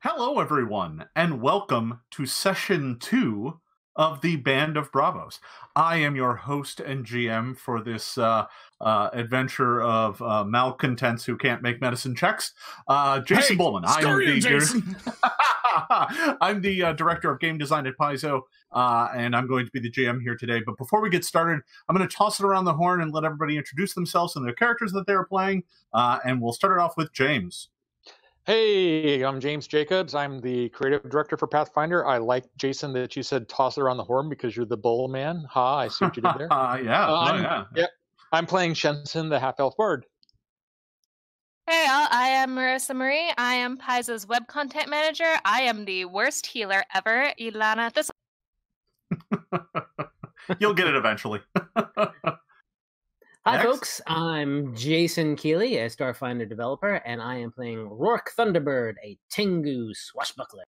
Hello, everyone, and welcome to Session 2 of the Band of Bravos. I am your host and GM for this adventure of malcontents who can't make medicine checks, Jason Bulmahn. I'm the director of game design at Paizo, and I'm going to be the GM here today. But before we get started, I'm going to toss it around the horn and let everybody introduce themselves and their characters that they're playing, and we'll start it off with James. Hey, I'm James Jacobs. I'm the creative director for Pathfinder. I like, Jason, that you said toss it around the horn because you're the Bulmahn. I see what you did there. I'm playing Shensen, the half-elf bard. Hey all, I am Maryssa Marie. I am Paizo's web content manager. I am the worst healer ever, Ilana. You'll get it eventually. Hi, folks. I'm Jason Keeley, a Starfinder developer, and I am playing Roark Thunderbird, a Tengu swashbuckler.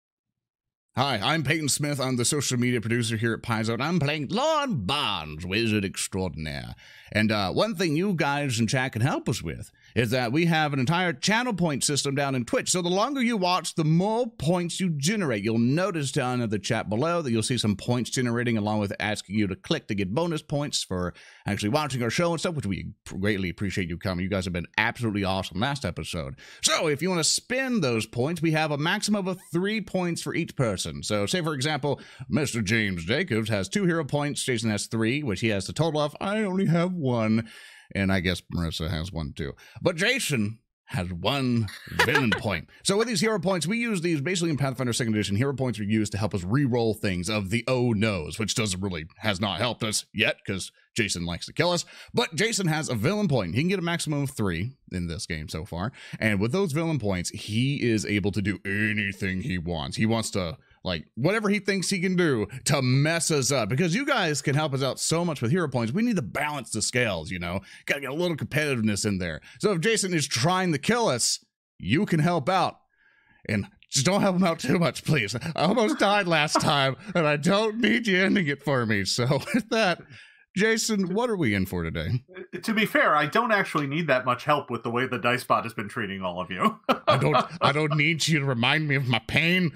Hi, I'm Peyton Smith. I'm the social media producer here at Paizo, and I'm playing Lord Barnes, Wizard Extraordinaire. And one thing you guys in chat can help us with is that we have an entire channel point system down in Twitch. So the longer you watch, the more points you generate. You'll notice down in the chat below that you'll see some points generating along with asking you to click to get bonus points for actually watching our show and stuff, which we greatly appreciate you coming. You guys have been absolutely awesome last episode. So if you want to spend those points, we have a maximum of 3 points for each person. So say, for example, Mr. James Jacobs has 2 hero points. Jason has 3, which he has the total of. I only have 1. And I guess Maryssa has 1 too. But Jason has 1 villain point. So with these hero points, we use these basically in Pathfinder 2nd Edition. Hero points are used to help us re-roll things of the oh no's, which has not helped us yet because Jason likes to kill us. But Jason has a villain point. He can get a maximum of 3 in this game so far. And with those villain points, he is able to do anything he wants. He wants to, like, whatever he thinks he can do to mess us up, because you guys can help us out so much with hero points. We need to balance the scales, you know, gotta get a little competitiveness in there. So if Jason is trying to kill us, you can help out, and just don't help him out too much, please. I almost died last time, and I don't need you ending it for me. So with that, Jason, what are we in for today? To be fair, I don't actually need that much help with the way the dice bot has been treating all of you. I don't need you to remind me of my pain.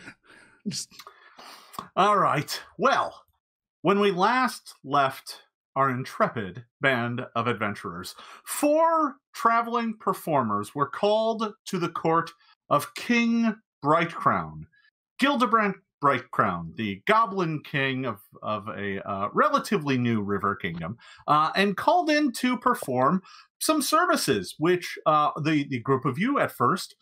All right. Well, when we last left our intrepid band of adventurers, 4 traveling performers were called to the court of King Brightcrown, Gildebrand Brightcrown, the Goblin King of a relatively new river kingdom, and called in to perform some services, which the group of you at first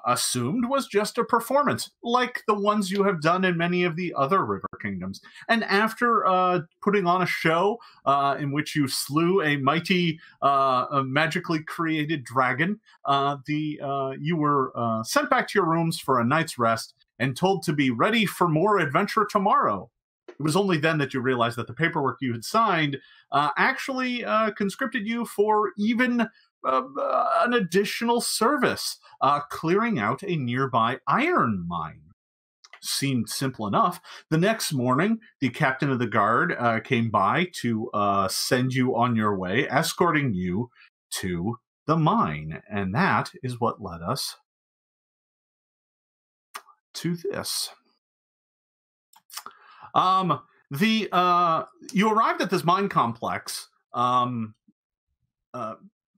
assumed was just a performance, like the ones you have done in many of the other river kingdoms. And after putting on a show in which you slew a mighty magically created dragon, you were sent back to your rooms for a night's rest and told to be ready for more adventure tomorrow. It was only then that you realized that the paperwork you had signed actually conscripted you for even an additional service, clearing out a nearby iron mine. Seemed simple enough. The next morning, the captain of the guard came by to send you on your way, escorting you to the mine. And that is what led us to this. You arrived at this mine complex,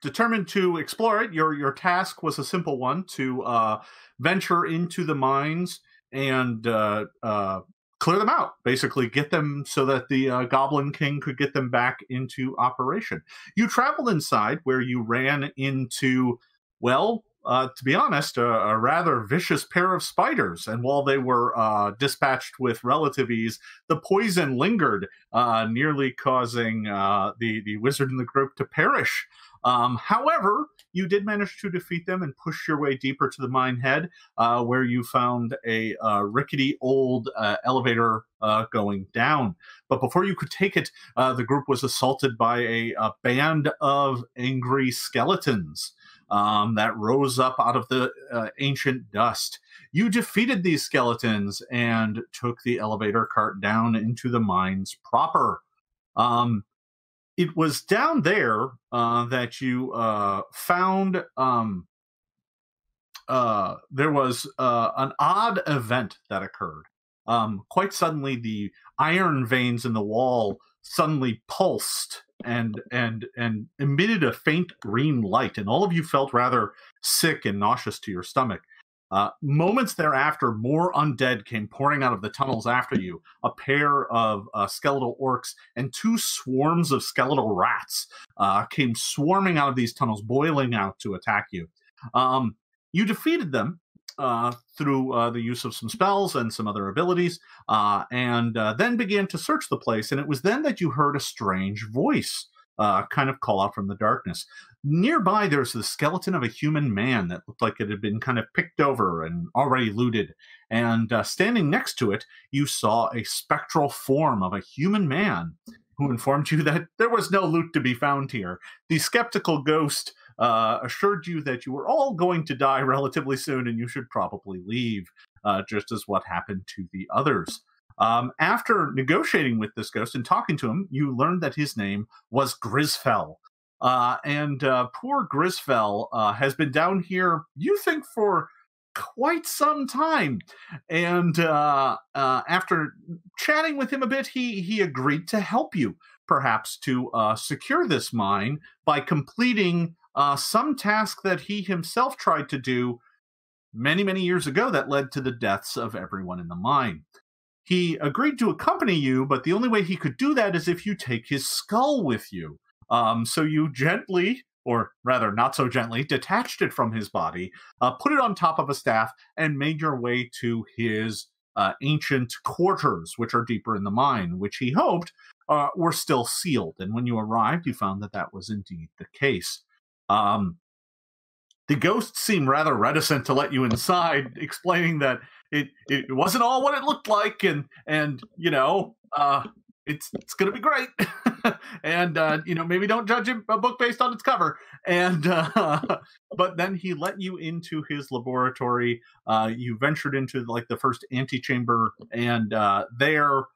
determined to explore it. Your task was a simple one, to venture into the mines and clear them out, basically get them so that the Goblin King could get them back into operation. You traveled inside, where you ran into, well, to be honest, a rather vicious pair of spiders. And while they were dispatched with relative ease, the poison lingered, nearly causing the wizard in the group to perish. However, you did manage to defeat them and push your way deeper to the mine head, where you found a rickety old elevator going down. But before you could take it, the group was assaulted by a band of angry skeletons that rose up out of the ancient dust. You defeated these skeletons and took the elevator cart down into the mines proper. It was down there that you found there was an odd event that occurred. Quite suddenly, the iron veins in the wall suddenly pulsed and emitted a faint green light, and all of you felt rather sick and nauseous to your stomach. Moments thereafter, more undead came pouring out of the tunnels after you. A pair of skeletal orcs and 2 swarms of skeletal rats came swarming out of these tunnels, boiling out to attack you. You defeated them through the use of some spells and some other abilities, and then began to search the place, and it was then that you heard a strange voice kind of call out from the darkness. Nearby, there's the skeleton of a human man that looked like it had been kind of picked over and already looted. And standing next to it, you saw a spectral form of a human man who informed you that there was no loot to be found here. The skeptical ghost assured you that you were all going to die relatively soon and you should probably leave, just as what happened to the others. After negotiating with this ghost and talking to him, you learned that his name was Grisfell. And poor Grisfell has been down here, you think, for quite some time. And after chatting with him a bit, he agreed to help you, perhaps to secure this mine by completing some task that he himself tried to do many, many years ago that led to the deaths of everyone in the mine. He agreed to accompany you, but the only way he could do that is if you take his skull with you. So you gently, or rather not so gently, detached it from his body, put it on top of a staff, and made your way to his ancient quarters, which are deeper in the mine, which he hoped were still sealed. And when you arrived, you found that that was indeed the case. The ghost seemed rather reticent to let you inside, explaining that it wasn't all what it looked like, and you know, it's going to be great. And you know, maybe don't judge a book based on its cover. And but then he let you into his laboratory. You ventured into like the first antechamber, and there's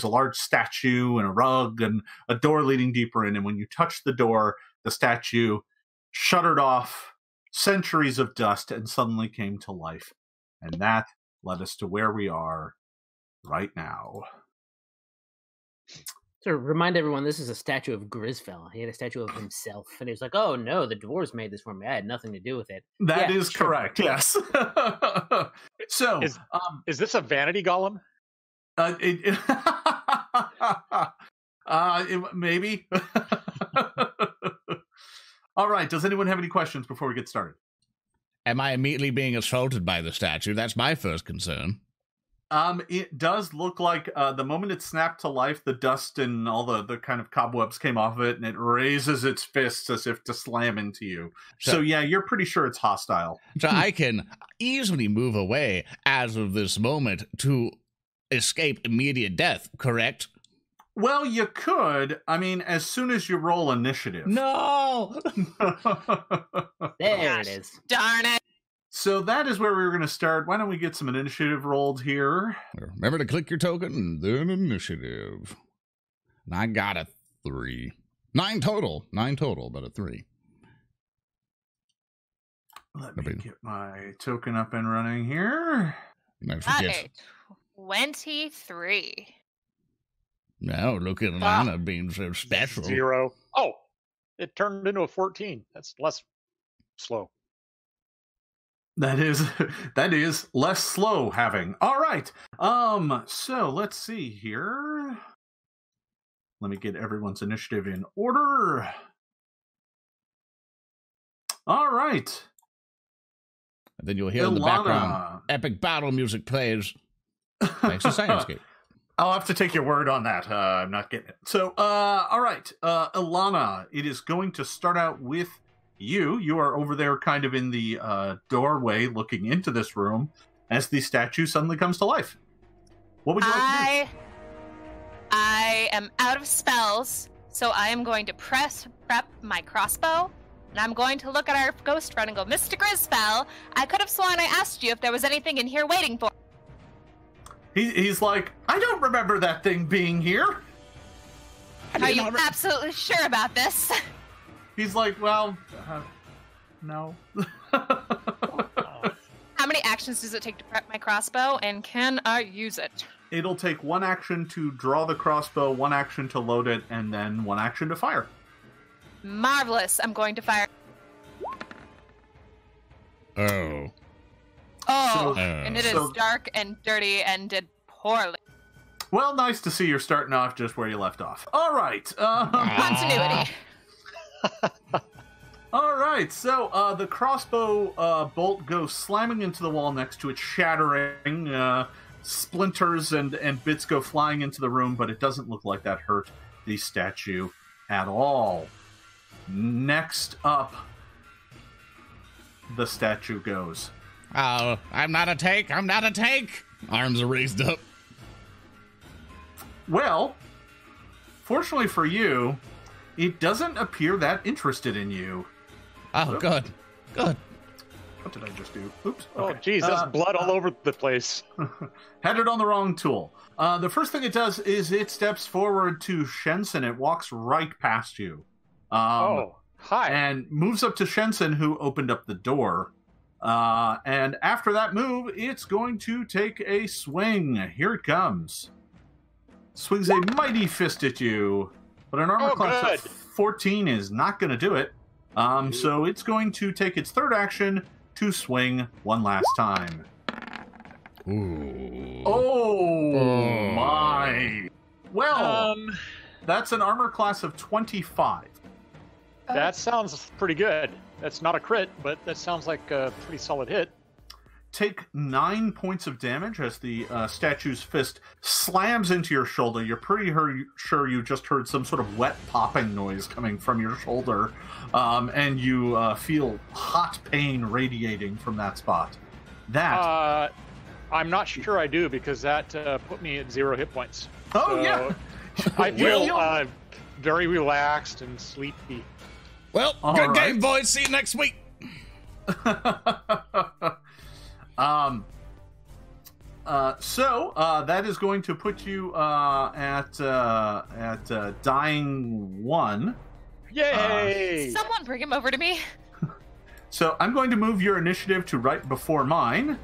a large statue and a rug and a door leading deeper in. And when you touched the door, the statue shuddered off centuries of dust and suddenly came to life. And that led us to where we are right now. To remind everyone, this is a statue of Grisfell. He had a statue of himself, and he was like, "Oh no, the dwarves made this for me. I had nothing to do with it." That is correct. Yes. So, is this a vanity golem? Maybe. All right. Does anyone have any questions before we get started? Am I immediately being assaulted by the statue? That's my first concern. It does look like the moment it snapped to life, the dust and all the kind of cobwebs came off of it, and it raises its fists as if to slam into you. So yeah, you're pretty sure it's hostile. So I can easily move away as of this moment to escape immediate death, correct? Well, you could. I mean, as soon as you roll initiative. No! There it is. Darn it. So that is where we were going to start. Why don't we get some initiative rolled here? Remember to click your token and then initiative. And I got a 3. 9 total, but a 3. Let me get my token up and running here. Never forget. 23. Now look at Ilana being so special. 0. Oh, it turned into a 14. That's less slow. That is less slow having. All right. So let's see here. Let me get everyone's initiative in order. All right. And then you'll hear in the background epic battle music plays. Thanks to Science-Gate. I'll have to take your word on that. I'm not getting it. So, all right. Ilana, it is going to start out with you. You are over there kind of in the doorway looking into this room as the statue suddenly comes to life. What would you like to do? I am out of spells, so I am going to prep my crossbow, and I'm going to look at our ghost friend and go, Mr. Grisfell, I could have sworn I asked you if there was anything in here waiting for. He's like, I don't remember that thing being here. Are you absolutely sure about this? He's like, well, No. How many actions does it take to prep my crossbow, and can I use it? It'll take 1 action to draw the crossbow, 1 action to load it, and then 1 action to fire. Marvelous. I'm going to fire. Oh. And it is dark and dirty and did poorly. Well, nice to see you're starting off just where you left off. All right. Continuity. All right, so the crossbow bolt goes slamming into the wall next to it, shattering. Splinters and bits go flying into the room, but it doesn't look like that hurt the statue at all. Next up, the statue goes. Oh, I'm not a tank. I'm not a tank. Arms are raised up. Well, fortunately for you, it doesn't appear that interested in you. Oh, good. Good. What did I just do? Oops. Oh, Okay. geez, that's blood all over the place. Had it on the wrong tool. The first thing it does is it steps forward to Shensen. It walks right past you. Hi. And moves up to Shensen, who opened up the door. And after that move, it's going to take a swing. Here it comes. Swings a mighty fist at you. But an armor class of 14 is not going to do it. So it's going to take its third action to swing one last time. Ooh. Oh my. Well, that's an armor class of 25. That sounds pretty good. That's not a crit, but that sounds like a pretty solid hit. Take 9 points of damage as the statue's fist slams into your shoulder. You're pretty sure you just heard some sort of wet popping noise coming from your shoulder, and you feel hot pain radiating from that spot. That I'm not sure I do, because that put me at 0 hit points. Oh, so yeah. I feel very relaxed and sleepy. Well, good game, boys. See you next week. So that is going to put you at dying 1. Yay! Someone bring him over to me. So I'm going to move your initiative to right before mine.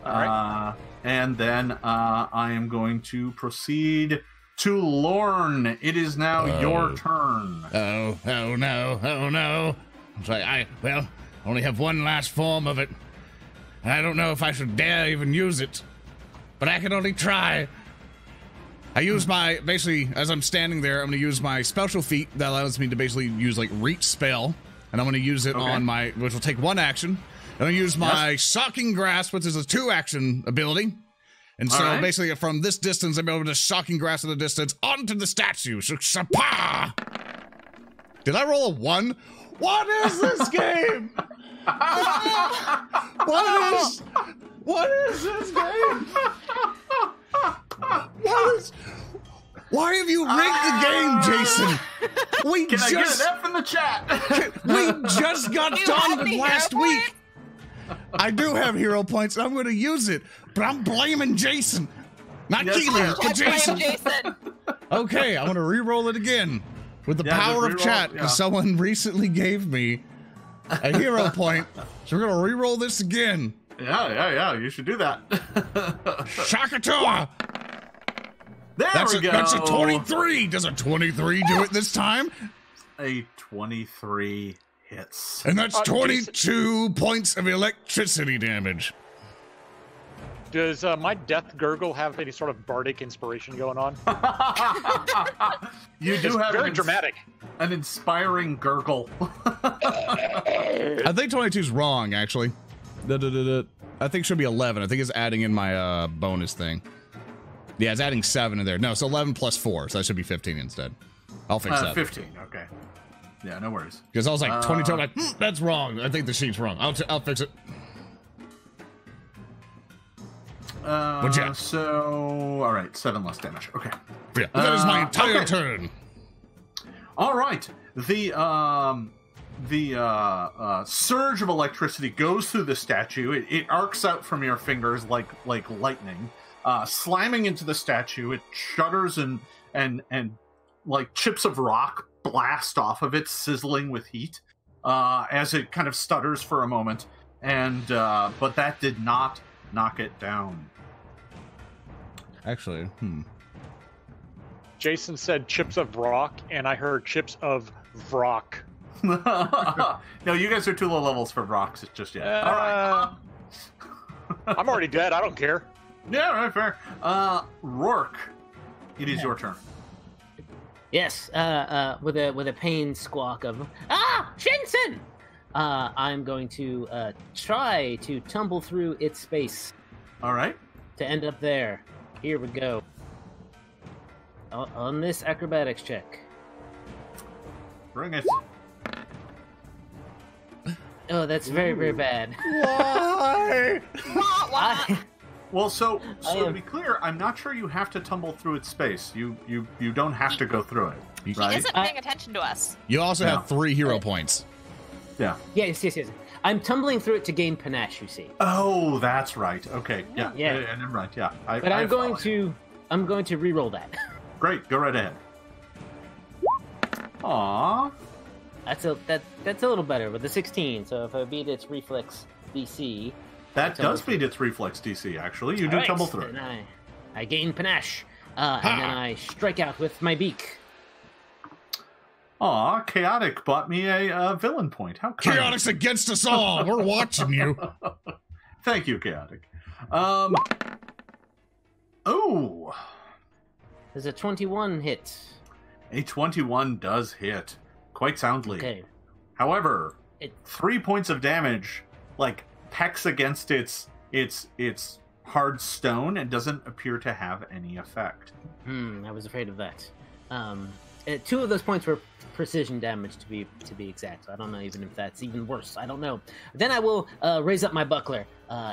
All right. And then I am going to proceed to Lorne. It is now your turn. Oh no. I'm sorry, I only have one last form of it. I don't know if I should dare even use it, but I can only try. I use basically, as I'm standing there, I'm going to use my special feat that allows me to basically use, reach spell, and I'm going to use it on which will take 1 action. I'm going to use my Shocking Grasp, which is a 2-action ability. And so, basically, from this distance, I'm able to Shocking Grasp at a distance onto the statue. So, shapa! Did I roll a 1? What is this game? What is this game? Why have you rigged the game, Jason? Can I get an F in the chat? We just got done last week. I do have hero points, and I'm going to use it, but I'm blaming Jason. Not Keeley, but Jason. Jason. Okay, I want to re-roll it again with the power of chat, because someone recently gave me a hero point. So we're going to re-roll this again. Yeah, you should do that. Shakator! We go. That's a 23. Does a 23 do it this time? A 23 hits. And that's 22 points of electricity damage. Does my death gurgle have any sort of bardic inspiration going on? You do have very dramatic. An inspiring gurgle. I think 22 is wrong, actually. I think it should be 11. I think it's adding in my bonus thing. Yeah, it's adding 7 in there. No, it's 11 plus 4, so that should be 15 instead. I'll fix that. 15, okay. Yeah, no worries. Because I was like, 22, I'm like, that's wrong. I think the sheet's wrong. I'll fix it. So, all right, 7 less damage. Okay. Yeah, that is my entire turn. All right. The surge of electricity goes through the statue. It arcs out from your fingers like lightning, slamming into the statue. It shudders and like chips of rock blast off of it, sizzling with heat. as it kind of stutters for a moment, and but that did not knock it down. Actually, Jason said chips of rock, and I heard chips of vrock. No, you guys are too low levels for rocks just yet. All right. I'm already dead. I don't care. Yeah, right, fair. Roark, it is your turn. Yes, with a pained squawk of Shensen! I'm going to try to tumble through its space. All right. To end up there. Here we go. On this acrobatics check. Bring it. Oh, that's very, very bad. Why? Well, so to be clear, I'm not sure you have to tumble through its space. You don't have to go through it. He right? isn't paying attention to us. You also have 3 hero points. Yeah. Yes. I'm tumbling through it to gain panache, you see. Oh, that's right. Okay. Yeah. And I'm right. Yeah. I'm going to re-roll that. Great. Go right ahead. Aww. That's a little better with the 16. So if I beat its reflex DC, that does beat its reflex DC. Actually, you do tumble through. And I gain panache, and then I strike out with my beak. Aw, Chaotic bought me a villain point. How kind. Chaotic's against us all. We're watching you. Thank you, Chaotic. Oh, there's a 21 hit. A 21 does hit quite soundly. Okay. However, 3 points of damage, like, pecks against its hard stone and doesn't appear to have any effect. I was afraid of that. 2 of those points were precision damage, to be exact. So I don't know even if that's even worse. I don't know. Then I will raise up my buckler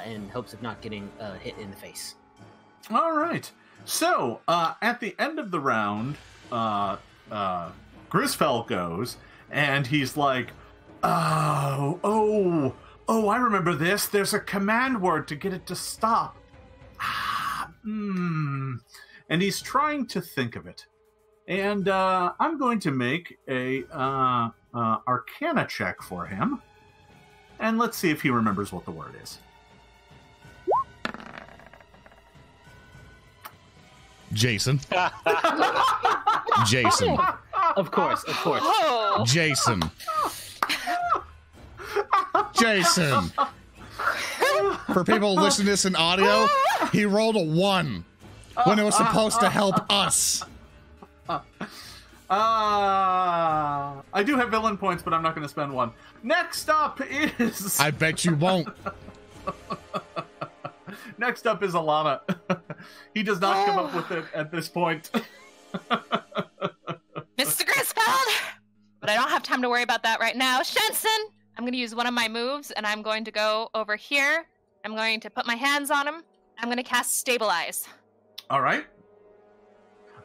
in hopes of not getting hit in the face. All right. So at the end of the round, Grisfell goes, and he's like, oh, I remember this. There's a command word to get it to stop. And he's trying to think of it. And I'm going to make a Arcana check for him. And let's see if he remembers what the word is. Jason. Jason. Of course. Oh. Jason. Jason. For people listening to this in audio, he rolled a 1 when it was supposed to help us. I do have villain points, but I'm not going to spend 1. Next up is... I bet you won't. Next up is Ilana. He does not come up with it at this point. Mr. Grisfeld! But I don't have time to worry about that right now. Shensen! I'm going to use one of my moves, and I'm going to go over here. I'm going to put my hands on him. I'm going to cast Stabilize. All right.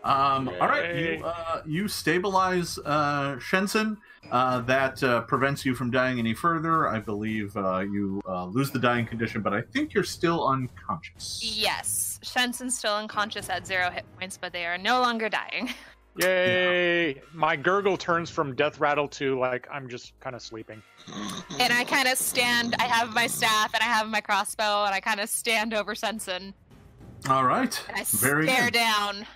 All right. You stabilize Shensen. That prevents you from dying any further. I believe you lose the dying condition, but I think you're still unconscious. Yes. Shensen's still unconscious at 0 hit points, but they are no longer dying. Yay! Yeah. My gurgle turns from death rattle to, like, I'm just kind of sleeping. And I kind of stand, I have my staff, and I have my crossbow, and I kind of stand over Shensen. All right. And I stare down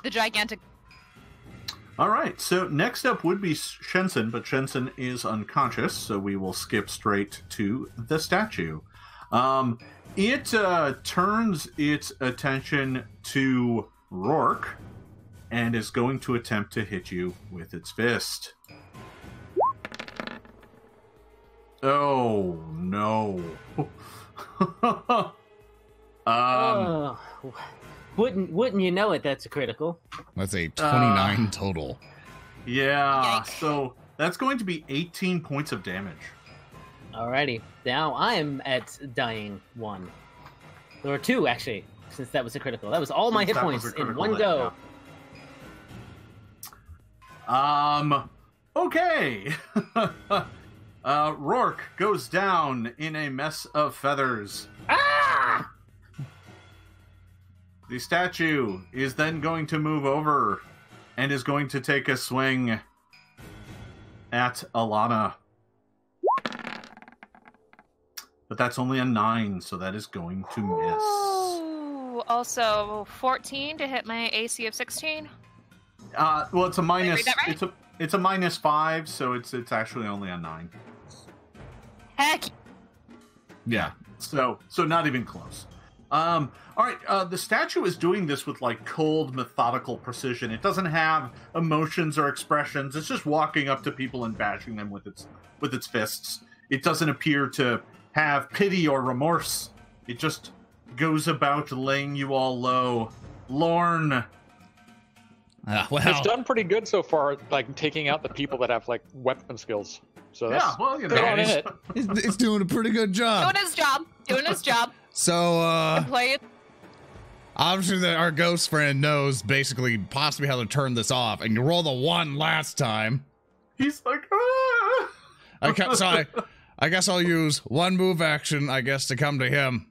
the gigantic... All right, so next up would be Shensen, but Shensen is unconscious, so we will skip straight to the statue. It turns its attention to Roark and is going to attempt to hit you with its fist. Oh, no. Wouldn't you know it, that's a critical. That's a 29 total. Yeah, Yikes. So that's going to be 18 points of damage. Alrighty, now I am at dying 1. Or 2, actually, since that was a critical. That was all my hit points in one go. Yeah. Okay. Roark goes down in a mess of feathers. Ah! The statue is then going to move over and is going to take a swing at Ilana. but that's only a 9, so that is going to miss. Ooh, also 14 to hit my AC of 16. Well, it's a minus. Did I read that right? It's a -5, so it's actually only a 9. Heck. Yeah. So not even close. All right. The statue is doing this with like cold, methodical precision. It doesn't have emotions or expressions. It's just walking up to people and bashing them with its fists. It doesn't appear to have pity or remorse. It just goes about laying you all low. Lorne. Well, it's done pretty good so far, like taking out the people that have like weapon skills. So that's it's doing a pretty good job. Doing his job. So obviously our ghost friend knows basically possibly how to turn this off, and you roll the 1 last time. He's like, ah! I guess I'll use 1 move action, I guess, to come to him.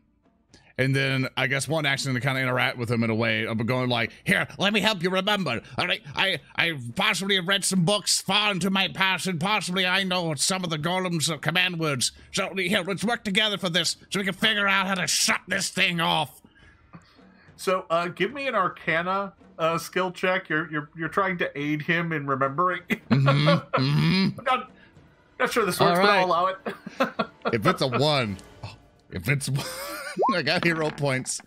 And then I guess 1 action to kind of interact with him in a way of going like, here, let me help you remember. All right, I possibly have read some books far into my past, and possibly I know some of the golem's command words. So here, let's work together for this, so we can figure out how to shut this thing off. So give me an Arcana skill check. You're trying to aid him in remembering. I'm not sure this works, but I'll allow it. If it's a 1, if it's I got hero points.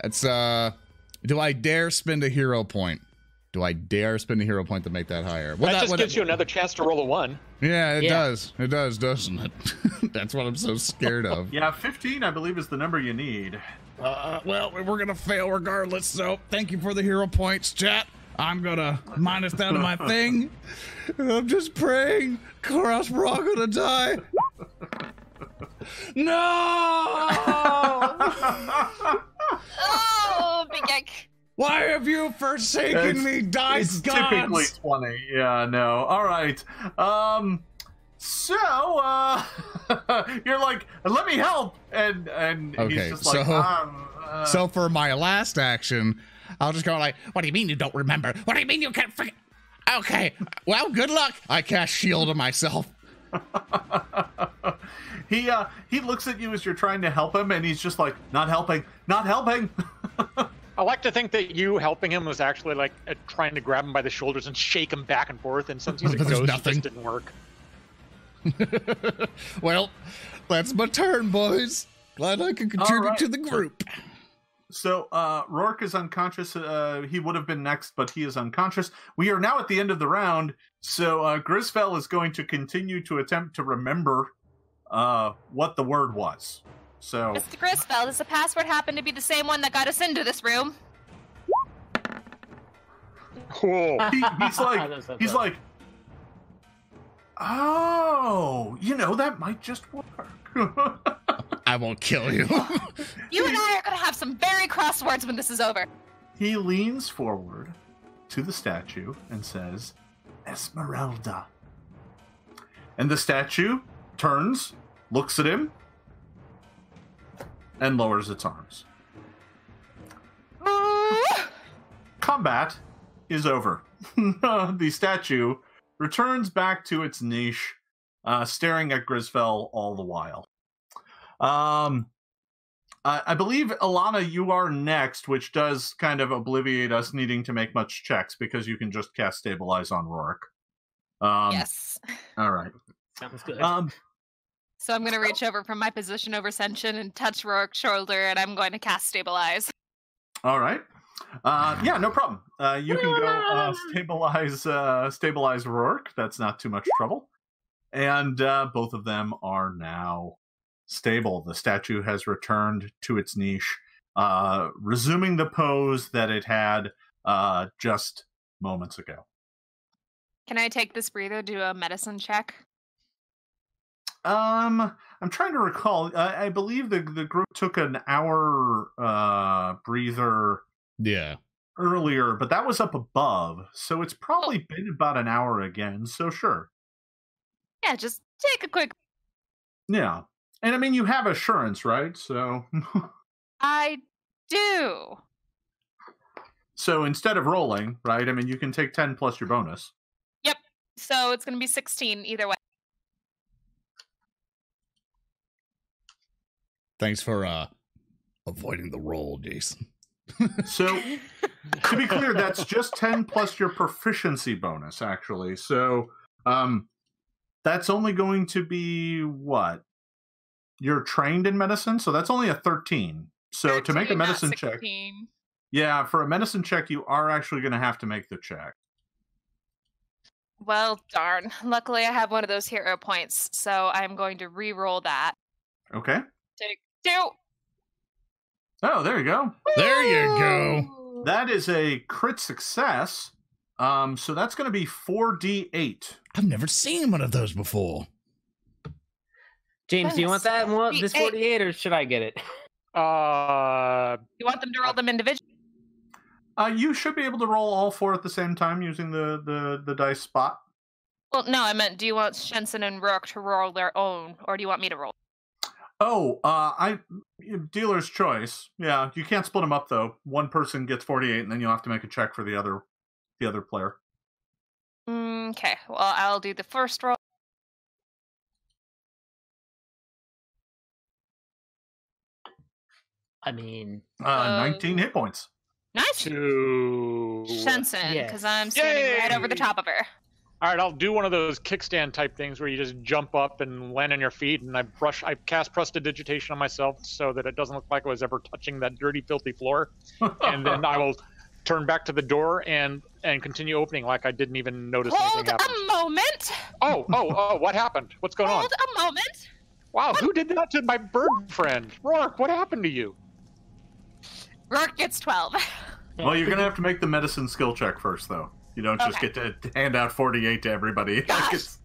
It's do I dare spend a hero point? Do I dare spend a hero point to make that higher? Well, that just gives you another chance to roll a 1. Yeah, it does. It does, doesn't it? That's what I'm so scared of. Yeah, 15, I believe, is the number you need. Well, we're gonna fail regardless. So thank you for the hero points, chat. I'm gonna minus that of my thing. I'm just praying, or else we're all gonna die. No! Oh, big yike. Why have you forsaken me, dice gods? Typically 20. Yeah, no. All right. So you're like, let me help, and okay, he's just like, so for my last action, I'll just go like, what do you mean you don't remember? What do you mean you can't forget? Okay, well, good luck. I cast shield on myself. He looks at you as you're trying to help him, and he's just like, not helping. I like to think that you helping him was actually like trying to grab him by the shoulders and shake him back and forth, and since he's a ghost, it just didn't work. Well, that's my turn, boys. Glad I could contribute to the group. So Roark is unconscious. He would have been next, but he is unconscious. We are now at the end of the round, so Grisfell is going to continue to attempt to remember what the word was. So, Mr. Grisfell, does the password happen to be the same one that got us into this room? Cool. He's like, oh, that might just work. I won't kill you. You and I are going to have some very cross words when this is over. He leans forward to the statue and says, Esmeralda. And the statue turns, looks at him, and lowers its arms. Combat is over. The statue returns back to its niche, staring at Grisfell all the while. I believe, Ilana, you are next, which does kind of obliviate us needing to make much checks because you can just cast Stabilize on Roark. Yes. All right. Sounds good. So I'm going to reach over from my position over Shensen and touch Roark's shoulder, and I'm going to cast Stabilize. All right. Yeah, no problem. You can go stabilize Roark. That's not too much trouble. And both of them are now stable. The statue has returned to its niche, resuming the pose that it had just moments ago. Can I take this breather, do a medicine check? I'm trying to recall. I believe the group took an hour breather earlier, but that was up above, so it's probably been about an hour again, so sure. Yeah, just take a quick... Yeah. And I mean, you have assurance, right? So I do. So instead of rolling, right? I mean, you can take 10 plus your bonus. Yep. So it's going to be 16 either way. Thanks for avoiding the roll, Jason. So, to be clear, that's just 10 plus your proficiency bonus, actually. So, that's only going to be what? You're trained in medicine, so that's only a 13. So 13, to make a medicine check, yeah, for a medicine check, you are actually going to have to make the check. Well, darn. Luckily, I have one of those hero points, so I'm going to re-roll that. Okay. Take 2. Oh, there you go. There you go. That is a crit success. So that's going to be 4d8. I've never seen one of those before. James, do you want that? This 48, or should I get it? You want them to roll them individually? You should be able to roll all 4 at the same time using the dice spot. Well, no, I meant, do you want Shensen and Roark to roll their own, or do you want me to roll? Oh, dealer's choice. Yeah, you can't split them up though. One person gets 48, and then you'll have to make a check for the other player. Okay, well, I'll do the first roll. I mean, 19 hit points. Nice. To Shensen, because I'm standing right over the top of her. All right, I'll do one of those kickstand type things where you just jump up and land on your feet, and I cast prestidigitation on myself so that it doesn't look like I was ever touching that dirty, filthy floor. And then I will turn back to the door and continue opening like I didn't even notice anything happened. Hold a moment. Oh, what happened? What's going on? Hold a moment. Wow, who did that to my bird friend? Roark, what happened to you? Roark gets 12. Well, you're going to have to make the medicine skill check first, though. You don't just get to hand out 48 to everybody. It's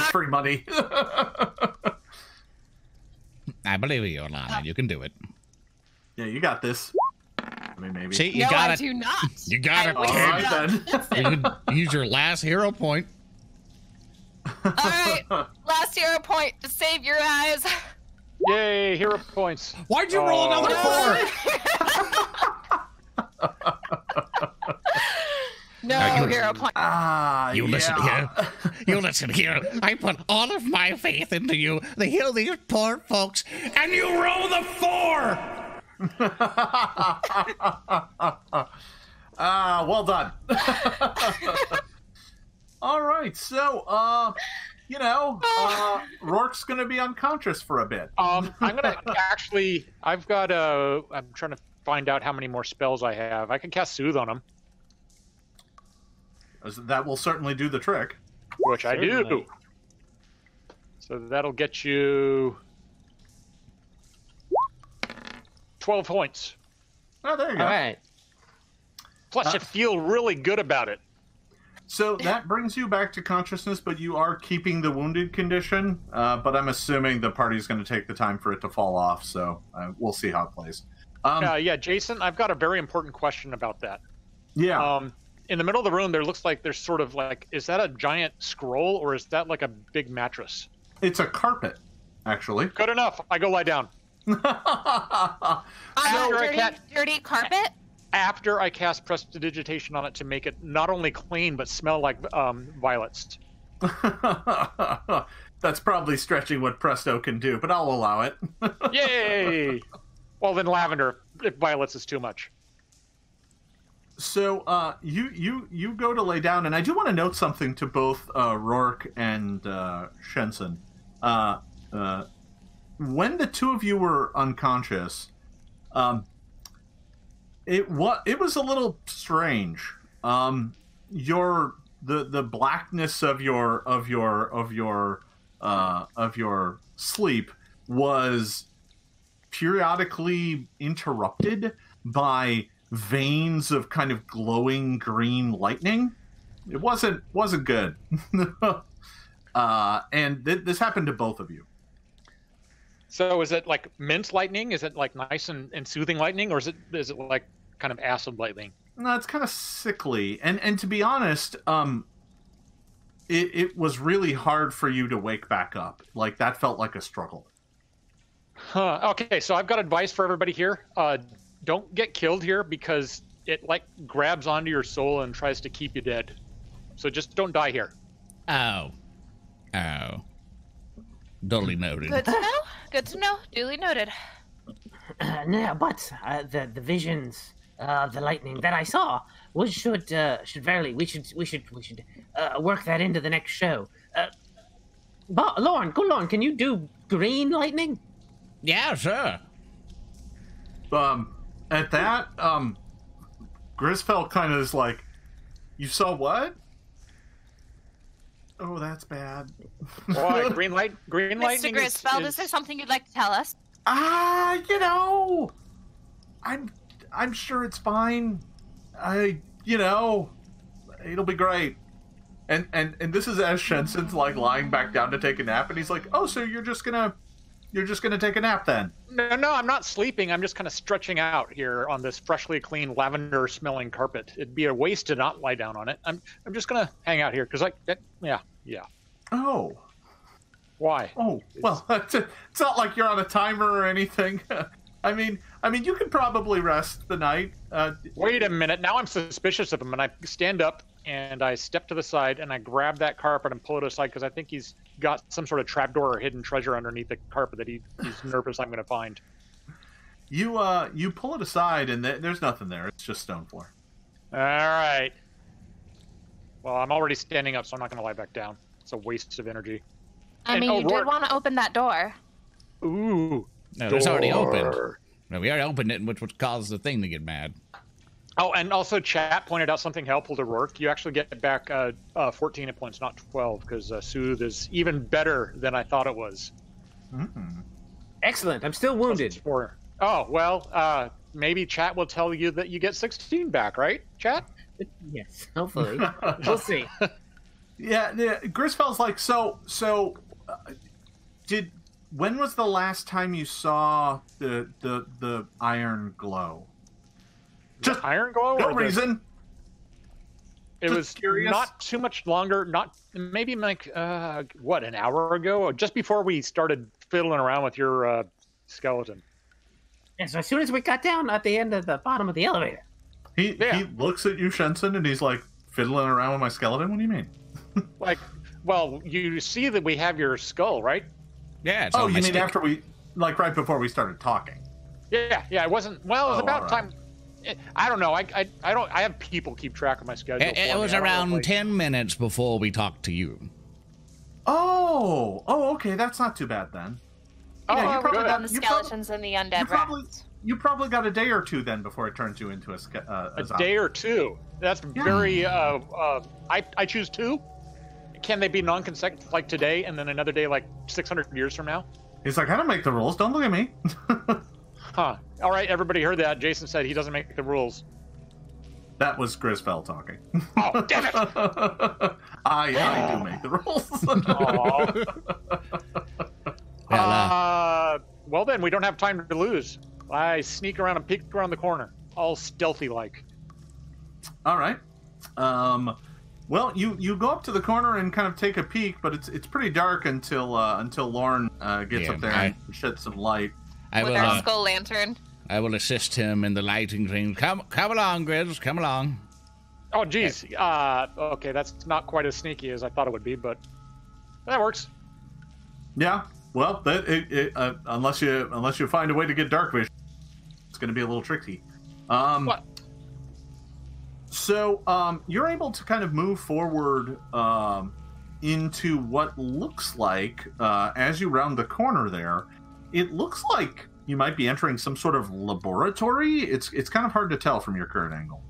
free money. I believe you, Ilana. You can do it. Yeah, you got this. I mean, maybe. See, you got it. I do not. You got it. All right, then. You can use your last hero point. All right, last hero point to save your eyes. Yay, hero points. Why'd you roll another 4? No hero point. You listen here. You listen here. I put all of my faith into you to heal these poor folks, and you roll the 4! Well done. All right, so, Roark's going to be unconscious for a bit. I'm going to actually, I'm trying to find out how many more spells I have. I can cast Soothe on him. That will certainly do the trick. Which I do. So that'll get you 12 points. Oh, there you go. All right. Plus, you feel really good about it. So that brings you back to consciousness, but you are keeping the wounded condition. But I'm assuming the party's going to take the time for it to fall off, so we'll see how it plays. Yeah, Jason, I've got a very important question about that. Yeah. In the middle of the room, there looks like there's sort of like, is that a giant scroll or is that like a big mattress? It's a carpet, actually. Good enough. I go lie down. Dirty carpet? After I cast prestidigitation on it to make it not only clean, but smell like violets. That's probably stretching what Presto can do, but I'll allow it. Yay! Well, then lavender, if violets is too much. So you go to lay down, and I do want to note something to both Roark and Shensen. When the two of you were unconscious, it was a little strange. The blackness of your sleep was periodically interrupted by veins of kind of glowing green lightning. It wasn't good. And this happened to both of you. So is it like mint lightning? Is it like nice and soothing lightning, or is it like kind of acid lightning? No, it's kind of sickly. And to be honest, it was really hard for you to wake back up. Like, that felt like a struggle. Okay, so I've got advice for everybody here. Don't get killed here because it like grabs onto your soul and tries to keep you dead. So just don't die here. Oh. Duly noted. Good to know. Good to know. Duly noted. No, but the visions, the lightning that I saw should verily we should work that into the next show. But Lauren, can you do green lightning? Yeah, sure. At that, Grisfell kind of is like, "You saw what? Oh, that's bad." Boy, green lightning. Mr. Grisfell, is there something you'd like to tell us? I'm sure it's fine. It'll be great. And this is as Shensen's like lying back down to take a nap, and he's like, "Oh, so you're just gonna take a nap then?" No, I'm not sleeping. I'm just kind of stretching out here on this freshly clean lavender-smelling carpet. It'd be a waste to not lie down on it. I'm just gonna hang out here because yeah. Oh. Why? Oh, well, it's not like you're on a timer or anything. I mean, you could probably rest the night. Wait a minute. Now I'm suspicious of him, and I stand up and I step to the side and I grab that carpet and pull it aside because I think he's got some sort of trapdoor or hidden treasure underneath the carpet that he's nervous I'm going to find. You pull it aside and there's nothing there. It's just stone floor. All right. Well, I'm already standing up, so I'm not going to lie back down. It's a waste of energy. You did want to open that door. Ooh. No, it's already opened. No, we already opened it, which caused the thing to get mad. Oh, and also chat pointed out something helpful to Roark. You actually get back 14 hit points, not 12, because Soothe is even better than I thought it was. Mm-hmm. Excellent. I'm still wounded. Oh, well, maybe chat will tell you that you get 16 back, right, chat? Yes, hopefully. We'll see. Yeah, Grisfell's like, when was the last time you saw the iron glow? Just iron glow? No reason. It was curious. Not too much longer. Maybe like an hour ago, or just before we started fiddling around with your skeleton. Yeah. So as soon as we got down at the end of the bottom of the elevator, he looks at you, Shensen, and he's like, "Fiddling around with my skeleton? What do you mean?" Like, well, you see that we have your skull, right? Yeah. Oh, you mean after right before we started talking? Yeah. It wasn't. Well, it was about time. I don't know. I have people keep track of my schedule. It was around 10 minutes before we talked to you. Oh, okay. That's not too bad then. Oh, yeah, you probably got the skeletons and the undead rats. You probably got a day or two then before it turns you into a zombie. Day or two. That's very. I choose two. Can they be non-consecutive, like today, and then another day, like 600 years from now? He's like, I don't make the rules. Don't look at me. Huh. All right, everybody heard that. Jason said he doesn't make the rules. That was Grisfell talking. Oh, damn it! I do make the rules. Well, then, we don't have time to lose. I sneak around and peek around the corner, all stealthy-like. All right. Well, you go up to the corner and kind of take a peek, but it's pretty dark until Lauren gets up there and sheds some light. With our skull lantern. I will assist him in the lighting thing. Come along, Grizz. Come along. Oh, geez. Okay, that's not quite as sneaky as I thought it would be, but that works. Yeah. Well, unless you find a way to get dark vision, it's going to be a little tricky. What? So you're able to kind of move forward into what looks like, as you round the corner there, it looks like you might be entering some sort of laboratory. It's kind of hard to tell from your current angle.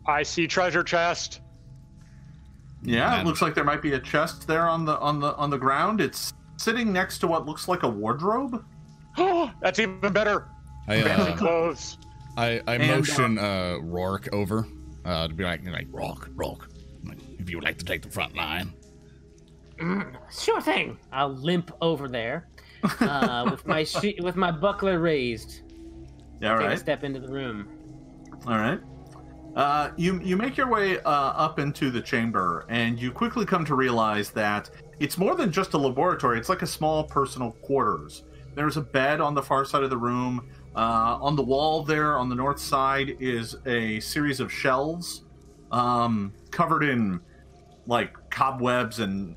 I see treasure chest. Yeah, it looks like there might be a chest there on the ground. It's sitting next to what looks like a wardrobe. Oh, that's even better. Fancy clothes. I motion Roark over to be like Roark, if you would like to take the front line. Sure thing. I'll limp over there with my buckler raised. Yeah, all right. Take a step into the room. All right. You make your way up into the chamber, and you quickly come to realize that it's more than just a laboratory. It's like a small personal quarters. There's a bed on the far side of the room. On the wall there on the north side is a series of shelves covered in like cobwebs and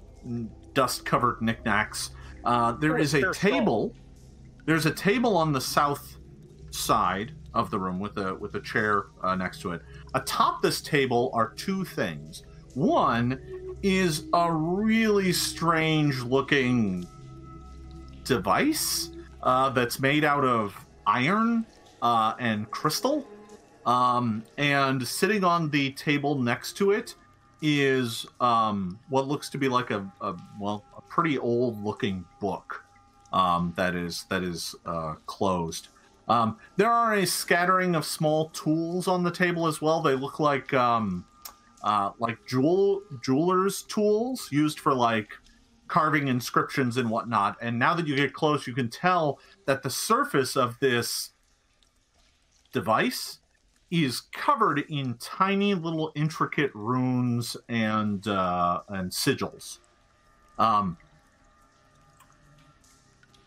dust-covered knickknacks. There is a table. There's a table on the south side of the room with a chair next to it. Atop this table are two things. One is a really strange looking device that's made out of iron and crystal. And sitting on the table next to it is what looks to be like a pretty old looking book that is closed. There are a scattering of small tools on the table as well. They look like jeweler's tools used for like carving inscriptions and whatnot. And now that you get close, you can tell that the surface of this device is covered in tiny little intricate runes and sigils.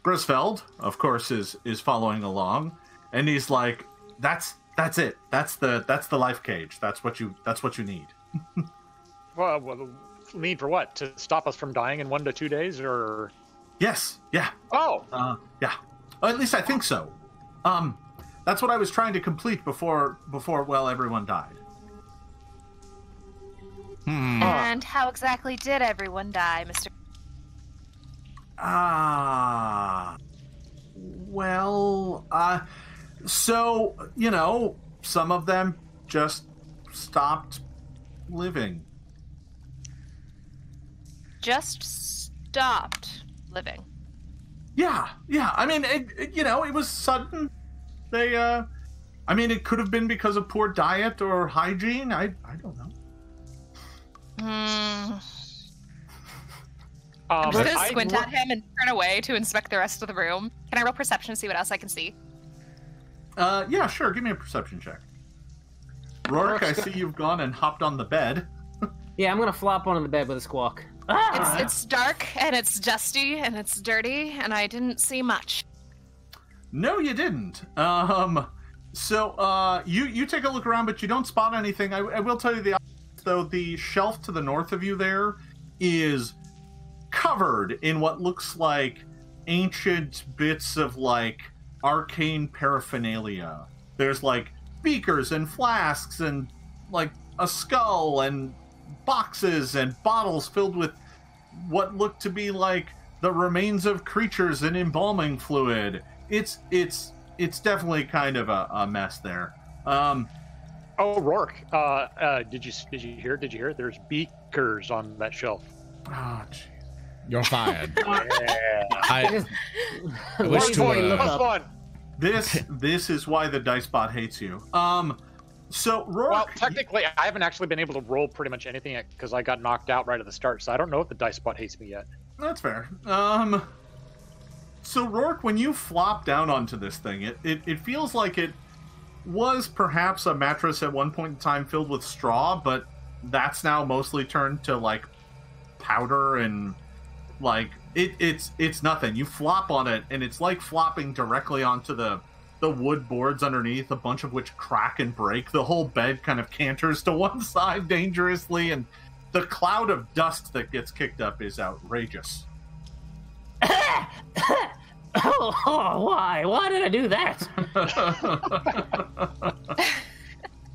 Grisfeld, of course, is following along, and he's like, "That's it. That's the life cage. That's what you need." Well, need for what? To stop us from dying in 1 to 2 days, or? Yes. Yeah. Oh. Yeah. At least I think so. That's what I was trying to complete before everyone died. And how exactly did everyone die, Mr. So, some of them just stopped living. Just stopped living? Yeah. I mean, it was sudden. They, it could have been because of poor diet or hygiene. I don't know. I'm just going to squint at him and turn away to inspect the rest of the room. Can I roll perception to see what else I can see? Yeah, sure. Give me a perception check. Roark, I see you've gone and hopped on the bed. Yeah, I'm going to flop onto the bed with a squawk. It's dark, and it's dusty, and it's dirty, and I didn't see much. No, you didn't. So you take a look around, but you don't spot anything. I will tell you though, the shelf to the north of you there is covered in what looks like ancient bits of like arcane paraphernalia. There's like beakers and flasks and like a skull and boxes and bottles filled with what look to be like the remains of creatures and embalming fluid. It's definitely kind of a mess there. Oh, Roark, did you hear? There's beakers on that shelf. Oh, jeez. You're fired. Yeah. I wish to. This is why the dice bot hates you. So Roark. Well, technically, I haven't actually been able to roll pretty much anything because I got knocked out right at the start. So I don't know if the dice bot hates me yet. That's fair. So Roark, when you flop down onto this thing, it feels like it was perhaps a mattress at one point in time filled with straw, but that's now mostly turned to like powder and like it's nothing. You flop on it, and it's like flopping directly onto the wood boards underneath, a bunch of which crack and break. The whole bed kind of canters to one side dangerously, and the cloud of dust that gets kicked up is outrageous. Why? Why did I do that?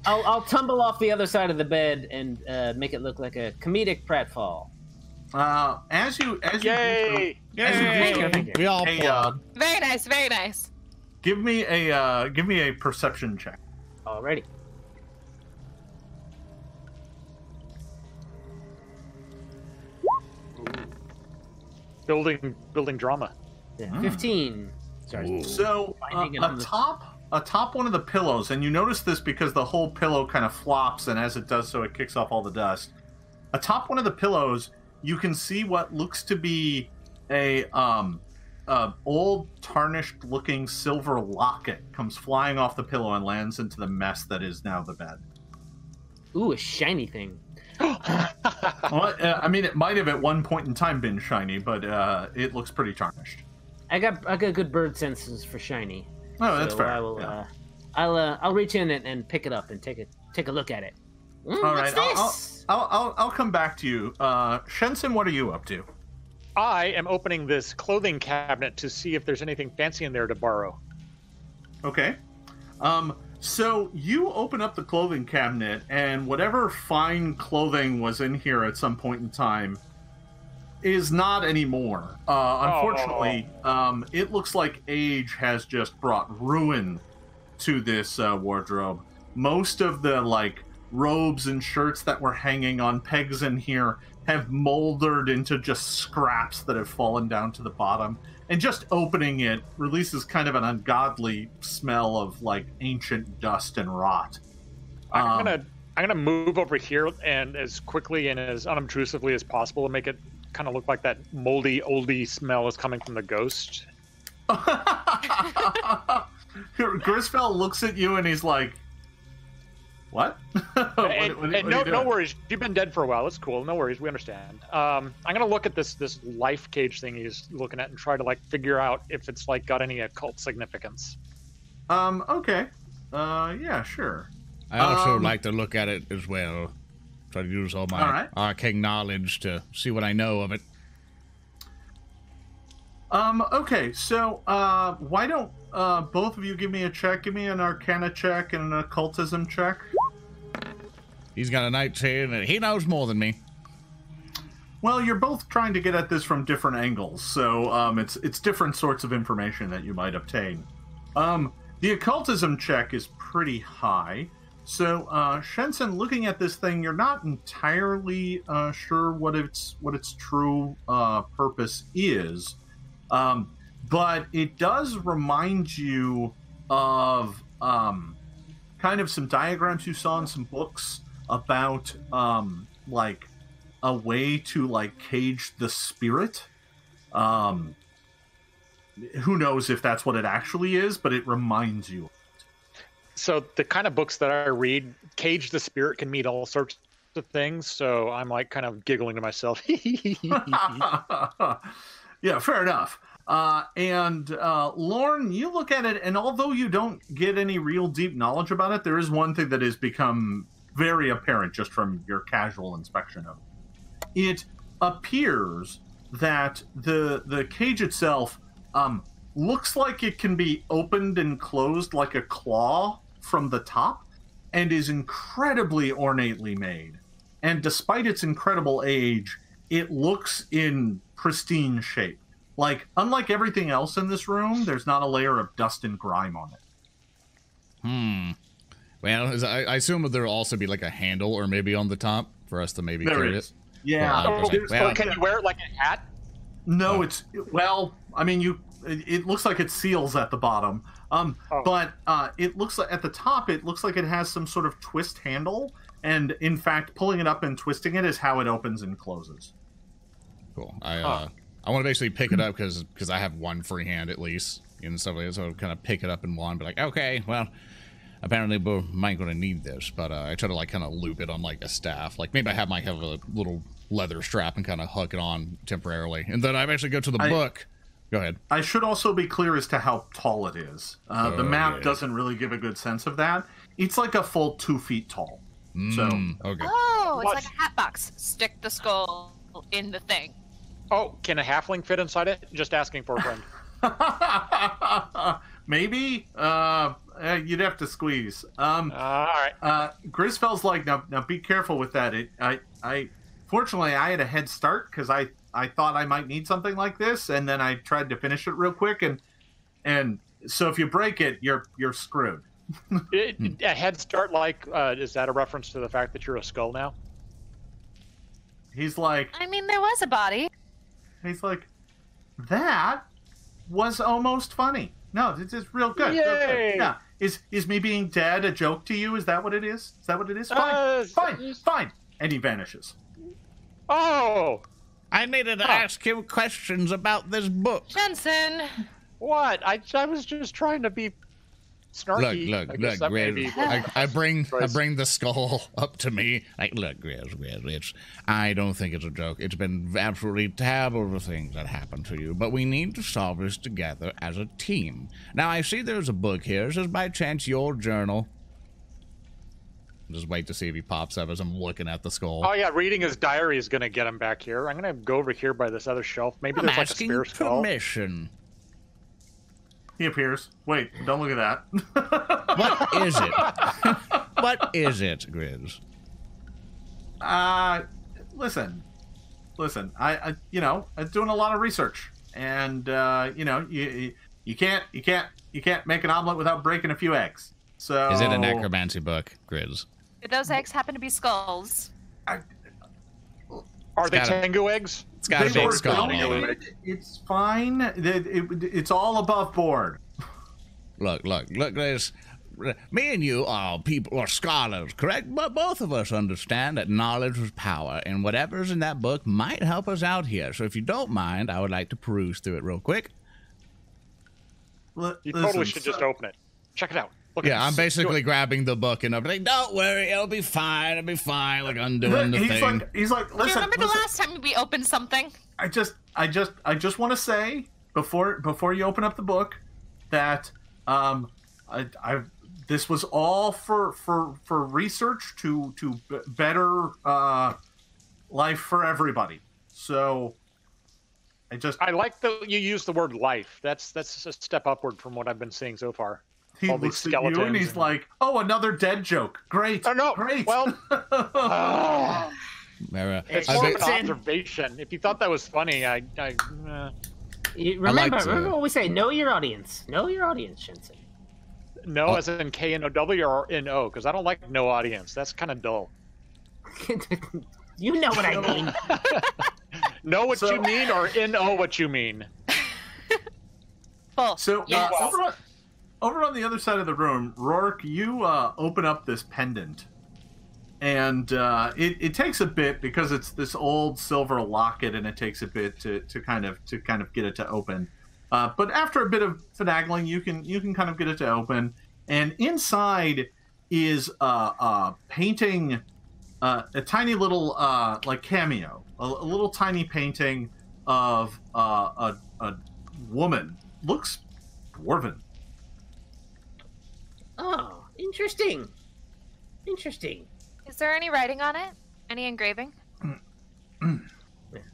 I'll tumble off the other side of the bed and make it look like a comedic pratfall. As you Yay! We all applaud. Very nice, very nice. Give me a perception check. Alrighty. Building drama. Yeah, 15. Sorry. So atop one of the pillows, and you notice this because the whole pillow kind of flops, and as it does so, it kicks off all the dust. Atop one of the pillows, you can see what looks to be a old tarnished-looking silver locket comes flying off the pillow and lands into the mess that is now the bed. Ooh, a shiny thing. Well, it might have at one point in time been shiny, but it looks pretty tarnished. I got good bird senses for shiny. Oh, that's fair. I will. I'll reach in and pick it up and take a look at it. All right, What's this? I'll come back to you. Shensen, what are you up to? I am opening this clothing cabinet to see if there's anything fancy in there to borrow. Okay. So you open up the clothing cabinet, and whatever fine clothing was in here at some point in time is not anymore. Unfortunately, it looks like age has just brought ruin to this wardrobe. Most of the robes and shirts that were hanging on pegs in here have moldered into just scraps that have fallen down to the bottom. And just opening it releases kind of an ungodly smell of ancient dust and rot. I'm gonna move over here and as quickly and as unobtrusively as possible to make it kind of look like that moldy oldie smell is coming from the ghost. Grisfell looks at you and he's like, "What?" No worries. You've been dead for a while. It's cool. No worries. We understand. I'm gonna look at this life cage thing he's looking at and try to figure out if it's got any occult significance. Okay. Yeah, sure. I also like to look at it as well. Try to use all my arcane knowledge to see what I know of it. Okay, so why don't both of you give me a check? Give me an Arcana check and an Occultism check. He's got a 19, and he knows more than me. Well, you're both trying to get at this from different angles, so it's different sorts of information that you might obtain. The Occultism check is pretty high. So, Shensen, looking at this thing, you're not entirely sure what its true purpose is. But it does remind you of kind of some diagrams you saw in some books about a way to cage the spirit. Who knows if that's what it actually is, but it reminds you. So the kind of books that I read, cage the spirit can mean all sorts of things. So I'm kind of giggling to myself. Yeah, fair enough. And Lorne, you look at it, and although you don't get any real deep knowledge about it, there is one thing that has become very apparent just from your casual inspection of it. It appears that the cage itself looks like it can be opened and closed like a claw from the top, and is incredibly ornately made. And despite its incredible age, it looks in pristine shape. Unlike everything else in this room, there's not a layer of dust and grime on it. Well, I assume that there'll also be a handle or maybe on the top for us to maybe carry it. Yeah. Can you wear it like a hat? No, it looks like it seals at the bottom. But it looks like at the top, it looks like it has some sort of twist handle. And in fact, pulling it up and twisting it is how it opens and closes. Cool. I want to basically pick it up because I have one free hand at least and stuff like that. So I'll kind of pick it up in one, be okay, well, apparently we might going to need this. But I try to kind of loop it on a staff. Maybe I might have a little leather strap and kind of hook it on temporarily. And then I actually go to the book. Go ahead. I should also be clear as to how tall it is. The map doesn't really give a good sense of that. It's a full 2 feet tall. Okay. Oh, it's like a hat box. Stick the skull in the thing. Oh, can a halfling fit inside it? Just asking for a friend. Maybe. You'd have to squeeze. All right. Grisfell's now be careful with that. Fortunately, I had a head start because I thought I might need something like this, and then I tried to finish it real quick, and so if you break it, you're screwed. A head start, is that a reference to the fact that you're a skull now? He's there was a body. He's that was almost funny. No, it's real good. Yay! Real good. Yeah. Is me being dead a joke to you? Is that what it is? Is that what it is? Fine. And he vanishes. Oh! I needed to ask you questions about this book. Shensen! What? I was just trying to be snarky. Look, Grizz. I bring the skull up to me. Look, Grizz, I don't think it's a joke. It's been absolutely terrible the things that happened to you, but we need to solve this together as a team. Now, I see there's a book here. Is this by chance your journal? Just wait to see if he pops up as I'm looking at the skull. Oh yeah, reading his diary is gonna get him back here. I'm gonna go over here by this other shelf. Maybe there's a spare skull. Permission. He appears. Wait, don't look at that. What is it? What is it, Grizz? Listen. I I'm doing a lot of research, and you can't make an omelet without breaking a few eggs. So is it a necromancy book, Grizz? Do those eggs happen to be skulls? Are they Tengu eggs? It's got a big skull. It's fine. It's all above board. Look, Grizz. Me and you are scholars, correct? But both of us understand that knowledge is power, and whatever's in that book might help us out here. So if you don't mind, I would like to peruse through it real quick. You totally should just open it. Check it out. Yeah, I'm basically grabbing the book and I'm like, don't worry, it'll be fine, like undoing the thing. He's like, listen. Do you remember the last time we opened something? I just want to say before you open up the book that this was all for research to better life for everybody. So I like that you use the word life. That's a step upward from what I've been seeing so far. He looks at you and he's like, "Oh, another dead joke. Great. Oh no, great. Well, Mara, it's more of an observation. If you thought that was funny, remember what we say. Know your audience. Know your audience, Shensen. No, as in K-N-O-W or N-O, because I don't like no audience. That's kind of dull. You know what I mean. Know what you mean or N-O what you mean. Well, so yes. Over on the other side of the room, Roark, you open up this pendant, and it takes a bit because it's this old silver locket, and it takes a bit to kind of get it to open. But after a bit of finagling, you can kind of get it to open, and inside is a painting, a tiny little like cameo, a little tiny painting of a woman. Looks dwarven. Oh, interesting. Is there any writing on it? Any engraving?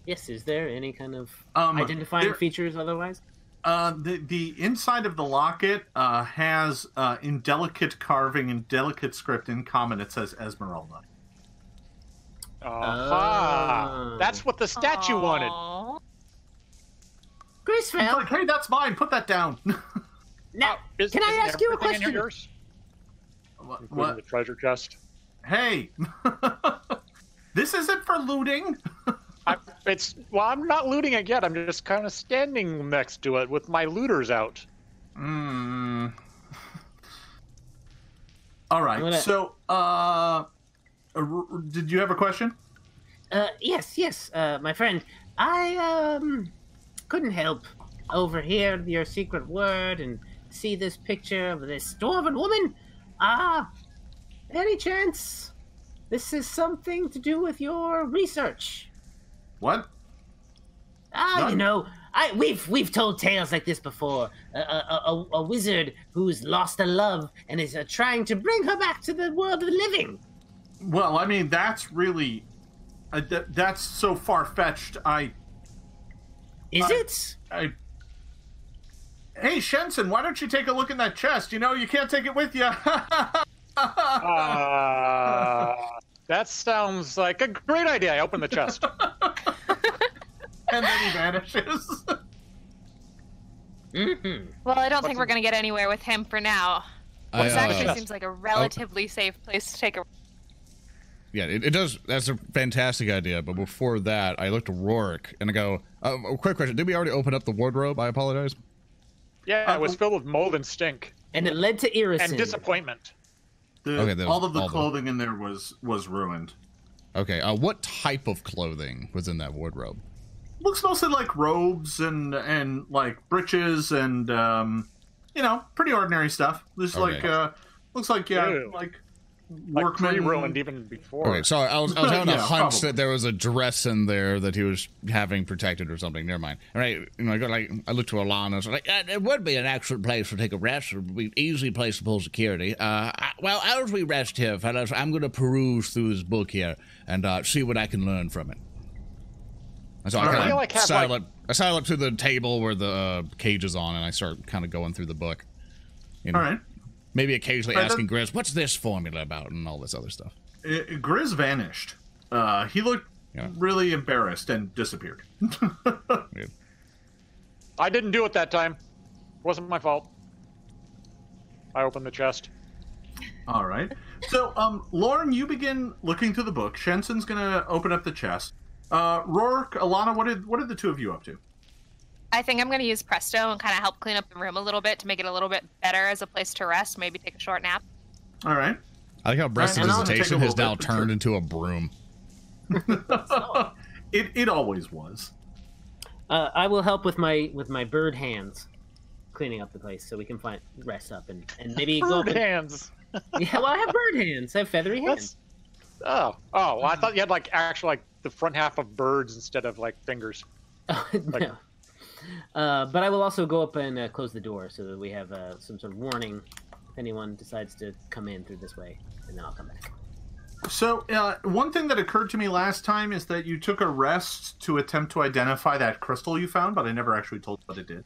Yes, is there any kind of identifying features otherwise? The inside of the locket has in delicate carving and delicate script in common, it says Esmeralda. That's what the statue wanted. Grisfell. Like, hey, that's mine. Put that down. Now, can I ask you a question? What? The treasure chest. Hey, this isn't for looting. I'm not looting it yet. I'm just kind of standing next to it with my looters out. All right. So, did you have a question? Yes, my friend. I couldn't help overhear your secret word and see this picture of this dwarven woman. Any chance this is something to do with your research? What? You know, we've told tales like this before. A wizard who's lost a love and is trying to bring her back to the world of the living. Well, I mean, that's really that's so far-fetched. Is it? Hey, Shensen, why don't you take a look in that chest? You know, you can't take it with you. That sounds like a great idea. I open the chest. And then he vanishes. Mm-hmm. Well, I don't think we're going to get anywhere with him for now. This actually seems like a relatively safe place to take a... Yeah, it does. That's a fantastic idea. But before that, I looked at Roark and I go, quick question. Did we already open up the wardrobe? I apologize. Yeah, it was filled with mold and stink. And it led to irrisin. And disappointment. All of the clothing in there was ruined. Okay, what type of clothing was in that wardrobe? Looks mostly like robes and like breeches and pretty ordinary stuff. Just okay. Looks like like workmen. Like ruined even before. Okay, so I was having a hunch probably. that there was a dress in there that he was having protected or something. Never mind. All right, I looked to Ilana. So it would be an excellent place to take a rest. It would be easily placeable security. Well, as we rest here, fellas, I'm going to peruse through this book here and see what I can learn from it. So I sidle up to the table where the cage is on, and I start kind of going through the book. You know, all right. Maybe occasionally asking Grizz, what's this formula about, and all this other stuff. Grizz vanished. He looked really embarrassed and disappeared. I didn't do it that time. It wasn't my fault. I opened the chest. All right. So, Lauren, you begin looking through the book. Shensen's going to open up the chest. Roark, Ilana, what are the two of you up to? I think I'm going to use Presto and kind of help clean up the room a little bit to make it a little bit better as a place to rest, maybe take a short nap. All right. I like how Prestidigitation has now turned into a broom. It always was. I will help with my bird hands, cleaning up the place so we can rest up and maybe bird hands. Yeah, well, I have bird hands. I have feathery hands. Oh, well, I thought you had like the front half of birds instead of like fingers. No. But I will also go up and close the door so that we have some sort of warning if anyone decides to come in through this way, and then I'll come back. So, one thing that occurred to me last time is that you took a rest to attempt to identify that crystal you found, but I never actually told you what it did.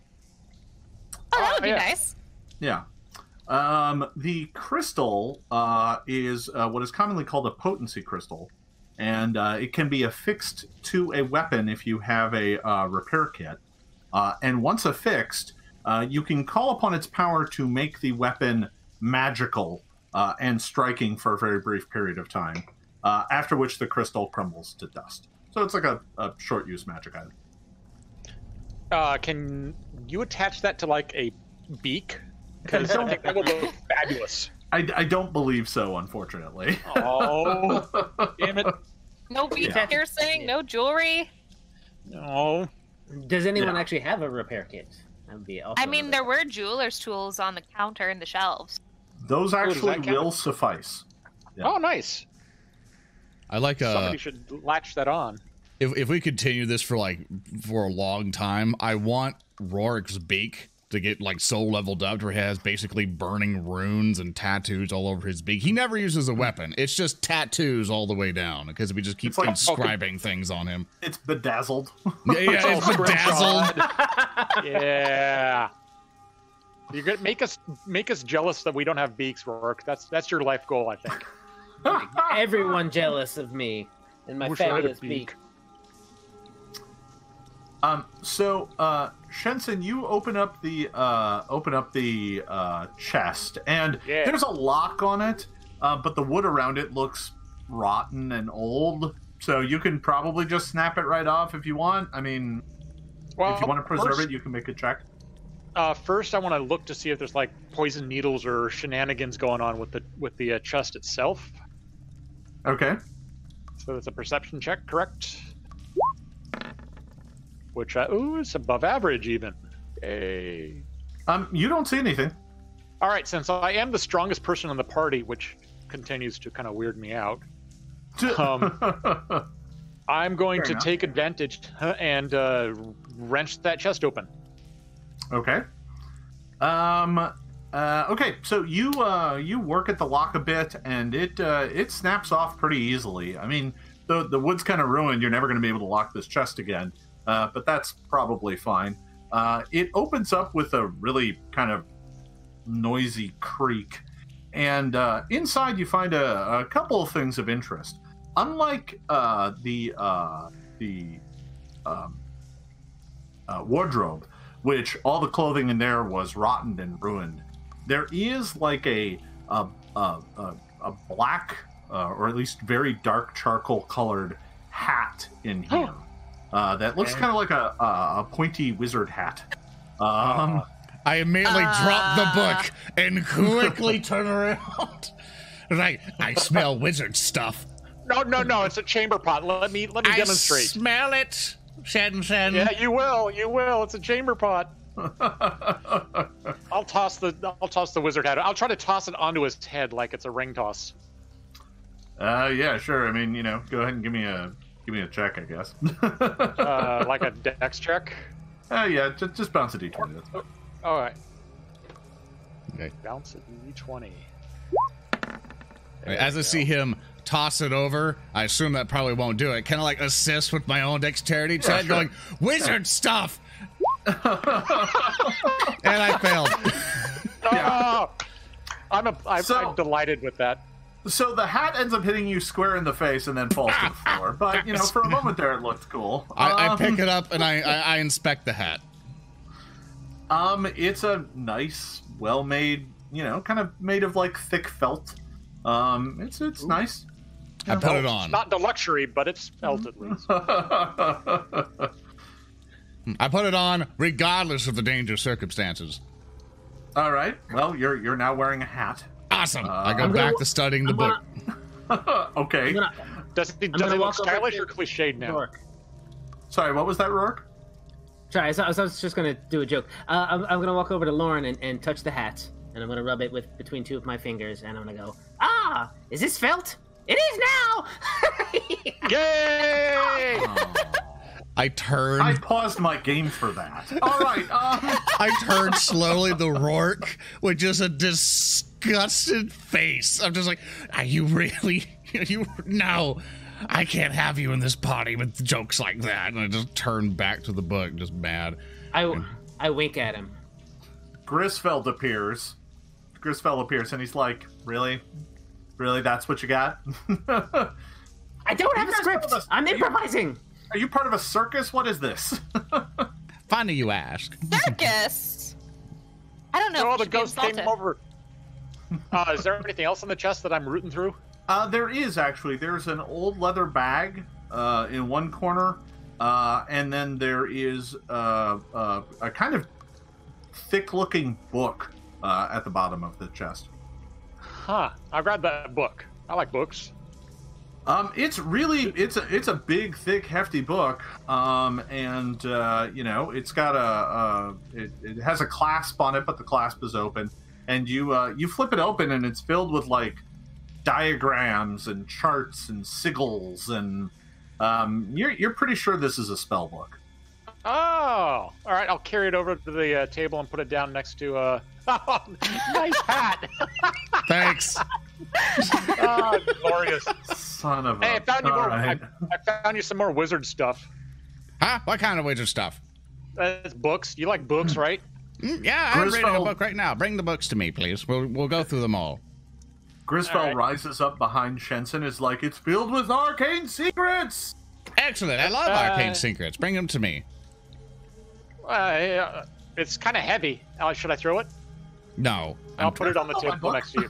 Oh, that would be nice. Yeah. The crystal is what is commonly called a potency crystal, and it can be affixed to a weapon if you have a repair kit. And once affixed, you can call upon its power to make the weapon magical and striking for a very brief period of time, after which the crystal crumbles to dust. So it's like a short-use magic item. Can you attach that to like a beak? Because I think that would look fabulous. I don't believe so, unfortunately. Oh, damn it. No beak piercing, no jewelry. No. Does anyone actually have a repair kit? That would be also. I mean, there were jeweler's tools on the counter and the shelves. Those actually will suffice. Yeah. Oh, nice. I like somebody should latch that on. If we continue this for a long time, I want Roark's beak to get like soul leveled up where he has basically burning runes and tattoos all over his beak. He never uses a weapon. It's just tattoos all the way down because we just keep inscribing things on him. It's bedazzled. Yeah, it's bedazzled. Yeah. You're gonna make us jealous that we don't have beaks, Roark. That's your life goal, I think. Everyone jealous of me and my fabulous beak. So, Shensen, you open up the chest, and there's a lock on it, but the wood around it looks rotten and old. So you can probably just snap it right off if you want. I mean, if you want to preserve it, you can make a check. First, I want to look to see if there's like poison needles or shenanigans going on with the chest itself. Okay. So it's a perception check, correct? Which it's above average even. Hey. You don't see anything. All right, since I am the strongest person in the party, which continues to kind of weird me out, I'm going to take advantage and wrench that chest open. Okay. Okay. So you work at the lock a bit, and it snaps off pretty easily. I mean, the wood's kind of ruined. You're never going to be able to lock this chest again. But that's probably fine. It opens up with a really kind of noisy creak, and inside you find a couple of things of interest. Unlike the wardrobe, which all the clothing in there was rotten and ruined, there is like a black or at least very dark charcoal colored hat in here. That looks kind of like a pointy wizard hat. I immediately drop the book and quickly turn around. I smell wizard stuff. No, it's a chamber pot. Let me demonstrate. I smell it, Shensen. Yeah, you will. It's a chamber pot. I'll toss the wizard hat. I'll try to toss it onto his head like it's a ring toss. Yeah, sure. I mean, go ahead and give me a check, I guess. Like a dex check? Yeah, just bounce a d20. That's fine. All right. Okay. Bounce a d20. As I see him toss it over. I assume that probably won't do it. Kind of like assist with my own dexterity check, going, wizard stuff! And I failed. Yeah. I'm delighted with that. So the hat ends up hitting you square in the face and then falls to the floor. But, for a moment there, it looked cool. I pick it up and I inspect the hat. It's a nice, well-made, kind of made of like thick felt. It's nice. I put it on. It's not the luxury, but it's felt at least. I put it on regardless of the dangerous circumstances. All right. Well, you're now wearing a hat. Awesome. I go back to studying the book. Okay. Does he look stylish or cliched now? Roark. Sorry, what was that, Roark? Sorry, I was just going to do a joke. I'm going to walk over to Lauren and touch the hat, and I'm going to rub it between two of my fingers, and I'm going to go, is this felt? It is now! Yay! I paused my game for that. All right. I turned slowly to Roark with just a disgusted face. I'm just like, are you really? No, I can't have you in this party with jokes like that. And I just turned back to the book, just mad. I wink at him. Grisfeld appears, and he's like, really? Really, that's what you got? I don't have a script. I'm improvising. Are you part of a circus? What is this? Funny you ask. Circus? I don't know. Oh, the ghost came over. Is there anything else in the chest that I'm rooting through? There is, actually. There's an old leather bag in one corner, and then there is a kind of thick-looking book at the bottom of the chest. Huh. I'll grab that book. I like books. It's a big, thick, hefty book, and it's got it has a clasp on it, but the clasp is open, and you flip it open, and it's filled with like diagrams and charts and sigils, and you're pretty sure this is a spell book. Oh, all right. I'll carry it over to the table and put it down next to. Nice hat. Thanks. Oh, glorious. Son of a... Hey, I found you more. Right. I found you some more wizard stuff. Huh? What kind of wizard stuff? It's books. You like books, right? Yeah, I'm reading a book right now. Bring the books to me, please. We'll go through them all. Grisfell rises up behind Shensen, is like, it's filled with arcane secrets! Excellent. I love arcane secrets. Bring them to me. It's kind of heavy. Should I throw it? No. I'll put it on the table next to you.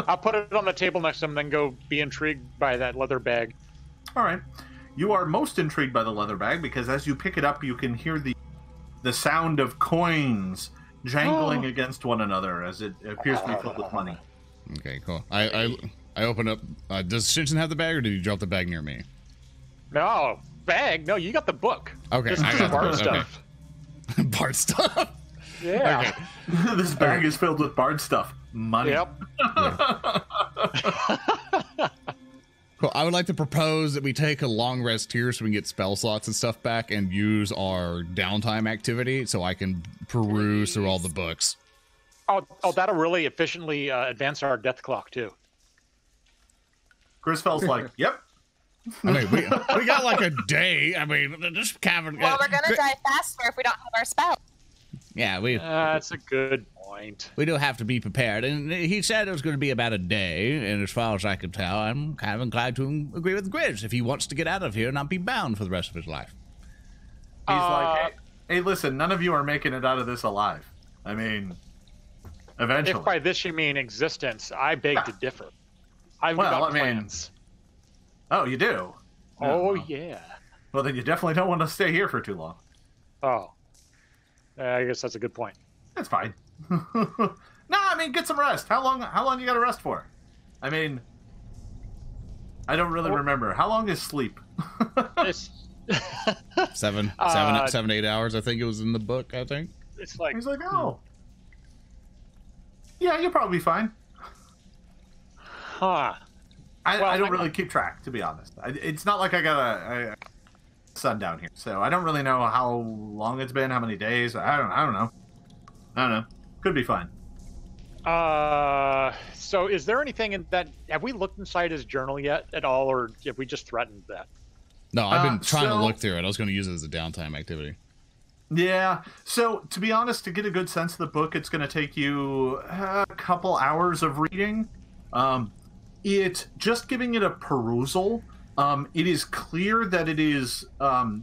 I'll put it on the table next to him, then go be intrigued by that leather bag. All right. You are most intrigued by the leather bag because as you pick it up, you can hear the sound of coins jangling against one another as it appears to be filled with money. Okay, cool. I open up. Does Shensen have the bag, or did you drop the bag near me? No, bag? No, you got the book. Okay, this I got Bard the book. stuff. Okay. Bard stuff? Yeah. Okay. This bag is filled with Bard stuff. Money. Yep. Yeah. Cool. I would like to propose that we take a long rest here so we can get spell slots and stuff back and use our downtime activity so I can peruse through all the books. Oh, that'll really efficiently advance our death clock, too. Grisfell's like, yep. I mean, we got like a day. I mean, just kind of... Well, we're going to die faster if we don't have our spell. Yeah, that's a good point. We do have to be prepared. And he said it was going to be about a day. And as far as I can tell, I'm kind of inclined to agree with Grizz if he wants to get out of here and not be bound for the rest of his life. He's like, hey, listen, none of you are making it out of this alive. I mean, eventually. If by this you mean existence, I beg to differ. I've got plans. Oh, you do? Oh, yeah. Well, then you definitely don't want to stay here for too long. Oh. I guess that's a good point. That's fine. No, I mean, get some rest. How long you got to rest for? I mean, I don't really remember. How long is sleep? Seven, 8 hours, I think it was in the book, I think. It's like... He's like, oh. Yeah, you'll probably be fine. Huh. I don't really keep track, to be honest. It's not like I got a sundown here, so I don't really know how long it's been, how many days. I don't know. Could be fine. So is there anything in that? Have we looked inside his journal yet at all, or have we just threatened that? No, I've been trying to look through it. I was going to use it as a downtime activity. Yeah. So, to be honest, to get a good sense of the book, it's going to take you a couple hours of reading. Just giving it a perusal, it is clear that it is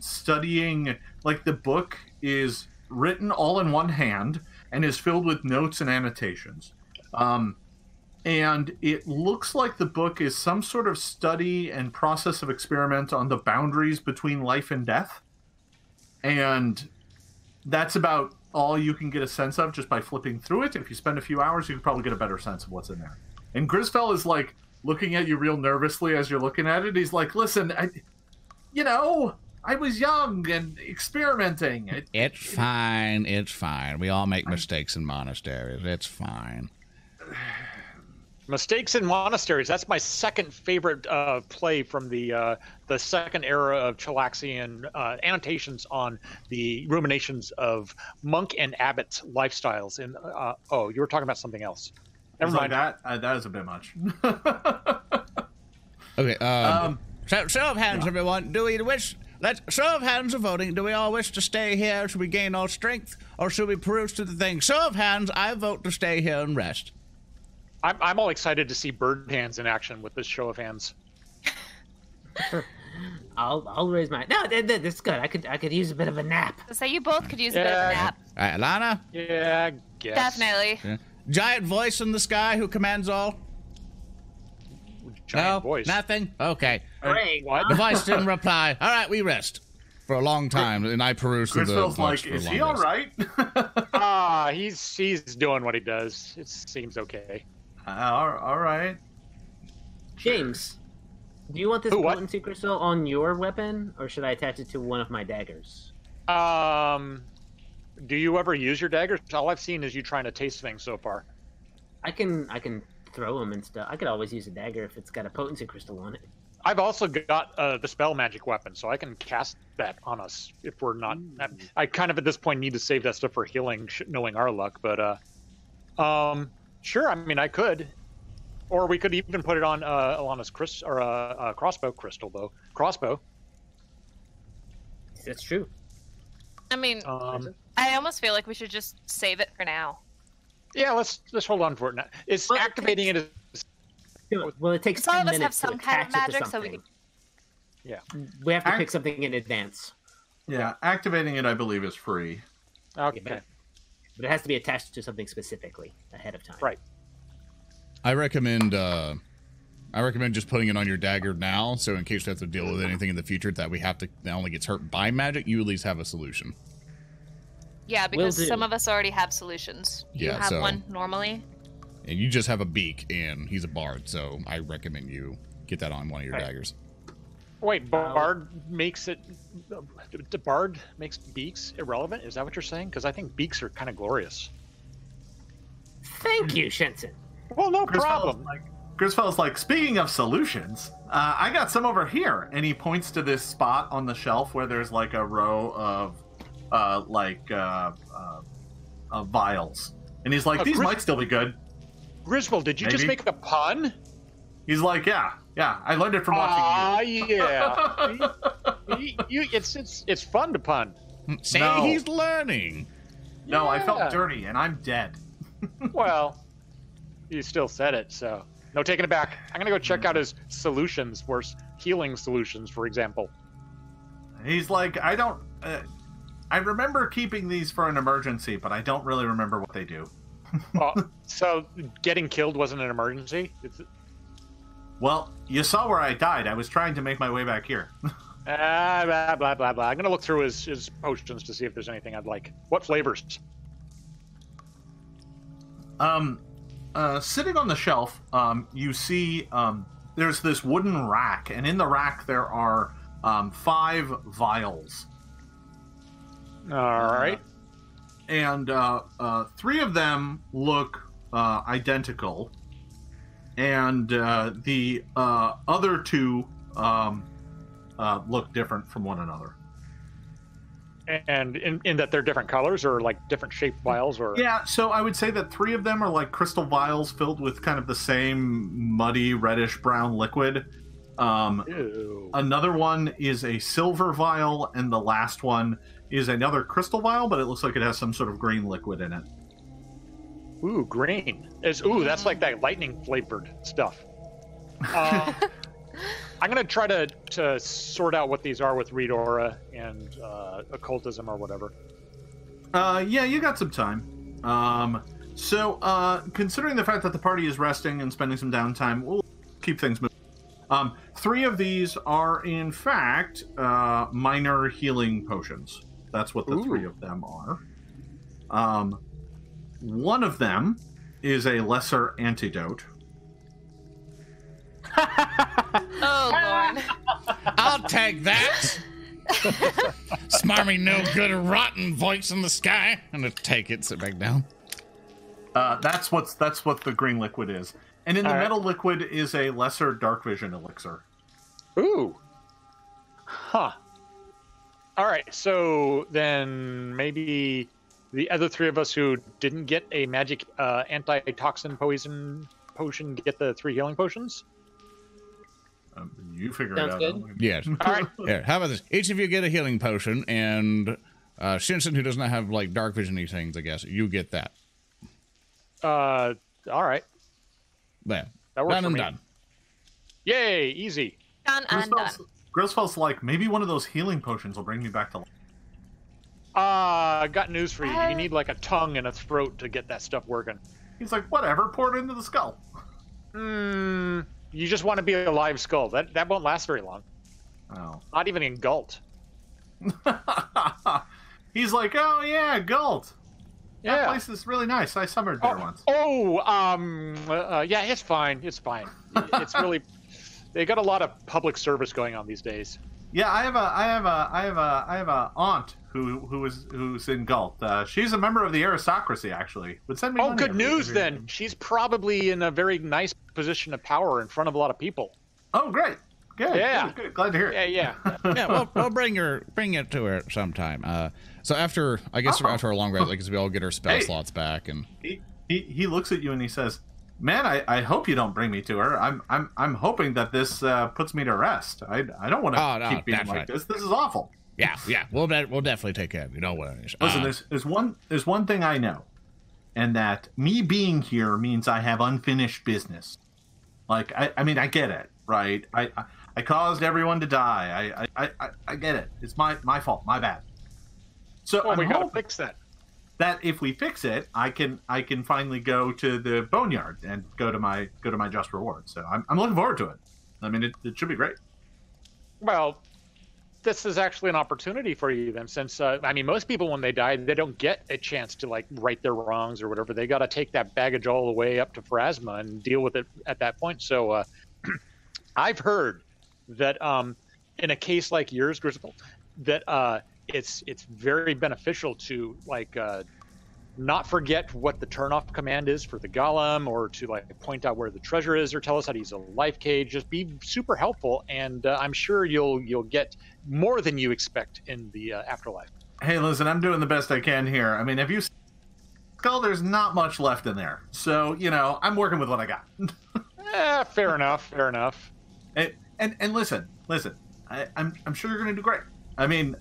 studying, like the book is written all in one hand and is filled with notes and annotations. And it looks like the book is some sort of study and process of experiment on the boundaries between life and death. And that's about all you can get a sense of just by flipping through it. If you spend a few hours, you can probably get a better sense of what's in there. And Grisfell is like looking at you real nervously as you're looking at it. He's like, listen, I was young and experimenting. It's fine. It's fine. We all make mistakes in monasteries. It's fine. Mistakes in monasteries. That's my second favorite play from the second era of Chilaxian annotations on the ruminations of monk and abbot lifestyles. And you were talking about something else. Never mind. That is a bit much. Okay. Show of hands, everyone. Show of hands of voting. Do we all wish to stay here? Should we gain our strength, or should we peruse to the thing? Show of hands. I vote to stay here and rest. I'm all excited to see bird hands in action with this show of hands. I'll raise my. No, that's good. I could use a bit of a nap. So you both could use a bit of a nap. All right, Ilana? Yeah, I guess. Definitely. Yeah. Giant voice in the sky who commands all? Giant voice. Nothing? Okay. What? The voice didn't reply. All right, we rest. For a long time, and I peruse through the books like, is he all right? He's doing what he does. It seems okay. All right. James, do you want this Potency Crystal on your weapon, or should I attach it to one of my daggers? Do you ever use your daggers? All I've seen is you trying to taste things so far. I can throw them and stuff. I could always use a dagger if it's got a Potency Crystal on it. I've also got the spell magic weapon, so I can cast that on us if we're not. I kind of at this point need to save that stuff for healing, knowing our luck. But sure. I mean, I could, or we could even put it on Ilana's crossbow crystal, though. Crossbow. That's true. I mean, I almost feel like we should just save it for now. Yeah, let's hold on for it now. It's activating it. Well, it takes 10 minutes to attach it to something. Yeah. We have to pick something in advance. Yeah, activating it, I believe, is free. Okay. But it has to be attached to something specifically ahead of time. Right. I recommend just putting it on your dagger now, so in case we have to deal with anything in the future that only gets hurt by magic, you at least have a solution. Yeah, because some of us already have solutions. You have one normally. And you just have a beak, and he's a bard, so I recommend you get that on one of your daggers. Wait, bard makes it... The bard makes beaks irrelevant? Is that what you're saying? Because I think beaks are kind of glorious. Thank you, Shensen. Well, no problem. Grisfell's like, speaking of solutions, I got some over here. And he points to this spot on the shelf where there's like a row of vials. And he's like, these might still be good. Griswold, did you just make a pun? He's like, yeah, I learned it from watching you. Yeah. It's fun to pun. He's learning. No, I felt dirty, and I'm dead. Well, you still said it, so no taking it back. I'm gonna go check out his solutions for healing solutions, for example. He's like, I remember keeping these for an emergency, but I don't really remember what they do. So getting killed wasn't an emergency? Well, you saw where I died. I was trying to make my way back here. Blah, blah, blah, blah. I'm going to look through his potions to see if there's anything I'd like. What flavors? Sitting on the shelf, you see there's this wooden rack, and in the rack there are 5 vials. All right. And 3 of them look identical, and the other 2 look different from one another. And in that they're different colors or like different shaped vials, or yeah. So I would say that 3 of them are like crystal vials filled with kind of the same muddy reddish brown liquid. Another one is a silver vial, and the last one is another crystal vial, but it looks like it has some sort of green liquid in it. Ooh, green. That's like that lightning flavored stuff. I'm gonna try to sort out what these are with Read Aura and occultism or whatever. Yeah, you got some time. So considering the fact that the party is resting and spending some downtime, we'll keep things moving. 3 of these are in fact minor healing potions. That's what the 3 of them are. One of them is a lesser antidote. Oh, Lord. I'll take that. Smarmy, no good, rotten voice in the sky. I'm gonna take it, sit back down. That's what the green liquid is. And in the metal liquid is a lesser dark vision elixir. Ooh. Huh. All right, so then maybe the other 3 of us who didn't get a magic antitoxin potion get the 3 healing potions? You figure Sounds it out. good. Yes. All right. Here, how about this? Each of you get a healing potion, and Shensen, who does not have like dark vision-y things, I guess, you get that. All right. There. That works done for and me. done. Yay, easy. Done and done. Grillspell's like, maybe one of those healing potions will bring me back to life. I got news for you. You need like a tongue and a throat to get that stuff working. He's like, whatever, pour it into the skull. You just want to be a live skull. That won't last very long. Oh. Not even in Gult. He's like, oh yeah, Gult. Yeah. That place is really nice. I summered there once. Yeah, it's fine. It's fine. It's really, they got a lot of public service going on these days. Yeah, I have a aunt who's in Galt. She's a member of the aristocracy, actually. Would send me money good every news then. week. She's probably in a very nice position of power in front of a lot of people. Oh, great. Good. Yeah. Good. Glad to hear it. Yeah. Yeah, we'll bring it to her sometime. So after after a long rest, I guess we all get our spell slots back, and he looks at you and he says, "Man, I hope you don't bring me to her. I'm hoping that this puts me to rest. I don't want to keep being like this. This is awful." Yeah, we'll definitely take care of you. Don't worry. Listen, there's one thing I know, and that me being here means I have unfinished business. Like I mean I get it, right? I caused everyone to die. I get it. It's my fault. My bad. So we gotta fix that. That if we fix it, I can finally go to the boneyard and go to my just reward. So I'm looking forward to it. I mean, it should be great. Well, this is actually an opportunity for you then, since most people when they die, they don't get a chance to like right their wrongs or whatever. They got to take that baggage all the way up to Pharasma and deal with it at that point. So I've heard that in a case like yours, Griswold, that it's very beneficial to like not forget what the turnoff command is for the golem, or to like point out where the treasure is, or tell us how to use a life cage. Just be super helpful, and I'm sure you'll get more than you expect in the afterlife. Hey, listen, I'm doing the best I can here. I mean, if you skull, there's not much left in there, so I'm working with what I got. Fair enough. And listen, I'm sure you're gonna do great. I mean,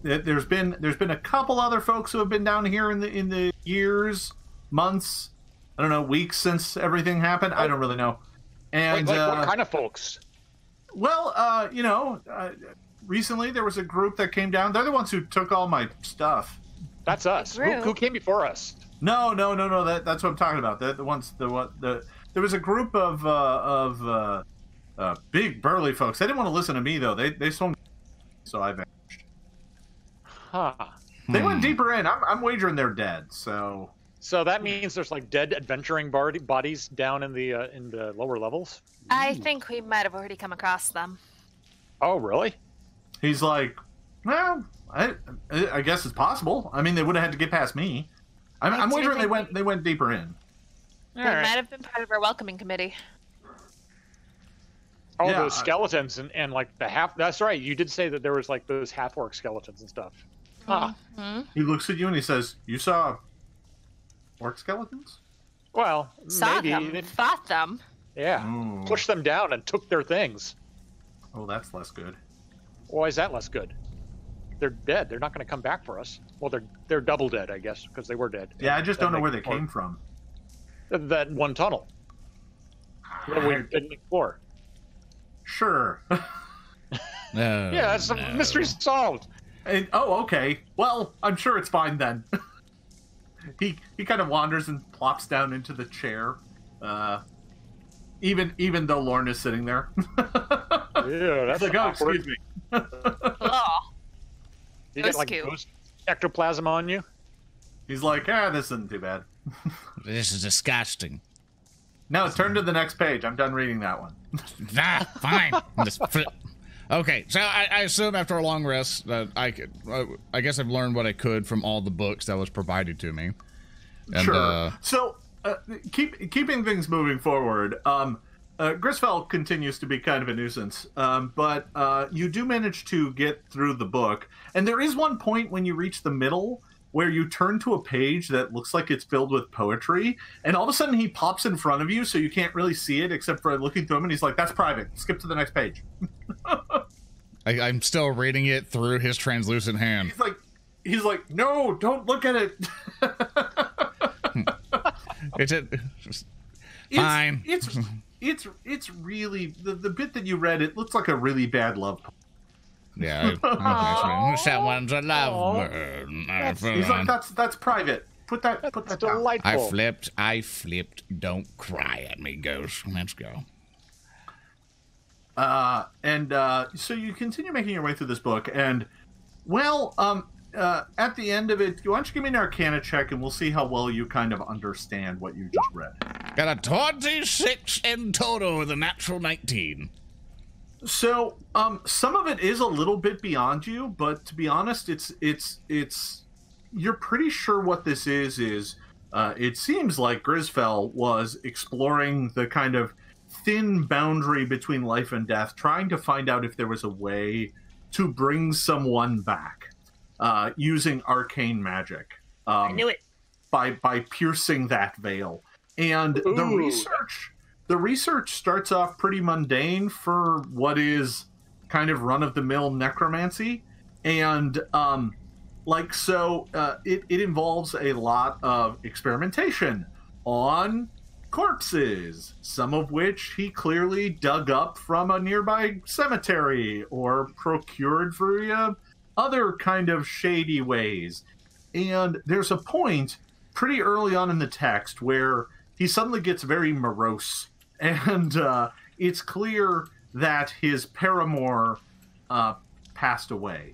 there's been a couple other folks who have been down here in the years, months, I don't know, weeks since everything happened. I don't really know. And what kind of folks? Well, recently there was a group that came down. They're the ones who took all my stuff. That's us. Who came before us? No. That's what I'm talking about. There was a group of big burly folks. They didn't want to listen to me though. They swung, so I vanished. Huh. They went deeper in. I'm wagering they're dead. So that means there's like dead adventuring bodies down in the lower levels. I think we might have already come across them. Oh, really? He's like, well, I guess it's possible. I mean, they would have had to get past me. I'm wagering they went deeper in. They might have been part of our welcoming committee. Oh, those skeletons and like the half. That's right. You did say that there was like those half-orc skeletons and stuff. Mm-hmm. He looks at you and he says, "You saw orc skeletons?" Well, Saw maybe. them, fought them. Yeah. Pushed them down and took their things. Oh, that's less good. Why is that less good? They're dead. They're not going to come back for us. Well, they're double dead, I guess, because they were dead. Yeah, I just don't know where they came from. That one tunnel. That we didn't explore. Sure. Yeah, it's a mystery solved. And, okay. Well, I'm sure it's fine then. He kind of wanders and plops down into the chair. Even though Lorne is sitting there. Yeah, that's like, awkward. Excuse me. Oh. You get like ghost ectoplasm on you? He's like, this isn't too bad. This is disgusting. No, turn to the next page. I'm done reading that one. Fine. Okay, so I assume after a long rest that I guess I've learned what I could from all the books that was provided to me. And, sure. So, keeping things moving forward, Grisfell continues to be kind of a nuisance, but you do manage to get through the book. And there is one point when you reach the middle where you turn to a page that looks like it's filled with poetry, and all of a sudden he pops in front of you so you can't really see it except for looking through him, and he's like, "That's private. Skip to the next page." I'm still reading it through his translucent hand. He's like, "No, don't look at it." Fine. It's really the bit that you read. It looks like a really bad love poem. Yeah, someone's a lovebird. He's like, that's private. Put that down. Delightful. I flipped. Don't cry at me, ghost. Let's go. So you continue making your way through this book, and at the end of it, why don't you give me an Arcana check, and we'll see how well you kind of understand what you just read. Got a 26 in total with a natural 19. So, some of it is a little bit beyond you, but to be honest, it's you're pretty sure what this is, it seems like Grisfell was exploring the kind of thin boundary between life and death, trying to find out if there was a way to bring someone back, using arcane magic. I knew it. By piercing that veil. And the research starts off pretty mundane for what is kind of run-of-the-mill necromancy. And, it involves a lot of experimentation on corpses, some of which he clearly dug up from a nearby cemetery or procured via other kind of shady ways. And there's a point pretty early on in the text where he suddenly gets very morose, and it's clear that his paramour passed away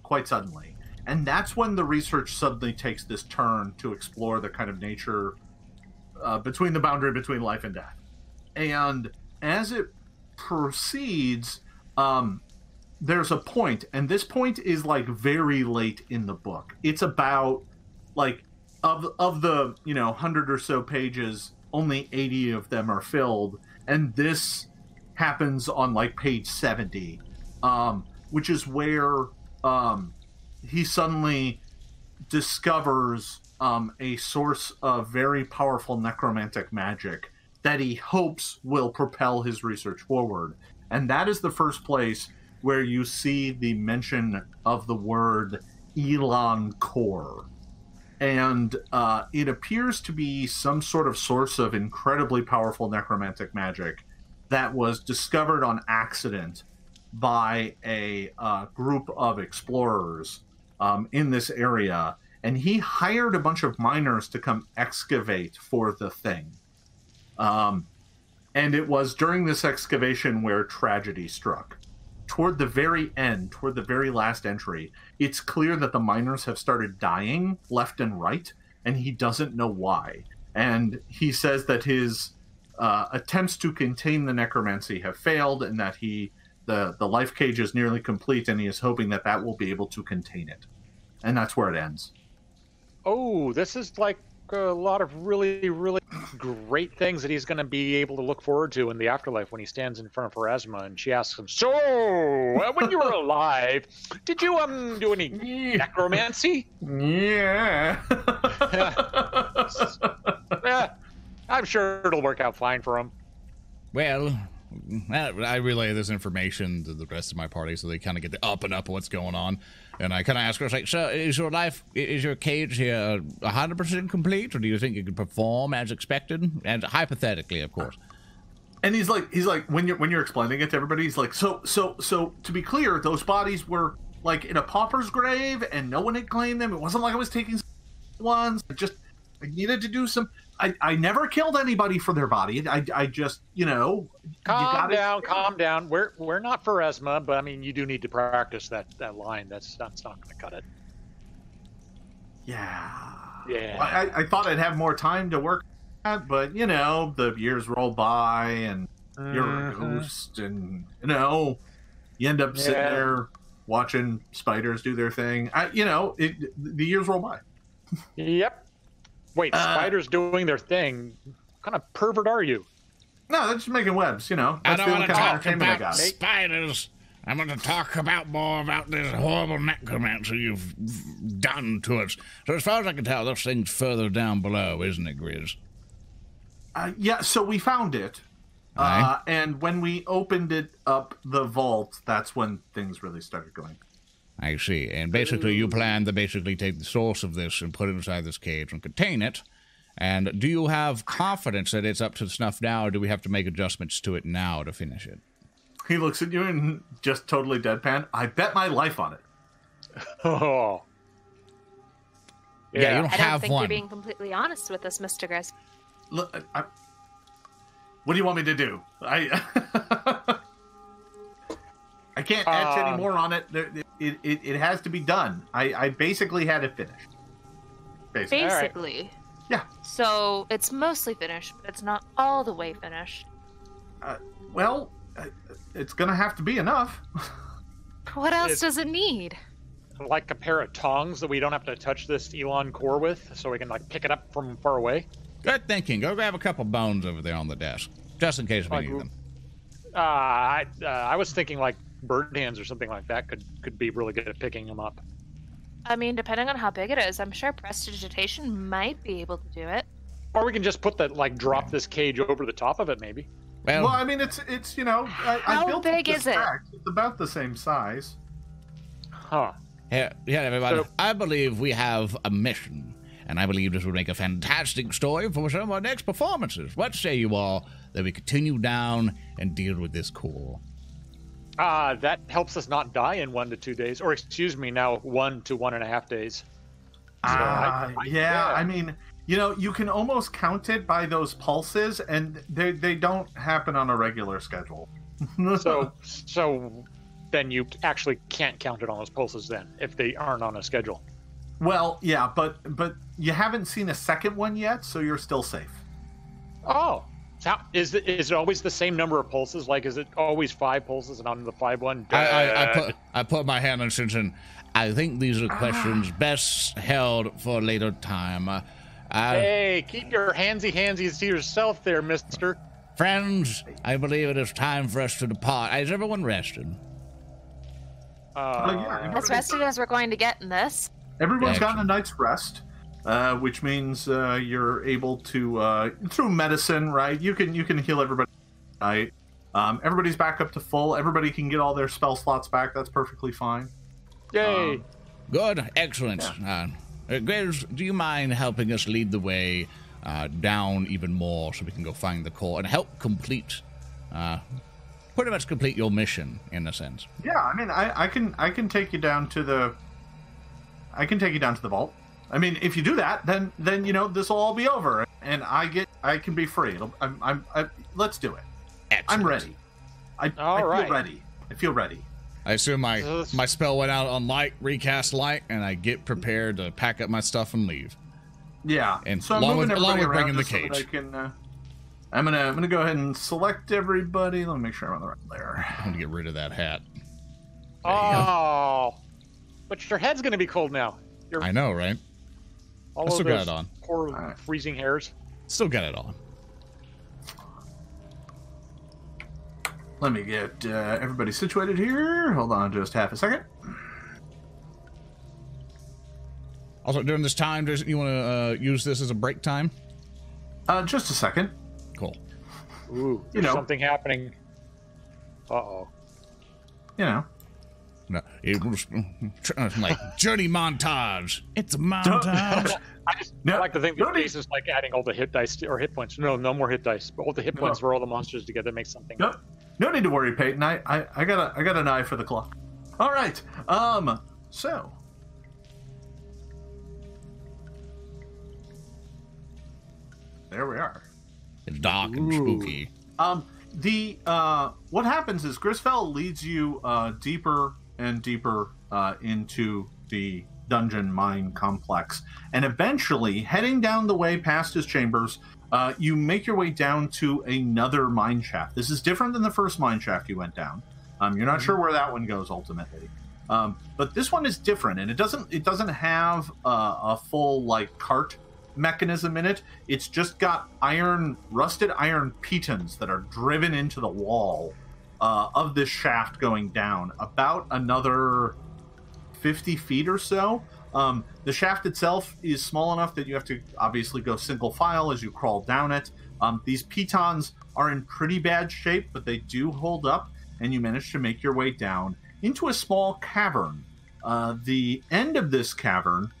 quite suddenly. And that's when the research suddenly takes this turn to explore the kind of nature between the boundary between life and death. And as it proceeds, there's a point, and this point is like very late in the book. It's about like of the 100 or so pages, only 80 of them are filled, and this happens on like page 70, which is where he suddenly discovers a source of very powerful necromantic magic that he hopes will propel his research forward. And that is the first place where you see the mention of the word Elan Core. And it appears to be some sort of source of incredibly powerful necromantic magic that was discovered on accident by a group of explorers in this area. And he hired a bunch of miners to come excavate for the thing. And it was during this excavation where tragedy struck. Toward the very end, toward the very last entry, it's clear that the miners have started dying left and right, and he doesn't know why. And he says that his attempts to contain the necromancy have failed, and that the life cage is nearly complete, and he is hoping that that will be able to contain it. And that's where it ends. Oh, this is like a lot of really, really great things that he's going to be able to look forward to in the afterlife when he stands in front of Pharasma and she asks him, "So, when you were alive, did you do any necromancy?" Yeah. Yeah, I'm sure it'll work out fine for him. Well, I relay this information to the rest of my party so they kind of get the up and up of what's going on. And I kind of ask her, like, "So, is your cage here 100% complete, or do you think you could perform as expected?" And hypothetically, of course. And he's like, when you're explaining it to everybody, he's like, so to be clear, those bodies were like in a pauper's grave, and no one had claimed them. It wasn't like I was taking ones. I needed to do some. I never killed anybody for their body. I just, calm down. We're not Pharasma, but I mean, you do need to practice that line. That's not going to cut it. Yeah. Yeah. I thought I'd have more time to work on that, but the years roll by, and you're a ghost, and you end up sitting there watching spiders do their thing. The years roll by. Yep. Wait, spiders doing their thing? What kind of pervert are you? No, they're just making webs, I don't want to talk about spiders. I'm going to talk more about this horrible necromancy you've done to us. So as far as I can tell, this thing's further down below, isn't it, Grizz? Yeah, so we found it. And when we opened it up, the vault, that's when things really started going. I see. And basically you plan to basically take the source of this and put it inside this cage and contain it. And do you have confidence that it's up to snuff now, or do we have to make adjustments to it now to finish it? He looks at you and just totally deadpan. I bet my life on it. Oh. Yeah, you don't have one. I don't think you're being completely honest with us, Mr. Grizz. Look, what do you want me to do? I can't etch any more on it. It has to be done. I basically had it finished. Basically. Right. Yeah. So it's mostly finished, but it's not all the way finished. It's gonna have to be enough. What else does it need? Like a pair of tongs that we don't have to touch this Elon core with, so we can pick it up from far away. Good thinking. Go grab a couple bones over there on the desk, just in case we need them. I was thinking bird hands or something like that could be really good at picking them up. I mean, depending on how big it is, I'm sure prestidigitation might be able to do it. Or we can just put that, drop this cage over the top of it, maybe. Well, I mean, it's how built big is it? It's about the same size. Huh. Yeah, everybody. I believe we have a mission, and I believe this would make a fantastic story for some of our next performances. What say you all that we continue down and deal with this core? That helps us not die in 1 to 2 days, or excuse me, now 1 to 1.5 days. I mean, you can almost count it by those pulses, and they don't happen on a regular schedule. So then you actually can't count it on those pulses then, if they aren't on a schedule. Well, yeah, but you haven't seen a second one yet, so you're still safe. Oh. Is it always the same number of pulses? Is it always 5 pulses and on the 5 one? I put my hand on Shensen. I think these are questions best held for a later time. Hey, keep your handsies to yourself there, mister. Friends, I believe it is time for us to depart. Is everyone rested? As rested as we're going to get in this. Everyone's gotten a night's rest. Which means you're able to through medicine, right? You can heal everybody tonight. Everybody's back up to full. Everybody can get all their spell slots back. That's perfectly fine. Yay! Good, excellent. Yeah. Grizz, do you mind helping us lead the way down even more so we can go find the core and help complete, pretty much complete your mission in a sense? Yeah, I mean, I can take you down to the vault. I mean, if you do that, then this will all be over, and I can be free. Let's do it. Excellent. I'm ready. I feel ready. I feel ready. I assume my spell went out on light, recast light, and I get prepared to pack up my stuff and leave. Yeah. And so along with bringing the so cage. I'm gonna go ahead and select everybody. Let me make sure I'm on the right layer. I'm gonna get rid of that hat. Oh, but your head's gonna be cold now. I know, right? All I still of got those it on. poor freezing hairs. Still got it on. Let me get everybody situated here. Hold on just half a second. Also, during this time, you want to use this as a break time? Just a second. Cool. Ooh, there's something happening. Uh-oh. You know. No, it was like journey montage. It's a montage. I like to think the base is like adding all the hit dice or hit points. No more hit dice. All the hit points for all the monsters together makes something. No need to worry, Peyton. I got an eye for the claw. All right. So there we are. It's dark and spooky. What happens is Grisfell leads you deeper and deeper into the dungeon mine complex, and eventually, heading down the way past his chambers, you make your way down to another mine shaft. This is different than the first mine shaft you went down. You're not sure where that one goes ultimately, but this one is different, and it doesn't have a full like cart mechanism in it. It's just got rusted iron pitons that are driven into the wall of this shaft going down about another 50 feet or so. The shaft itself is small enough that you have to obviously go single file as you crawl down it. These pitons are in pretty bad shape, but they do hold up, and you manage to make your way down into a small cavern. The end of this cavern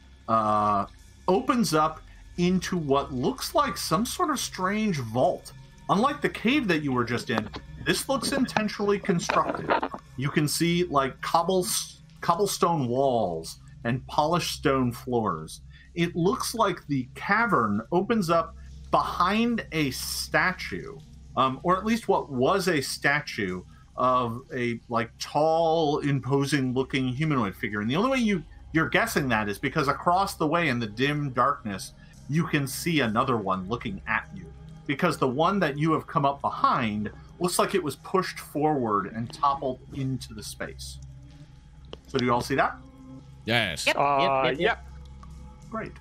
opens up into what looks like some sort of strange vault. Unlike the cave that you were just in, this looks intentionally constructed. You can see like cobblestone walls and polished stone floors. It looks like the cavern opens up behind a statue, or at least what was a statue of a like tall, imposing looking humanoid figure. And the only way you're guessing that is because across the way in the dim darkness, you can see another one looking at you, because the one that you have come up behind looks like it was pushed forward and toppled into the space. So do you all see that? Yes. Yep. Great.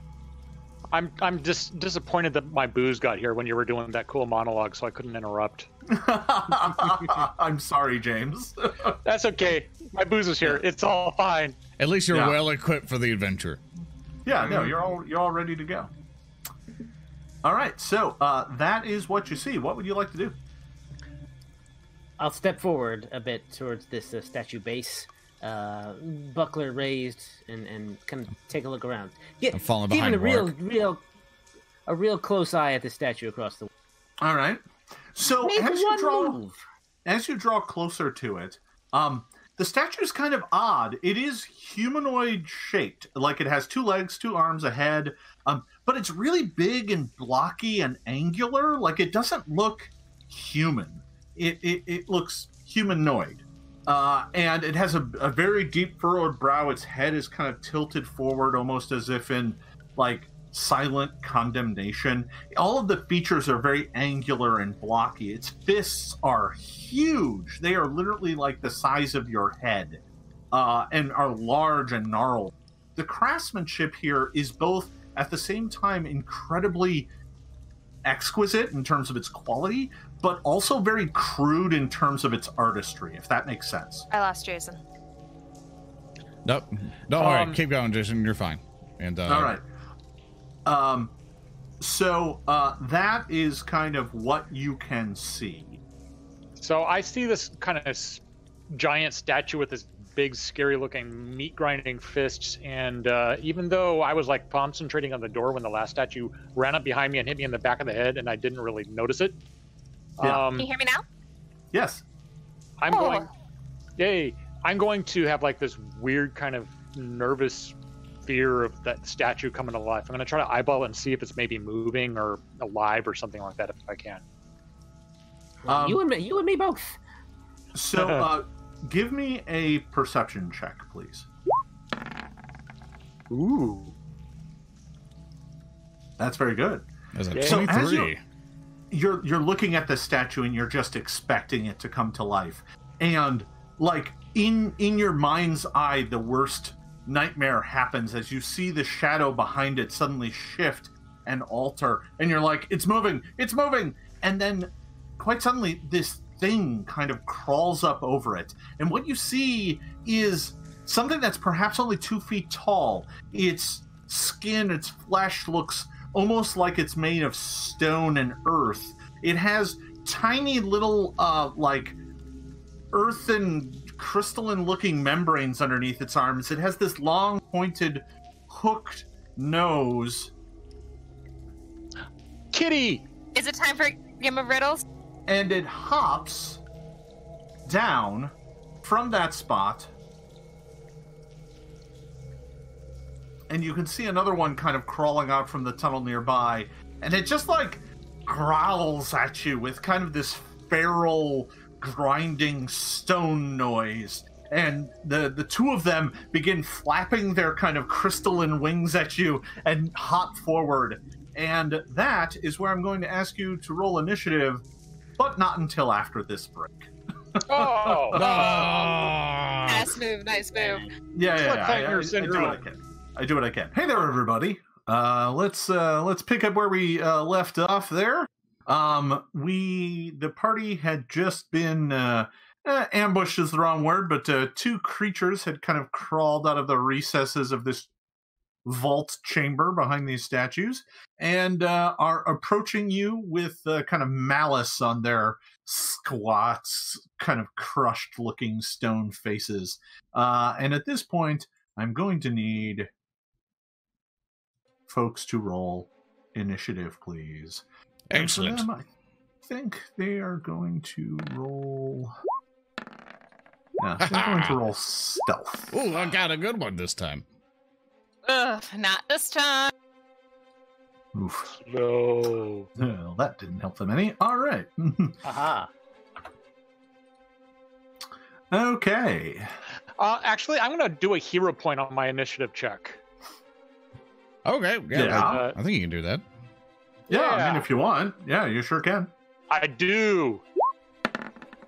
I'm just disappointed that my booze got here when you were doing that cool monologue, so I couldn't interrupt. I'm sorry, James. That's okay. My booze is here. It's all fine. At least you're well equipped for the adventure. Yeah, no, you're all ready to go. All right, so that is what you see. What would you like to do? I'll step forward a bit towards this statue base, buckler raised, and kind of take a look around. I'm falling behind Keeping a real close eye at the statue across the. All right. So as you draw closer to it, the statue is kind of odd. It is humanoid shaped, like it has 2 legs, 2 arms, a head, but it's really big and blocky and angular. Like it doesn't look human. It looks humanoid, and it has a very deep furrowed brow. Its head is kind of tilted forward, almost as if in like silent condemnation. All of the features are very angular and blocky. Its fists are huge. They are literally like the size of your head, and are large and gnarled. The craftsmanship here is both at the same time incredibly exquisite in terms of its quality, but also very crude in terms of its artistry, if that makes sense. I lost Jason. Nope. Don't worry. Keep going, Jason. You're fine. And all right. So that is kind of what you can see. So I see this kind of giant statue with this big, scary-looking, meat-grinding fists, and even though I was like concentrating on the door when the last statue ran up behind me and hit me in the back of the head, and I didn't really notice it. Yeah. Can you hear me now? Yes. I'm going to have like this weird kind of nervous fear of that statue coming to life. I'm going to try to eyeball it and see if it's maybe moving or alive or something like that if I can. You and me both. So, give me a perception check, please. Ooh. That's very good. That's a 23. So as you're looking at the statue and you're just expecting it to come to life. And like in your mind's eye, the worst nightmare happens as you see the shadow behind it suddenly shift and alter, and you're like, it's moving, and then quite suddenly this thing kind of crawls up over it, and what you see is something that's perhaps only 2 feet tall. Its skin, its flesh looks almost like it's made of stone and earth. It has tiny little like earthen crystalline looking membranes underneath its arms. It has this long pointed hooked nose. Kitty! Is it time for a game of riddles? And it hops down from that spot. And you can see another one kind of crawling out from the tunnel nearby. And it just like growls at you with kind of this feral grinding stone noise. And the two of them begin flapping their kind of crystalline wings at you and hop forward. And that is where I'm going to ask you to roll initiative, but not until after this break. Oh! Nice move. Yeah. I do what I can. Hey there, everybody. Let's pick up where we left off there. The party had just been ambushed is the wrong word, but 2 creatures had kind of crawled out of the recesses of this vault chamber behind these statues and are approaching you with kind of malice on their squat, kind of crushed looking stone faces. And at this point, I'm going to need folks to roll initiative, please. Excellent. And for them, I think they are going to roll... Yeah, they're going to roll stealth. Ooh, I got a good one this time. Ugh, not this time. Oof. No. Well, that didn't help them any. All right. Aha. Okay. Actually, I'm going to do a hero point on my initiative check. Okay, Yeah. I think you can do that. Yeah, I Yeah. mean, if you want. Yeah, you sure can. I do.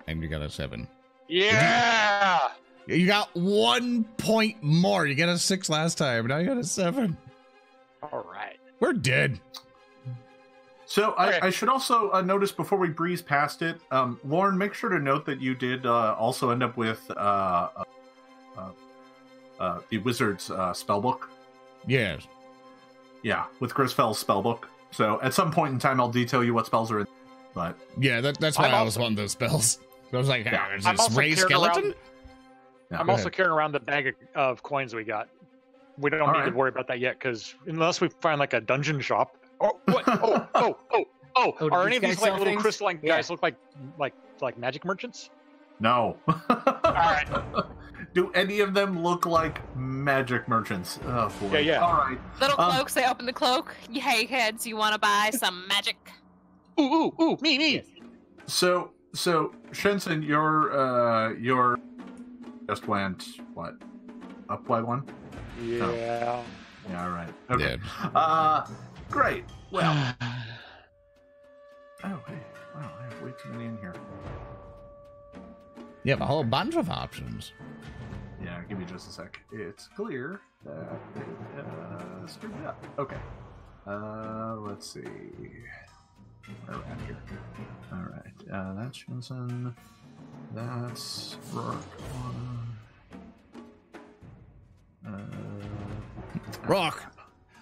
And you got a 7. Yeah. You got 1 point more. You got a 6 last time. Now you got a 7. All right. We're dead. So Okay. I should also notice before we breeze past it, Lauren, make sure to note that you did also end up with the Wizard's spellbook. Yes. Yeah, with Grisfell's spellbook. So at some point in time, I'll detail you what spells are in. But Yeah, that's why I was wanting those spells. I was like, Yeah. is I'm this also Ray carrying Skeleton? around- yeah, I'm go also ahead. carrying around the bag of coins we got. We don't All need right. to worry about that yet, because unless we find like a dungeon shop. Oh, what? Oh! do Are these any of guys these sell like little things? crystalline Yeah. guys look like magic merchants? No. All right. Do any of them look like magic merchants? Oh boy. Yeah. All right. Little cloaks, they open the cloak. Hey, kids, you want to buy some magic? Ooh! Me! Yes. So Shensen, your just went what? Up by 1? Yeah. Yeah. All right. Okay. Yeah. Great. Well. Oh, hey. Wow, I have way too many in here. You have a whole bunch of options. Yeah, give me just a sec. It's clear that it screwed me up. Okay. Let's see. Where are we at here? Alright. That's Shensen. That's Roark.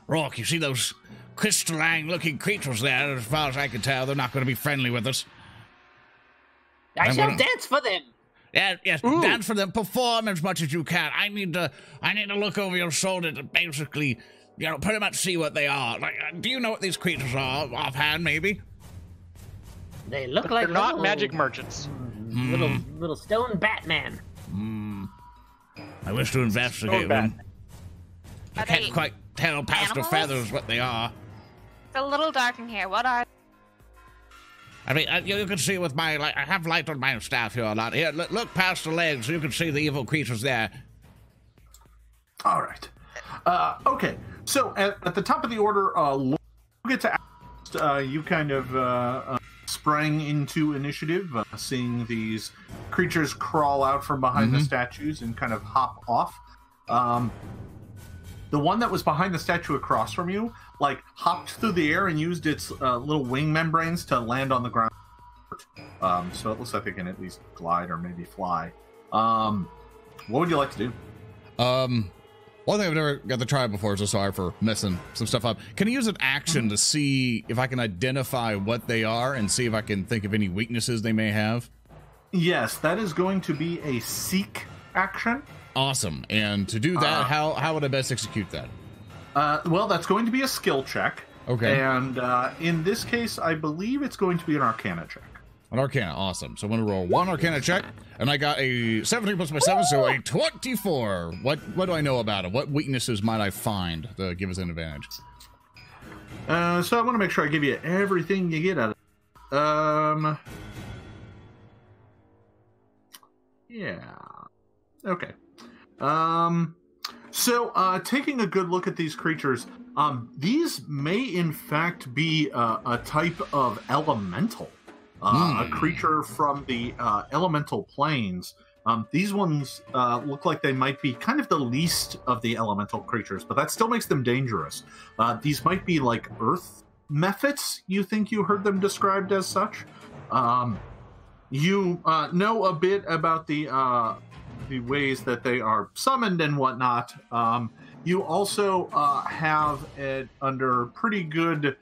Roark, you see those crystalline-looking creatures there? As far as I can tell, they're not going to be friendly with us. I I'm shall gonna- dance for them. Yeah, yes, Ooh. dance for them. Perform as much as you can. I need to look over your shoulder to basically, pretty much see what they are. Like, do you know what these creatures are offhand? Maybe. They look They're like not little, magic merchants. little stone Batman. I wish to investigate them. Batman. I Are can't they quite tell past their animals? feathers what they are. It's a little dark in here. What are? I mean, you can see with my I have light on my staff here a lot. Here, look past the legs, so you can see the evil creatures there. All right. Okay. So at the top of the order, you get to ask, you kind of sprang into initiative, seeing these creatures crawl out from behind the statues and kind of hop off. The one that was behind the statue across from you, like, hopped through the air and used its little wing membranes to land on the ground. So it looks like they can at least glide or maybe fly. What would you like to do? One thing I've never got to try before, so sorry for messing some stuff up. Can I use an action to see if I can identify what they are and see if I can think of any weaknesses they may have? Yes, that is going to be a seek action. Awesome. And to do that, how would I best execute that? Well, that's going to be a skill check. Okay. And in this case, I believe it's going to be an Arcana check. An Arcana, awesome. So I'm going to roll 1 Arcana check, and I got a 17 plus my 7, so a 24. What do I know about it? What weaknesses might I find to give us an advantage? So I want to make sure I give you everything you get out of it. Yeah. Okay. So taking a good look at these creatures, these may in fact be a type of elemental. A creature from the elemental planes. These ones look like they might be kind of the least of the elemental creatures, but that still makes them dangerous. These might be like earth mephits. You think you heard them described as such? You know a bit about the ways that they are summoned and whatnot. You also have it under pretty good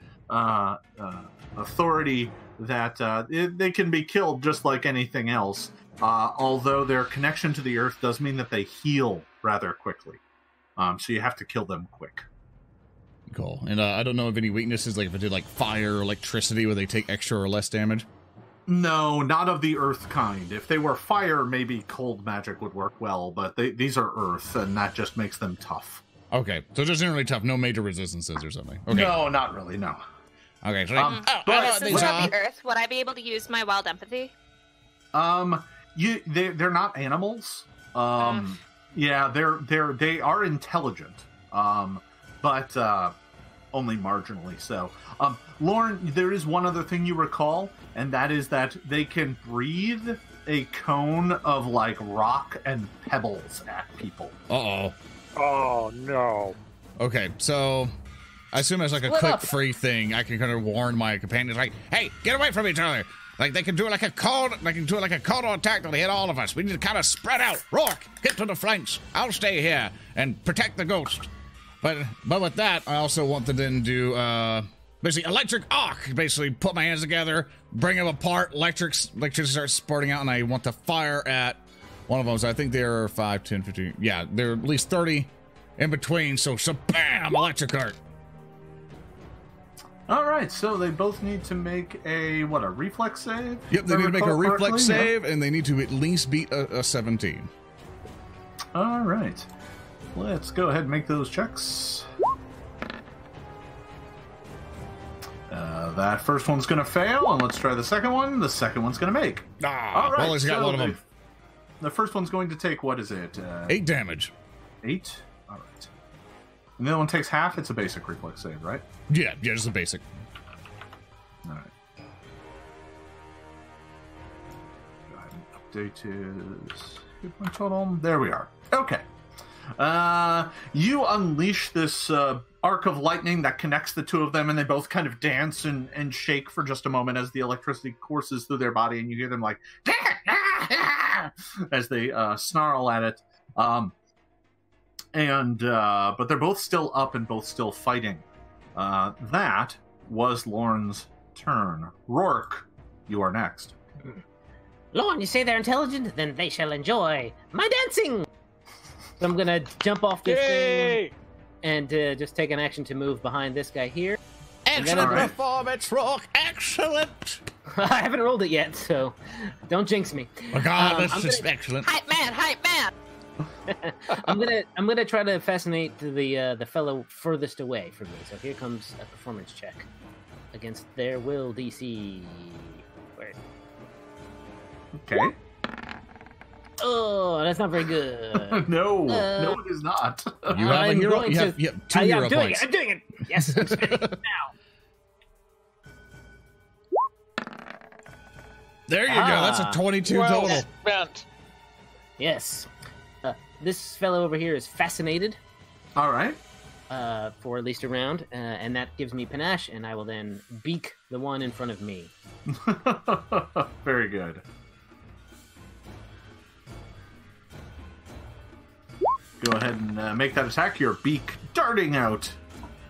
authority that they can be killed just like anything else, although their connection to the earth does mean that they heal rather quickly. So you have to kill them quick. Cool. And I don't know of any weaknesses, like if I did like fire or electricity, where they take extra or less damage? No, not of the earth kind. If they were fire, maybe cold magic would work well, but these are earth, and that just makes them tough. Okay, so just generally tough, no major resistances or something. Okay. No, not really, no. Okay, so but since we're the earth, would I be able to use my wild empathy? They're not animals. Yeah, they are intelligent, but only marginally so. Lauren, there is one other thing you recall, and that is that they can breathe a cone of like rock and pebbles at people. Uh-oh. Oh no. Okay, so I assume as like a click-free thing, I can kind of warn my companions, like, hey, get away from each other. Like they can do it like a cold, attack that'll hit all of us. We need to kind of spread out. Roark, get to the flanks. I'll stay here and protect the ghost. But with that, I also want to then do basically electric arc. Basically, put my hands together, bring them apart. Electricity starts spurting out, and I want to fire at one of them. So I think there are 5, 10, 15. Yeah, there are at least 30 in between. So bam, electric arc. All right, so they both need to make a reflex save? Yep, they need to make a reflex save, and they need to at least beat a 17. All right, let's go ahead and make those checks. That first one's going to fail, and let's try the second one. The second one's going to make. All right, well, he's got one of them. The first one's going to take, what is it? 8 damage. 8? All right. And the other one takes half. It's a basic reflex save, right? Yeah, just a basic. All right. Go ahead and update his hit point total. There we are. Okay. You unleash this arc of lightning that connects the two of them, and they both kind of dance and shake for just a moment as the electricity courses through their body, and you hear them like as they snarl at it. But they're both still up and both still fighting. That was Lauren's turn. Roark, you are next. Lauren, you say they're intelligent? Then they shall enjoy my dancing! So I'm gonna jump off this thing and just take an action to move behind this guy here. Excellent performance, Roark! Excellent! I haven't rolled it yet, so don't jinx me. Oh God, that's just excellent. Hype man! I'm gonna try to fascinate the fellow furthest away from me. So here comes a performance check against their will DC. Where? Okay. Oh, that's not very good. No, it is not. You have a hero. You have 2 hero points. I'm doing it. Yes, I'm spinning it now. There you go. That's a 22 total. Spent. Yes. this fellow over here is fascinated. All right. For at least a round, and that gives me panache, and I will then beak the one in front of me. Very good. Go ahead and make that attack. Your beak darting out.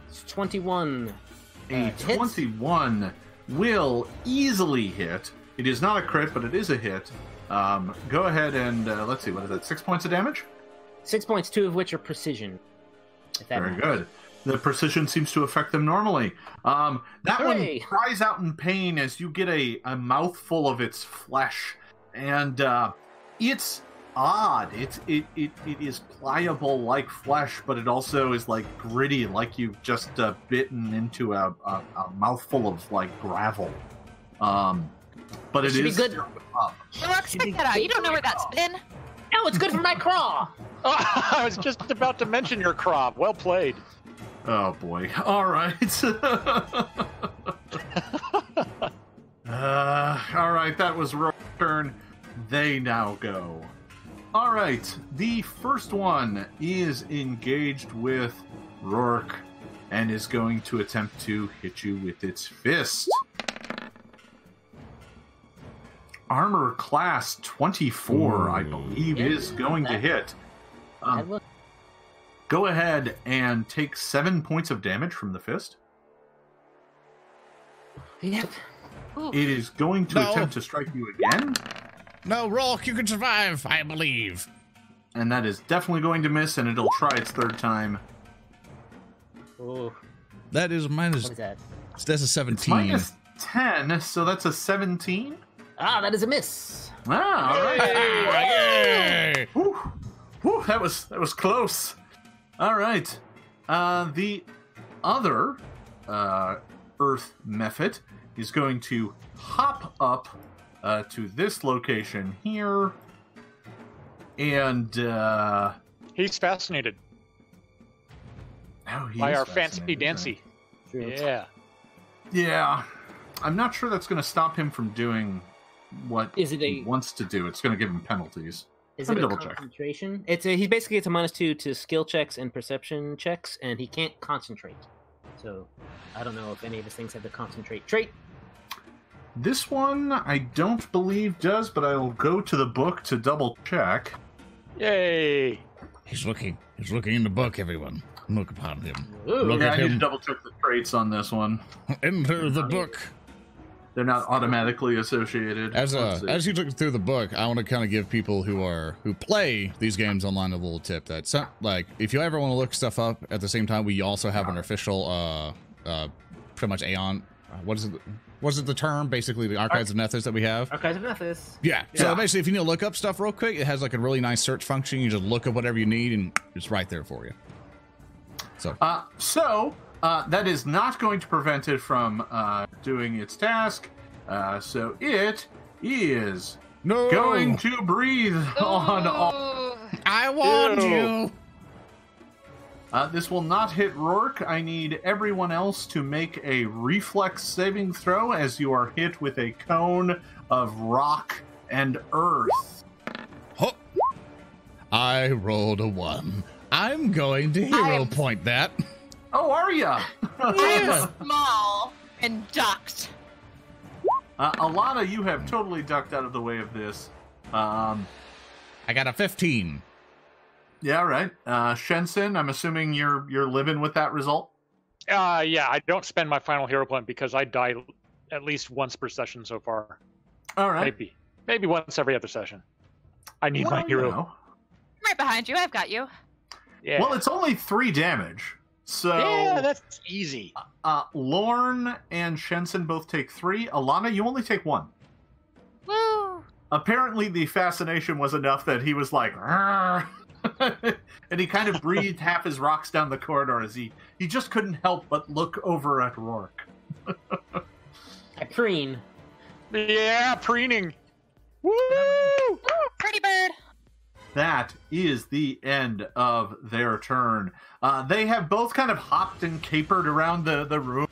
It's 21. A 21 will easily hit. It is not a crit, but it is a hit. Go ahead and let's see. What is that? 6 points of damage? 6 points, 2 of which are precision. Very good. The precision seems to affect them normally. That Hooray! one cries out in pain as you get a mouthful of its flesh, and it's odd. It is pliable like flesh, but it also is like gritty, like you've just bitten into a mouthful of like gravel. But it is good. Roark, stick that out. You don't know where that's been. No, it's good for my craw. I was just about to mention your crop. Well played. Oh boy. All right. All right, that was Roark's turn. They now go. All right, the first one is engaged with Roark and is going to attempt to hit you with its fist. Armor class 24, I believe, is going to hit. Go ahead and take 7 points of damage from the fist. Yep. Ooh. It is going to attempt to strike you again. No, Roark, you can survive, I believe. And that is definitely going to miss, and it'll try its third time. Oh. That is minus... What is that? That's a 17. It's minus 10, so that's a 17. Ah, that is a miss. Ah, all right. Yay! Whew. Whew, that was close. All right. The other Earth Mephit is going to hop up to this location here, and he's fascinated by our fancy dancy. Yeah. Yeah. I'm not sure that's going to stop him from doing what he wants to do. It's going to give him penalties. Is Let it me a double check. concentration? He basically gets a -2 to skill checks and perception checks, and he can't concentrate. So I don't know if any of his things have the concentrate trait. This one I don't believe does, but I'll go to the book to double check. Yay! He's looking in the book, everyone. Look upon him. Ooh. Look Yeah, at I need to him. double check the traits on this one. Enter the book. They're not automatically associated. As Let's see. as you look through the book, I want to kind of give people who play these games online a little tip that like if you ever want to look stuff up at the same time, we also have an official pretty much Aeon. What is it the term? Basically, the archives of methods that we have. Archives of methods. Yeah. So basically, if you need to look up stuff real quick, it has like a really nice search function. You just look up whatever you need, and it's right there for you. So that is not going to prevent it from doing its task. So it is going to breathe on all. I warned you. This will not hit Roark. I need everyone else to make a reflex saving throw as you are hit with a cone of rock and earth. Oh. I rolled a 1. I'm going to hero point that. Oh, are ya? I'm small and ducked. Ilana, you have totally ducked out of the way of this. I got a 15. Yeah, right. Shensen, I'm assuming you're living with that result? Yeah, I don't spend my final hero point because I die at least once per session so far. All right. Maybe once every other session. I need my hero. You know. I'm right behind you. I've got you. Yeah. Well, it's only 3 damage. So yeah, that's easy. Lorne and Shensen both take 3. Ilana, you only take 1. Woo! Apparently, the fascination was enough that he was like, and he kind of breathed half his rocks down the corridor as he just couldn't help but look over at Roark. I preen. Yeah, preening. Woo! Woo! Pretty bird. That is the end of their turn. They have both kind of hopped and capered around the room,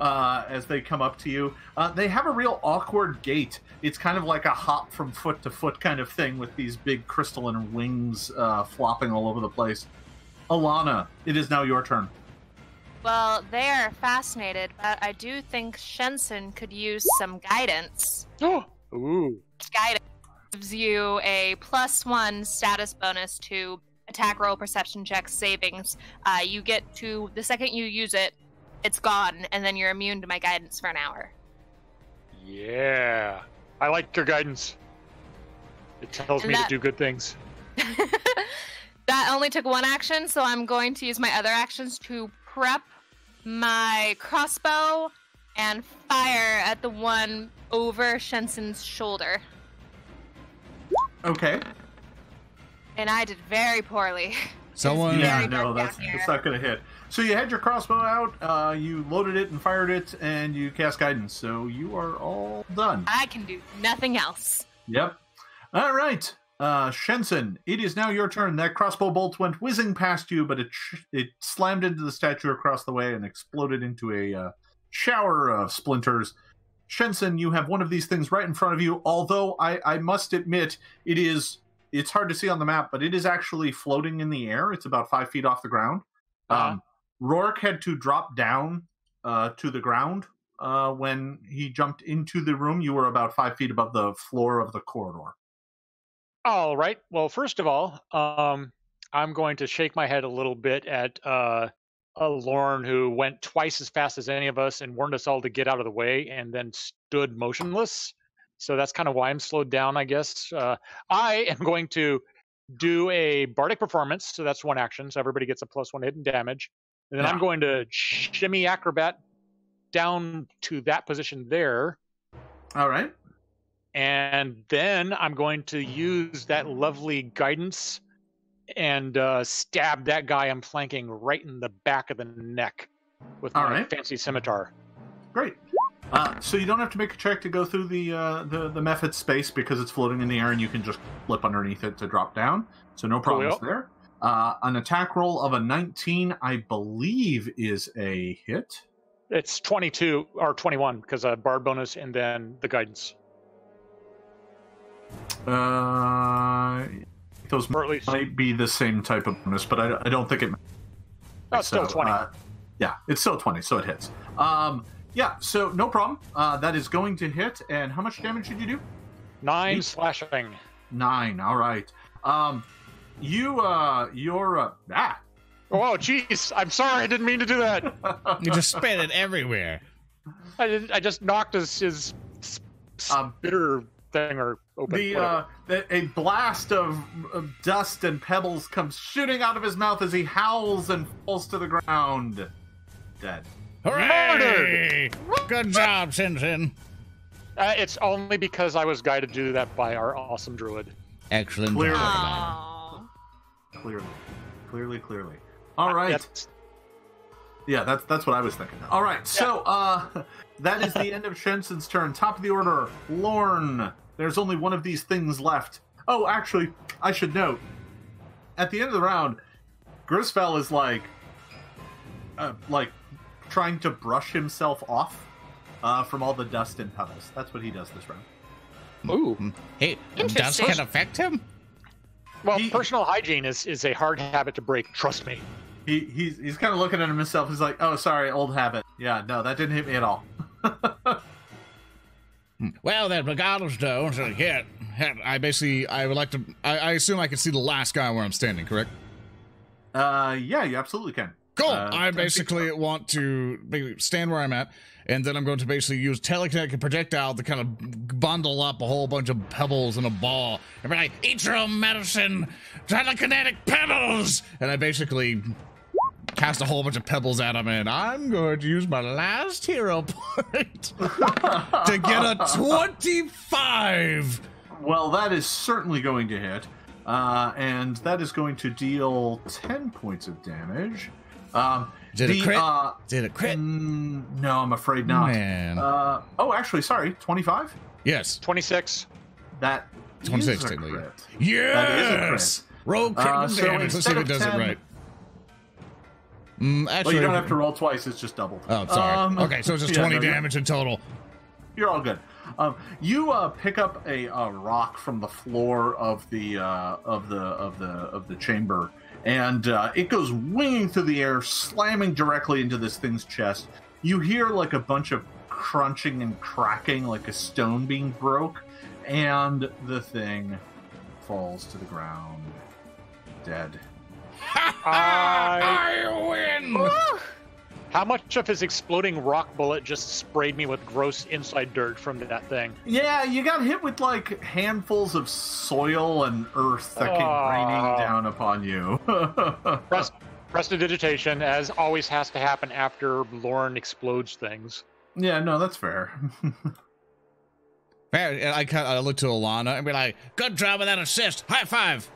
as they come up to you. They have a real awkward gait. It's kind of like a hop from foot to foot kind of thing with these big crystalline wings flopping all over the place. Ilana, it is now your turn. Well, they are fascinated, but I do think Shensen could use some guidance. Ooh. Guidance gives you a +1 status bonus to attack, roll, perception checks, savings. You get to, the second you use it, it's gone, and then you're immune to my guidance for an hour. Yeah. I like your guidance. It tells me to do good things. That only took one action, so I'm going to use my other actions to prep my crossbow and fire at the one over Shensen's shoulder. Okay. And I did very poorly. Someone... Yeah, no, that's not going to hit. So you had your crossbow out, you loaded it and fired it, and you cast guidance. So you are all done. I can do nothing else. Yep. All right. Shensen, it is now your turn. That crossbow bolt went whizzing past you, but it slammed into the statue across the way and exploded into a shower of splinters. Shensen, you have one of these things right in front of you, although I must admit, it's hard to see on the map, but it is actually floating in the air. It's about 5 feet off the ground. Roark had to drop down to the ground when he jumped into the room. You were about 5 feet above the floor of the corridor. All right. Well, first of all, I'm going to shake my head a little bit at a Lorne who went twice as fast as any of us and warned us all to get out of the way and then stood motionless. So that's kind of why I'm slowed down, I guess. I am going to do a bardic performance, so that's one action, so everybody gets a +1 hit and damage. And then I'm going to shimmy acrobat down to that position there. All right. And then I'm going to use that lovely guidance and stab that guy I'm flanking right in the back of the neck with my fancy scimitar. Great. So you don't have to make a check to go through the method space because it's floating in the air and you can just flip underneath it to drop down. So no problems there. An attack roll of a 19, I believe, is a hit. It's 22 or 21 because a bard bonus and then the guidance. Those might be the same type of bonus, but I don't think it. Oh, it's still 20. Yeah, it's still 20, so it hits. Yeah, so no problem. That is going to hit. And how much damage did you do? 9 slashing. 9. All right. You're Oh, jeez. I'm sorry. I didn't mean to do that. You just spit it everywhere. I just knocked his spitter thing or open. A blast of dust and pebbles comes shooting out of his mouth as he howls and falls to the ground. Dead. Hooray! Good job, Shensen. It's only because I was guided to do that by our awesome druid. Excellent. Clearly. All right. Yeah, that's what I was thinking. All right, so that is the end of Shensen's turn. Top of the order, Lorne. There's only one of these things left. Oh, actually, I should note, at the end of the round, Grisfell is like trying to brush himself off from all the dust and pebbles. That's what he does this round. Ooh. Hey, dust can affect him? Well, personal hygiene is a hard habit to break, trust me. He's kind of looking at himself. He's like, oh, sorry, old habit. Yeah, no, that didn't hit me at all. Well, then, regardless, though, I would like to... I assume I can see the last guy where I'm standing, correct? Yeah, you absolutely can. Cool. I basically want to stand where I'm at, and then I'm going to basically use telekinetic projectile to kind of bundle up a whole bunch of pebbles in a ball. And be like, eat your own medicine, telekinetic pebbles! And I basically cast a whole bunch of pebbles at him, and I'm going to use my last hero point to get a 25! Well, that is certainly going to hit, and that is going to deal 10 points of damage. Is it a crit? Is it a crit? No, I'm afraid not. Man. Actually, sorry, 25? Yes. 26. That 26, is a crit. Yes! That is a crit. Roll critical damage. Let's see if it does 10, it right. Actually, well, you don't have to roll twice. It's just double. Oh, sorry. Okay, so it's just 20 damage in total. You're all good. You pick up a rock from the floor of the chamber, and it goes winging through the air, slamming directly into this thing's chest. You hear like a bunch of crunching and cracking, like a stone being broke, and the thing falls to the ground, dead. I win! How much of his exploding rock bullet just sprayed me with gross inside dirt from that thing? Yeah, you got hit with like handfuls of soil and earth that came raining down upon you. Prestidigitation, as always has to happen after Lauren explodes things. Yeah, no, that's fair. I look to Ilana and be like, good job with that assist. High five.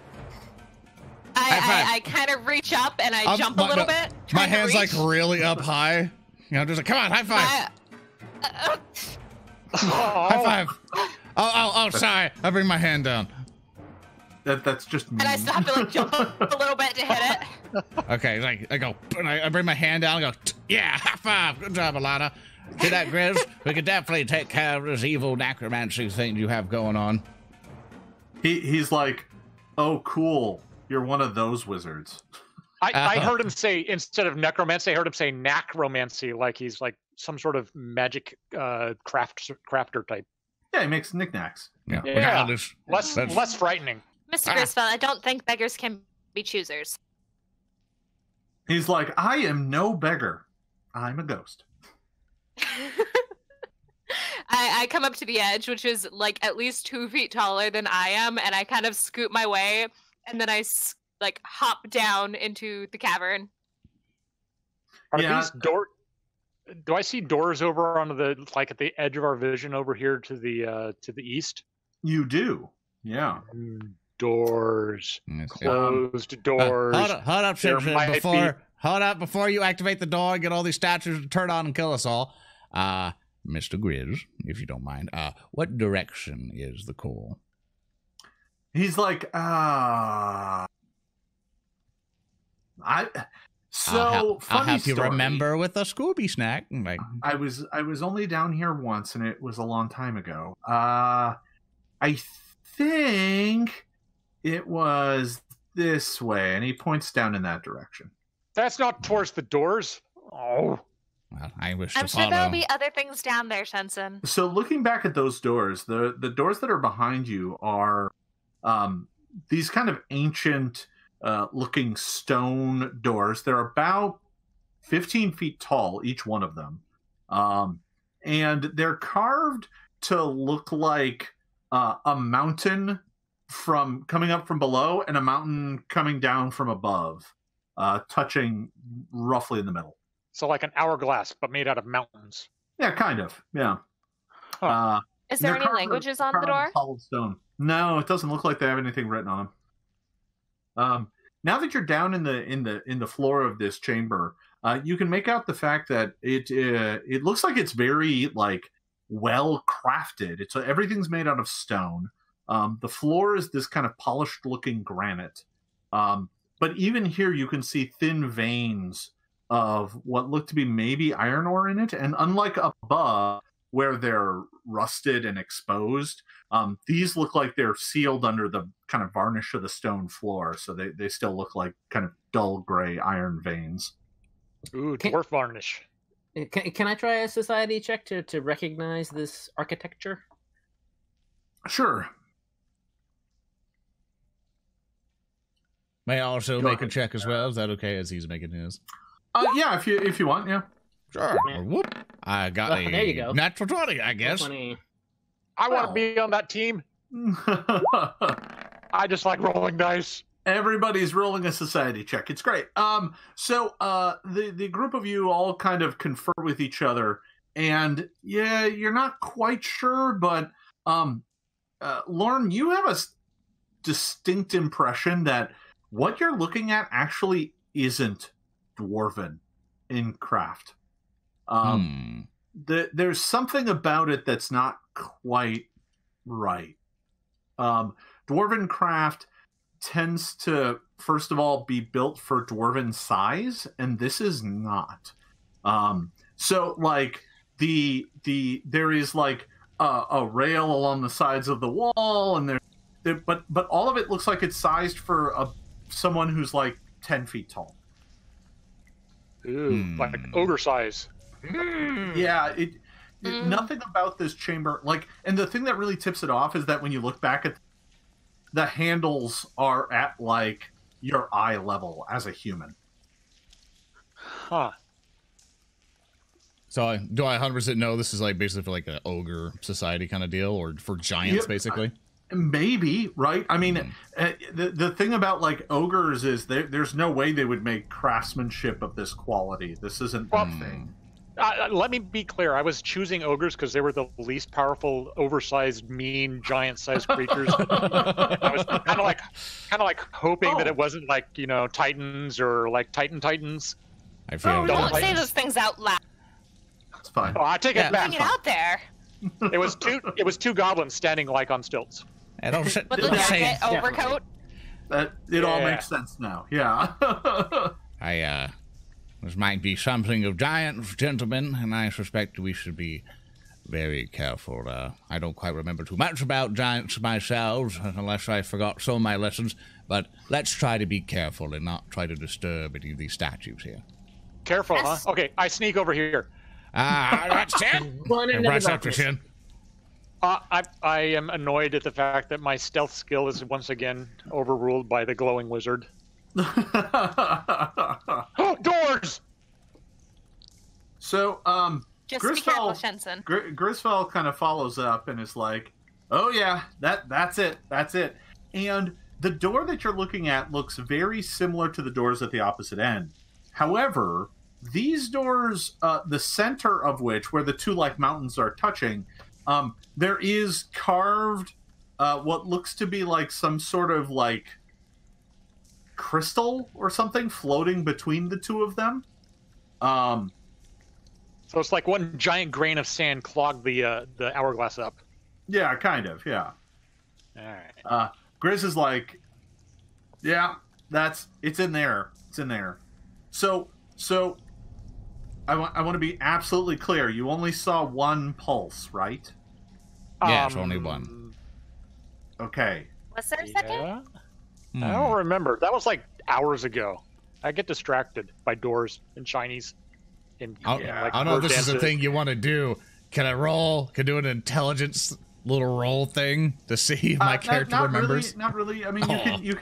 I kind of reach up and I jump a little bit. My hand's like really up high. You know, just like, come on, high five. High five. Oh, sorry. I bring my hand down. That's just mean. And I still have to like jump a little bit to hit it. Okay, like I go, and I bring my hand down and go, yeah, high five. Good job, Ilana. See that, Grizz? We could definitely take care of this evil necromancy thing you have going on. He's like, oh, cool. You're one of those wizards. I heard him say, instead of necromancy, I heard him say necromancy, like he's like some sort of magic crafter type. Yeah, he makes knickknacks. Yeah. Less frightening. Mr. Griswold, I don't think beggars can be choosers. He's like, I am no beggar. I'm a ghost. I come up to the edge, which is like at least 2 feet taller than I am, and I kind of scoot my way, and then I like hop down into the cavern. Are these doors? Do I see doors over on the like at the edge of our vision over here to the east? You do, yeah. Doors, closed doors. Hold up, Shensen, hold up before you activate the door and get all these statues to turn on and kill us all. Mr. Grizz, if you don't mind, what direction is the call? He's like, I'll help you remember with a Scooby snack. Like, I was only down here once, and it was a long time ago. I think it was this way, and he points down in that direction. That's not towards the doors. Oh. Well, I wish I'm sure there'll be other things down there, Shensen. So looking back at those doors, the doors that are behind you are these kind of ancient looking stone doors. They're about 15 feet tall, each one of them. And they're carved to look like a mountain from coming up from below and a mountain coming down from above, touching roughly in the middle. So like an hourglass, but made out of mountains. Yeah, kind of. Yeah. Huh. Is there any languages on the door? Solid stone. No, it doesn't look like they have anything written on them. Now that you're down in the floor of this chamber, you can make out the fact that it looks like it's very like well crafted. Everything's made out of stone. The floor is this kind of polished looking granite. But even here, you can see thin veins of what look to be maybe iron ore in it. And unlike above, where they're rusted and exposed, these look like they're sealed under the kind of varnish of the stone floor. So they still look like kind of dull gray iron veins. Ooh, dwarf varnish. Can I try a society check to recognize this architecture? Sure. May I also make a check as well? Is that okay as he's making his? Yeah, if you want, yeah. Sure. Whoop. I got a there you go. natural 20, I guess. 20. I want to be on that team. I just like rolling dice. Everybody's rolling a society check. It's great. So the group of you all kind of confer with each other, and yeah, you're not quite sure, but Lauren, you have a distinct impression that what you're looking at actually isn't dwarven in craft. There's something about it that's not quite right. Dwarven craft tends to, first of all, be built for dwarven size, and this is not. So like there is like a rail along the sides of the wall, and but all of it looks like it's sized for someone who's like 10 feet tall. Ooh, like ogre size. Yeah, nothing about this chamber, like, and the thing that really tips it off is that when you look back at the handles are at like your eye level as a human. Huh. So do I 100% know this is like basically for like an ogre society kind of deal, or for giants basically? Maybe, right? I mean, the thing about like ogres is there's no way they would make craftsmanship of this quality. This isn't the thing. Let me be clear. I was choosing ogres because they were the least powerful, oversized, mean, giant-sized creatures. I was kind of like hoping that it wasn't like, you know, titans or like titans. I feel. Don't say those things out loud. It's fine. Oh, I take it back. Putting it out there. It was two goblins standing like on stilts. With the jacket, overcoat. It all makes sense now. Yeah. This might be something of giants, gentlemen, and I suspect we should be very careful. I don't quite remember too much about giants myself, unless I forgot some of my lessons, but let's try to be careful and not try to disturb any of these statues here. Careful, huh? Okay, I sneak over here. That's it. Rush after Shin. I am annoyed at the fact that my stealth skill is once again overruled by the glowing wizard. Doors! So, just be careful, Shensen. Grisfell kind of follows up and is like, "Oh yeah, that's it. And the door that you're looking at looks very similar to the doors at the opposite end. However, these doors, the center of which, where the two like mountains are touching, there is carved what looks to be like some sort of like crystal or something floating between the two of them. So it's like one giant grain of sand clogged the hourglass up. Yeah, kind of. Yeah. All right. Grizz is like, yeah, it's in there. It's in there. So I want to be absolutely clear. You only saw one pulse, right? Yeah, it's only one. Okay. Was there a second? I don't remember. That was like hours ago. I get distracted by doors and shinies. I don't know if this is a thing you want to do. Can I roll? Can I do an intelligence little roll thing to see if my character remembers? Not really. I mean, you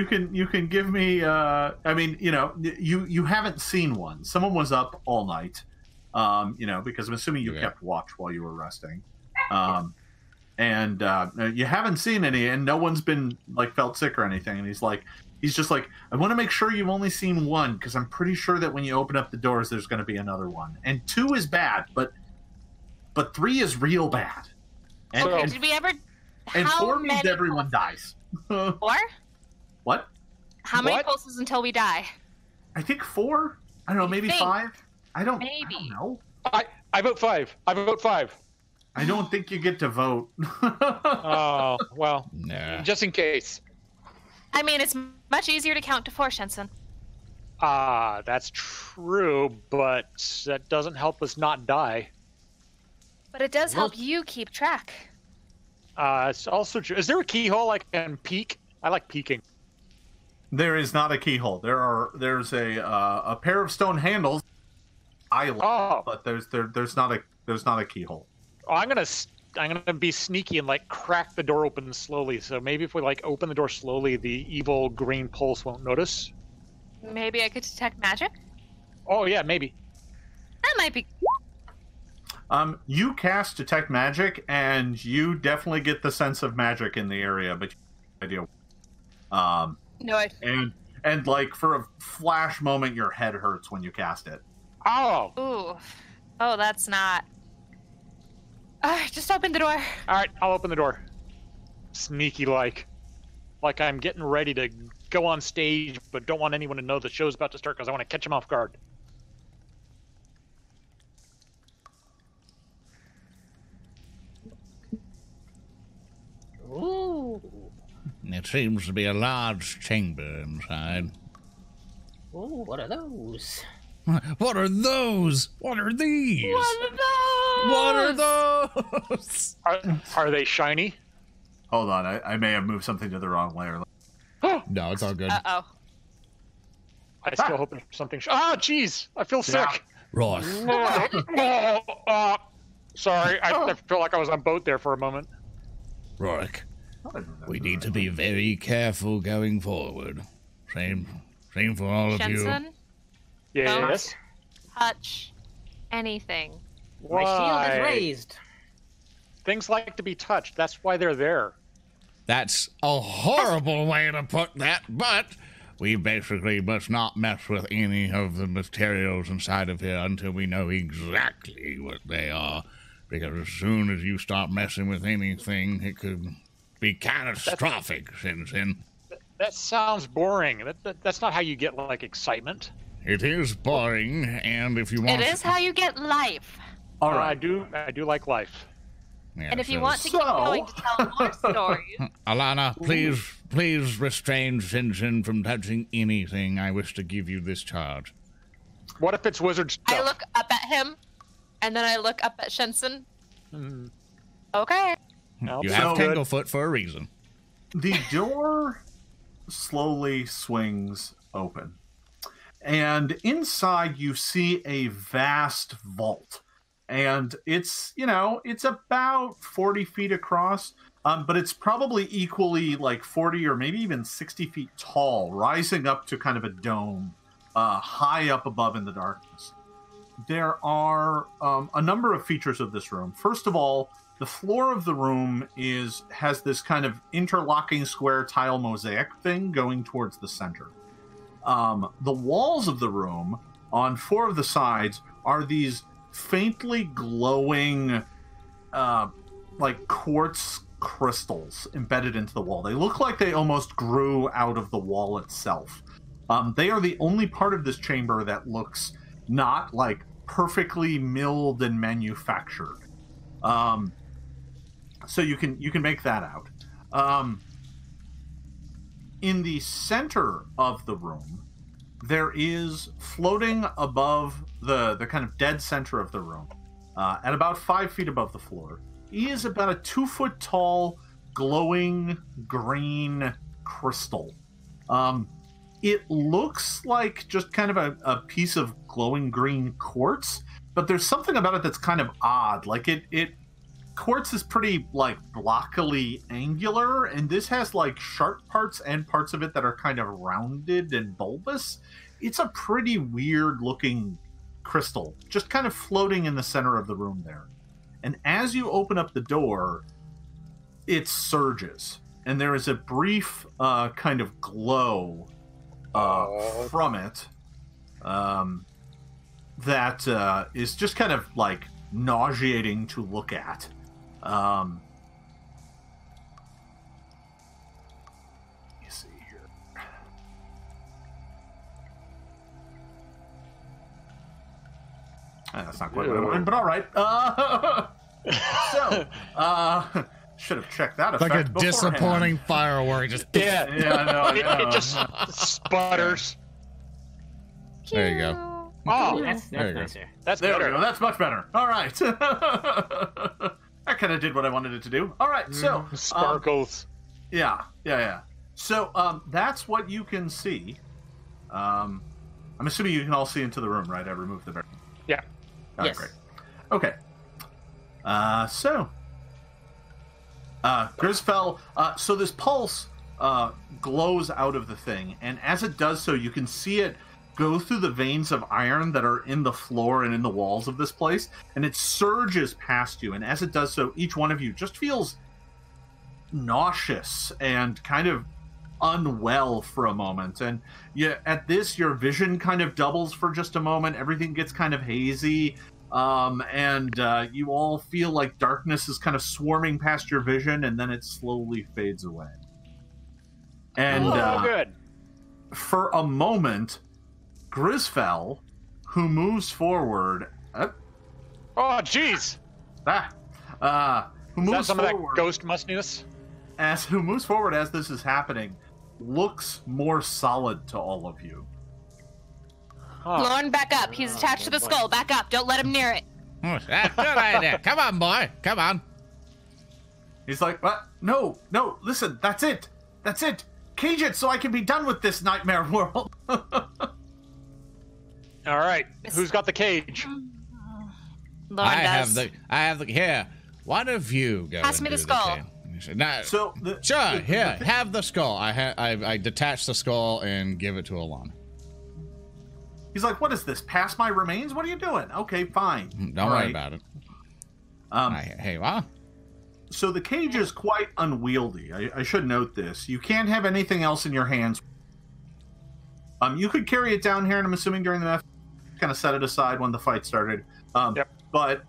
can give me. I mean, you know, you haven't seen one. Someone was up all night. You know, because I'm assuming you kept watch while you were resting. And you haven't seen any, and no one's been like felt sick or anything. And he's just like, I want to make sure you've only seen one, because I'm pretty sure that when you open up the doors, there's going to be another one. And 2 is bad, but 3 is real bad. And, okay, did we ever? And 4 means everyone dies. 4? What? How many pulses until we die? I think 4. I don't know, maybe 5. I don't know. I vote 5. I vote 5. I don't think you get to vote. Oh, well, just in case. I mean, it's much easier to count to 4, Shensen. That's true, but that doesn't help us not die. But it does help you keep track. It's also true. Is there a keyhole I can peek? I like peeking. There is not a keyhole. There's a pair of stone handles. But there's not a keyhole. Oh, I'm gonna be sneaky and like crack the door open slowly. So maybe if we like open the door slowly, the evil green pulse won't notice. Maybe I could detect magic. Oh yeah, maybe. That might be. You cast detect magic, and you definitely get the sense of magic in the area, but you have no idea. And like for a flash moment, your head hurts when you cast it. Oh. Ooh. Oh, that's not. Just open the door. All right, I'll open the door. Sneaky like I'm getting ready to go on stage, but don't want anyone to know the show's about to start because I want to catch them off guard. Ooh. It seems to be a large chamber inside. Oh, what are those? What are those? What are these? What are those? What are those? Are they shiny? Hold on, I may have moved something to the wrong layer. No, it's all good. Uh-oh. I still hope there's something. Jeez, I feel sick. Roark. Sorry, I feel like I was on boat there for a moment. Roark, we need to be very careful going forward. Same for all of you. Shensen, Yes. touch anything. My shield is raised. Things like to be touched. That's why they're there. That's a horrible way to put that, but we basically must not mess with any of the materials inside of here until we know exactly what they are. Because as soon as you start messing with anything, it could be catastrophic, Shensen. That sounds boring. That's not how you get, like, excitement. It is boring, and if you want... It is how you get life. All right. I do like life. Yeah, And if you want to keep going to tell more stories... Ilana, please restrain Shensen from touching anything. I wish to give you this charge. What if it's wizard stuff? I look up at him, and then I look up at Shensen. Okay. You have Tanglefoot for a reason. The door slowly swings open. And inside you see a vast vault. And it's, it's about 40 feet across, but it's probably equally like 40 or maybe even 60 feet tall, rising up to kind of a dome, high up above in the darkness. There are a number of features of this room. First of all, the floor of the room has this kind of interlocking square tile mosaic thing going towards the center. The walls of the room on 4 of the sides are these faintly glowing like quartz crystals embedded into the wall. They look like they almost grew out of the wall itself. They are the only part of this chamber that looks not like perfectly milled and manufactured. So you can make that out. In the center of the room, there is floating above the kind of dead center of the room, at about 5 feet above the floor, is about a 2 foot tall, glowing green crystal. It looks like just kind of a piece of glowing green quartz, but there's something about it that's kind of odd. Like quartz is pretty like blockily angular, and this has like sharp parts and parts of it that are kind of rounded and bulbous. It's a pretty weird looking crystal, just kind of floating in the center of the room there. And as you open up the door, it surges, and there is a brief kind of glow from it that is just kind of like nauseating to look at. Let me see here. That's not quite what I wanted, but all right. Should have checked that effect like a beforehand. disappointing firework. Just I know. It just sputters. There you go. Oh, That's nicer. That's There better. we go. That's much better. All right. That kind of did what I wanted it to do. All right. So sparkles. Yeah. So that's what you can see. I'm assuming you can all see into the room, right? I removed the barrier. Yeah. All right, Yes. great. Okay. Grisfell, so this pulse glows out of the thing, and as it does so, you can see it go through the veins of iron that are in the floor and in the walls of this place, and it surges past you, and as it does so, each one of you just feels nauseous and kind of unwell for a moment. And at this, your vision kind of doubles for just a moment. Everything gets kind of hazy. And you all feel like darkness is kind of swarming past your vision, and then it slowly fades away. And good. For a moment, Grisfell, who moves forward, Oh, jeez. who moves Is that some forward, of that ghost mustiness? who moves forward as this is happening, looks more solid to all of you. Lorne, back up. He's attached to the skull. Back up. Don't let him near it. Good idea. Come on, boy. Come on. He's like, what? No, listen, that's it. Cage it so I can be done with this nightmare world. All right. Who's got the cage? Lorne does. I have the here. Why don't you go? Pass me the skull. Now, So here, have the skull. I detach the skull and give it to Ilana. He's like, what is this? Pass my remains? What are you doing? Okay, fine. Don't worry about it. Hey, what? So the cage is quite unwieldy. I should note this. You can't have anything else in your hands. You could carry it down here, and I'm assuming during the match, kind of set it aside when the fight started. Yep. But,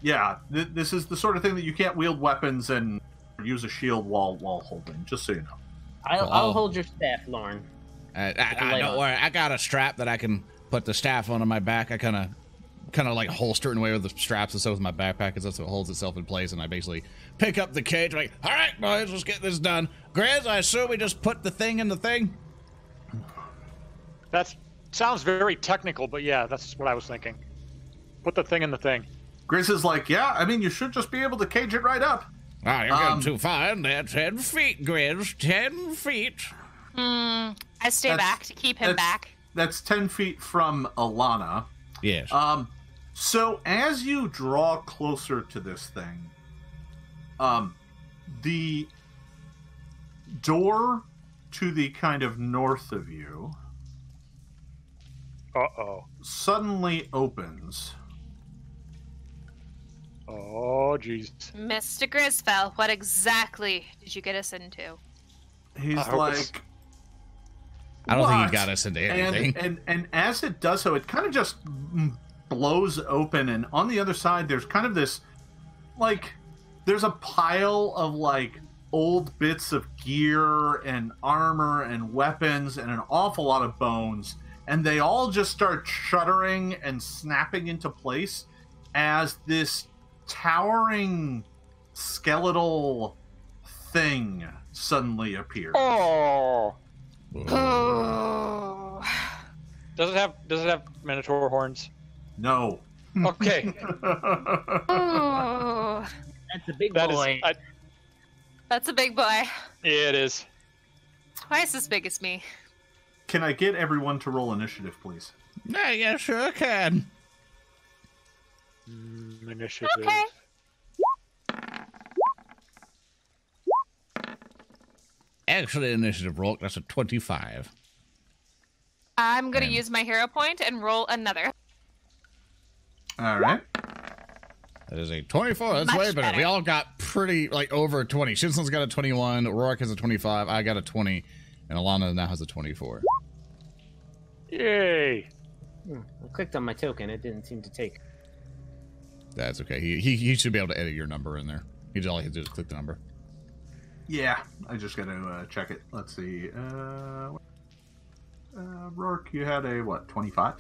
yeah, this is the sort of thing that you can't wield weapons and use a shield while holding, just so you know. I'll hold your staff, Lauren. I don't worry. I got a strap that I can put the staff on my back. I kind of like holster it in a way with the straps and stuff with my backpack, because that's what holds itself in place. And I basically pick up the cage, like, all right, boys, let's get this done. Grizz, I assume we just put the thing in the thing. That sounds very technical, but yeah, that's what I was thinking. Put the thing in the thing. Grizz is like, yeah, I mean, you should just be able to cage it right up. Oh, you're going too far. They're 10 feet, Grizz. 10 feet. I stay back to keep him back. That's 10 feet from Ilana. Yes. So as you draw closer to this thing, the door to the kind of north of you suddenly opens. Oh, jeez. Mr. Grisfell, what exactly did you get us into? He's like... I don't think he got us into anything. And as it does so, it kind of just blows open, and on the other side, there's kind of this, like, there's a pile of, like, old bits of gear and armor and weapons and an awful lot of bones, and they all just start shuddering and snapping into place as this towering skeletal thing suddenly appears. Oh! Oh. Does it have Minotaur horns? No. Okay. Oh. That's a big boy. That's a big boy. Yeah, it is. Twice as big as me. Can I get everyone to roll initiative, please? Yeah, you sure can. Initiative. Okay. Actually, initiative roll. That's a 25. I'm going to use my hero point and roll another. All right. That is a 24. That's Much way better. better. We all got pretty, like, over 20. Shensen's got a 21. Roark has a 25. I got a 20. And Ilana now has a 24. Yay. I clicked on my token. It didn't seem to take. That's okay. He should be able to edit your number in there. All he has to do is click the number. Yeah, I just got to check it. Let's see. Roark, you had a, what, 25?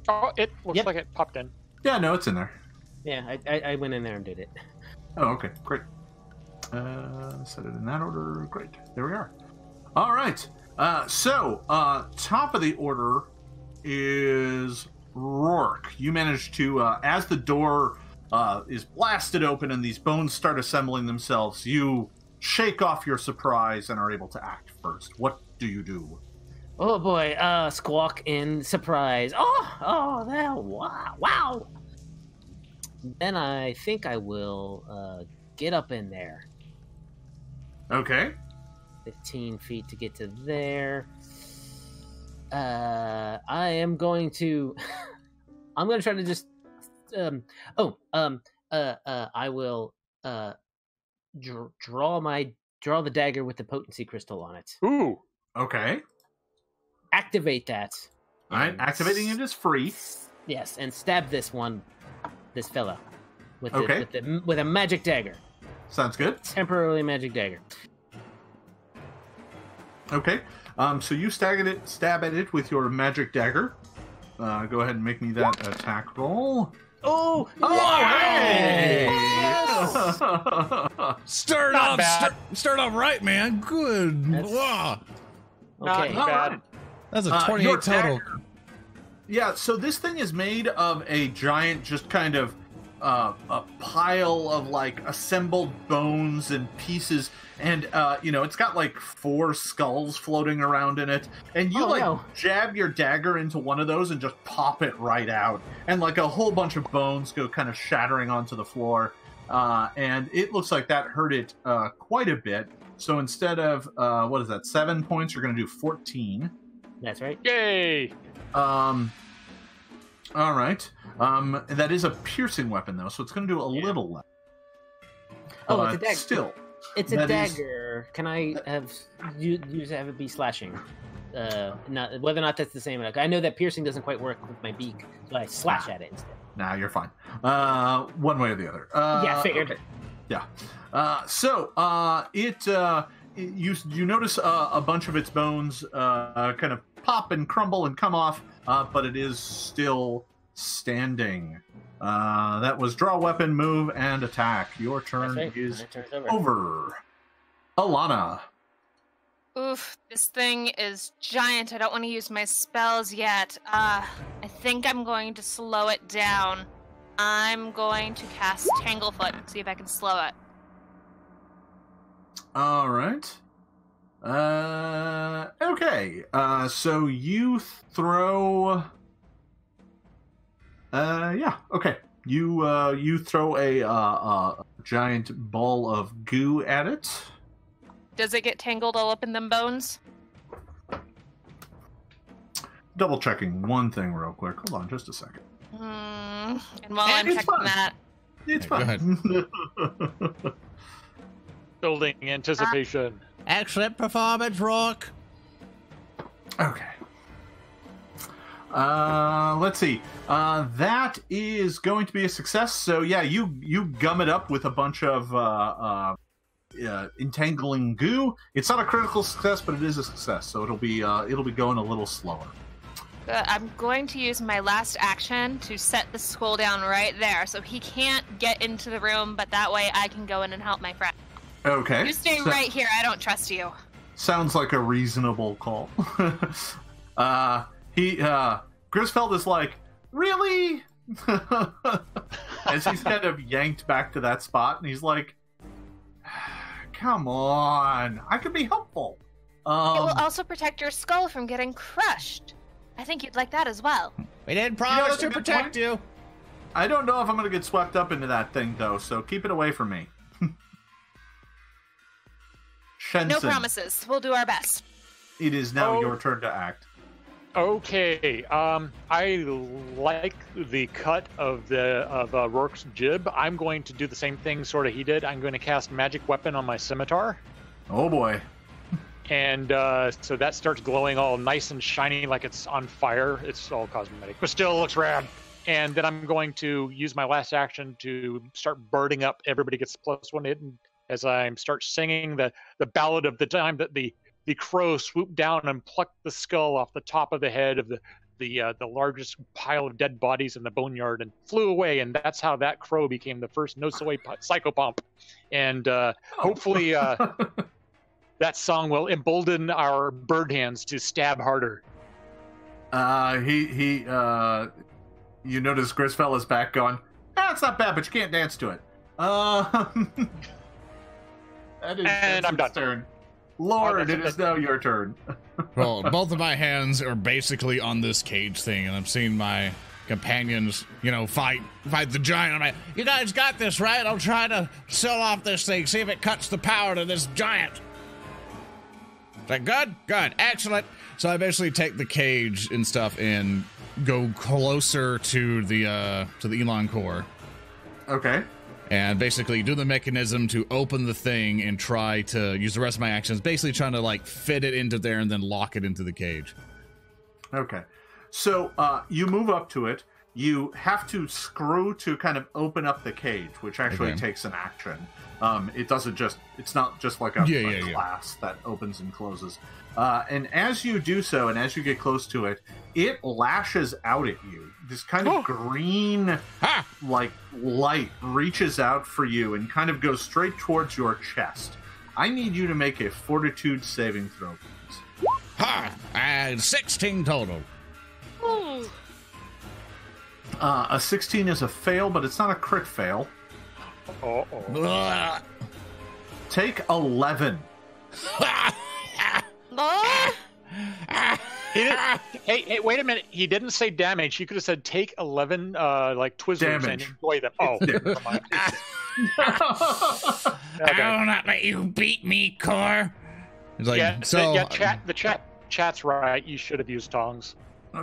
Oh, it looks like it popped in. Yeah, no, it's in there. Yeah, I went in there and did it. Oh, okay, great. Set it in that order. Great. There we are. All right. So, top of the order is Roark. You managed to, as the door is blasted open and these bones start assembling themselves, you shake off your surprise and are able to act first. What do you do? Oh boy, squawk in surprise. Wow. Then I think I will get up in there. Okay. 15 feet to get to there. I am going to... I'm going to try to just... I will draw the dagger with the potency crystal on it. Ooh. Okay. Activate that. All right, activating it is free. Yes, and stab this fella with a magic dagger. Sounds good. Temporarily magic dagger. Okay. So you stab at it with your magic dagger. Go ahead and make me that attack roll. Oh, hey! Start off right, man. Good. Wow. Okay. Not bad. That's a 28 total. Yeah, so this thing is made of a giant, just kind of a pile of like assembled bones and pieces, and it's got like 4 skulls floating around in it, and you jab your dagger into one of those and just pop it right out, and like a whole bunch of bones go kind of shattering onto the floor, and it looks like that hurt it quite a bit. So instead of 7 points, you're going to do 14. That's right. Yay! All right. That is a piercing weapon, though, so it's going to do a little less. Oh, it's a dagger. Still, it's a dagger. Can I have have it be slashing? Not whether or not that's the same. Like, I know that piercing doesn't quite work with my beak, so I slash at it instead. Nah, you're fine. One way or the other. Yeah, figured. Okay. Yeah. You notice a bunch of its bones kind of pop and crumble and come off, but it is still standing. That was draw weapon, move, and attack. Your turn is over. Ilana. Oof, this thing is giant. I don't want to use my spells yet. I think I'm going to slow it down. I'm going to cast Tanglefoot and see if I can slow it. All right. Okay. So you throw. Okay. You throw a giant ball of goo at it. Does it get tangled all up in them bones? Double checking one thing real quick. Hold on, just a second. And while I'm checking that, it's fine. Building anticipation. Excellent performance, Roark. Okay. Let's see. That is going to be a success. So yeah, you gum it up with a bunch of entangling goo. It's not a critical success, but it is a success. So it'll be going a little slower. I'm going to use my last action to set the skull down right there, so he can't get into the room. But that way, I can go in and help my friend. Okay. You stay right here. I don't trust you. Sounds like a reasonable call. Grisfeld is like, really? As he's kind of yanked back to that spot, and he's like, come on, I could be helpful. It will also protect your skull from getting crushed. I think you'd like that as well. We didn't promise to protect you. I don't know if I'm going to get swept up into that thing, though, so keep it away from me. Shensen. No promises. We'll do our best. It is now your turn to act. Okay. I like the cut of Roark's jib. I'm going to do the same thing sort of he did. I'm going to cast magic weapon on my scimitar. Oh boy. And so that starts glowing all nice and shiny like it's on fire. It's all cosmetic, but still looks rad. And then I'm going to use my last action to start birding up. Everybody gets +1 hit. And as I start singing the ballad of the time that the crow swooped down and plucked the skull off the top of the head of the largest pile of dead bodies in the boneyard and flew away. And that's how that crow became the first no-sway psychopomp. And hopefully that song will embolden our bird hands to stab harder. You notice Grisfell is back going, it's not bad, but you can't dance to it. That's I'm done. Turn. Lord, it is now your turn. Well, both of my hands are basically on this cage thing, and I'm seeing my companions, fight the giant. I'm like, you guys got this, right? I'll try to sell off this thing, see if it cuts the power to this giant. Is that good? Good. Excellent. So I basically take the cage and stuff and go closer to the Elon core. Okay. And basically do the mechanism to open the thing and try to use the rest of my actions, basically trying to fit it into there and then lock it into the cage. Okay. So you move up to it. you have to screw to kind of open up the cage, which actually takes an action. It's not just like a class that opens and closes. And as you do so, and as you get close to it, it lashes out at you. This kind of green, like, light reaches out for you and kind of goes straight towards your chest. I need you to make a fortitude saving throw, please. And 16 total. A 16 is a fail, but it's not a crit fail. Take 11. Hey, wait a minute. He didn't say damage. He could have said take 11 like Twizzlers damage. and enjoy them. Oh, never mind. I will not let you beat me, Core. It's like, the chat's right. You should have used tongs.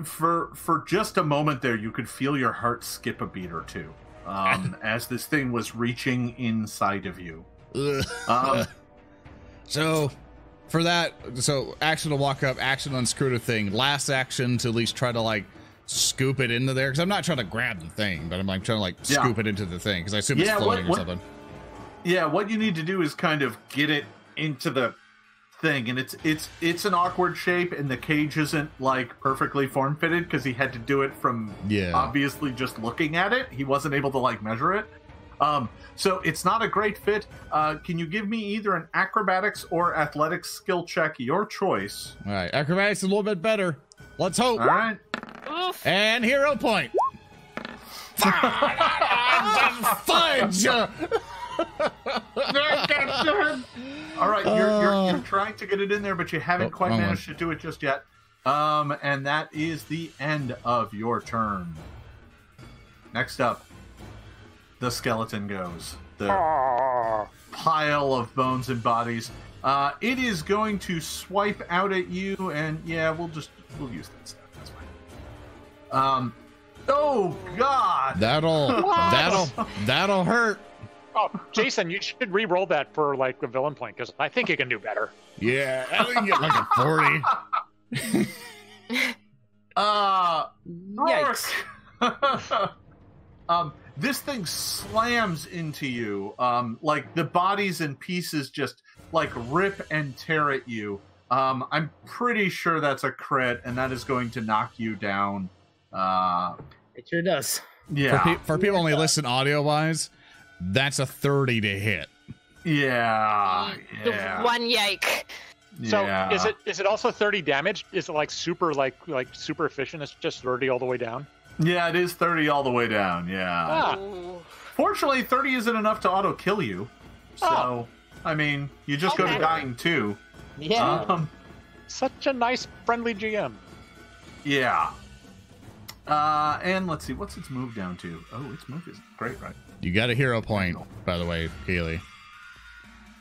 For just a moment there, you could feel your heart skip a beat or two as this thing was reaching inside of you. So, for that, action to walk up, action to unscrew the thing, last action to at least try to, like, scoop it into there, because I'm not trying to grab the thing, but I'm like trying to, like, scoop it into the thing, because I assume it's floating or something. Yeah, what you need to do is kind of get it into the thing, and it's an awkward shape, and the cage isn't, like, perfectly form-fitted, because he had to do it from obviously just looking at it. He wasn't able to, like, measure it. So it's not a great fit. Can you give me either an acrobatics or athletics skill check, your choice? All right, acrobatics is a little bit better. Let's hope. All right. And hero point. Fudge! All right, you're trying to get it in there, but you haven't quite managed to do it just yet. And that is the end of your turn. Next up, the skeleton goes. The pile of bones and bodies. It is going to swipe out at you, and we'll use that stuff. That's fine. Oh God! That'll hurt. Oh, Jason, you should re-roll that for, like, a villain point, because I think you can do better. Yeah, I think get like a 40. Yikes. This thing slams into you. Like, the bodies and pieces just, like, rip and tear at you. I'm pretty sure that's a crit, and that is going to knock you down. It sure does. Yeah. For people only listen audio-wise, that's a 30 to hit. Yeah. One yike. So is it also 30 damage? Is it like super super efficient? It's just 30 all the way down? Yeah, it is 30 all the way down. Yeah. Fortunately, 30 isn't enough to auto kill you. So, I mean, you just go to dying too. Yeah. Such a nice, friendly GM. Yeah. And let's see, what's its move down to? Oh, its move is great, right? You got a hero point, by the way, Keeley.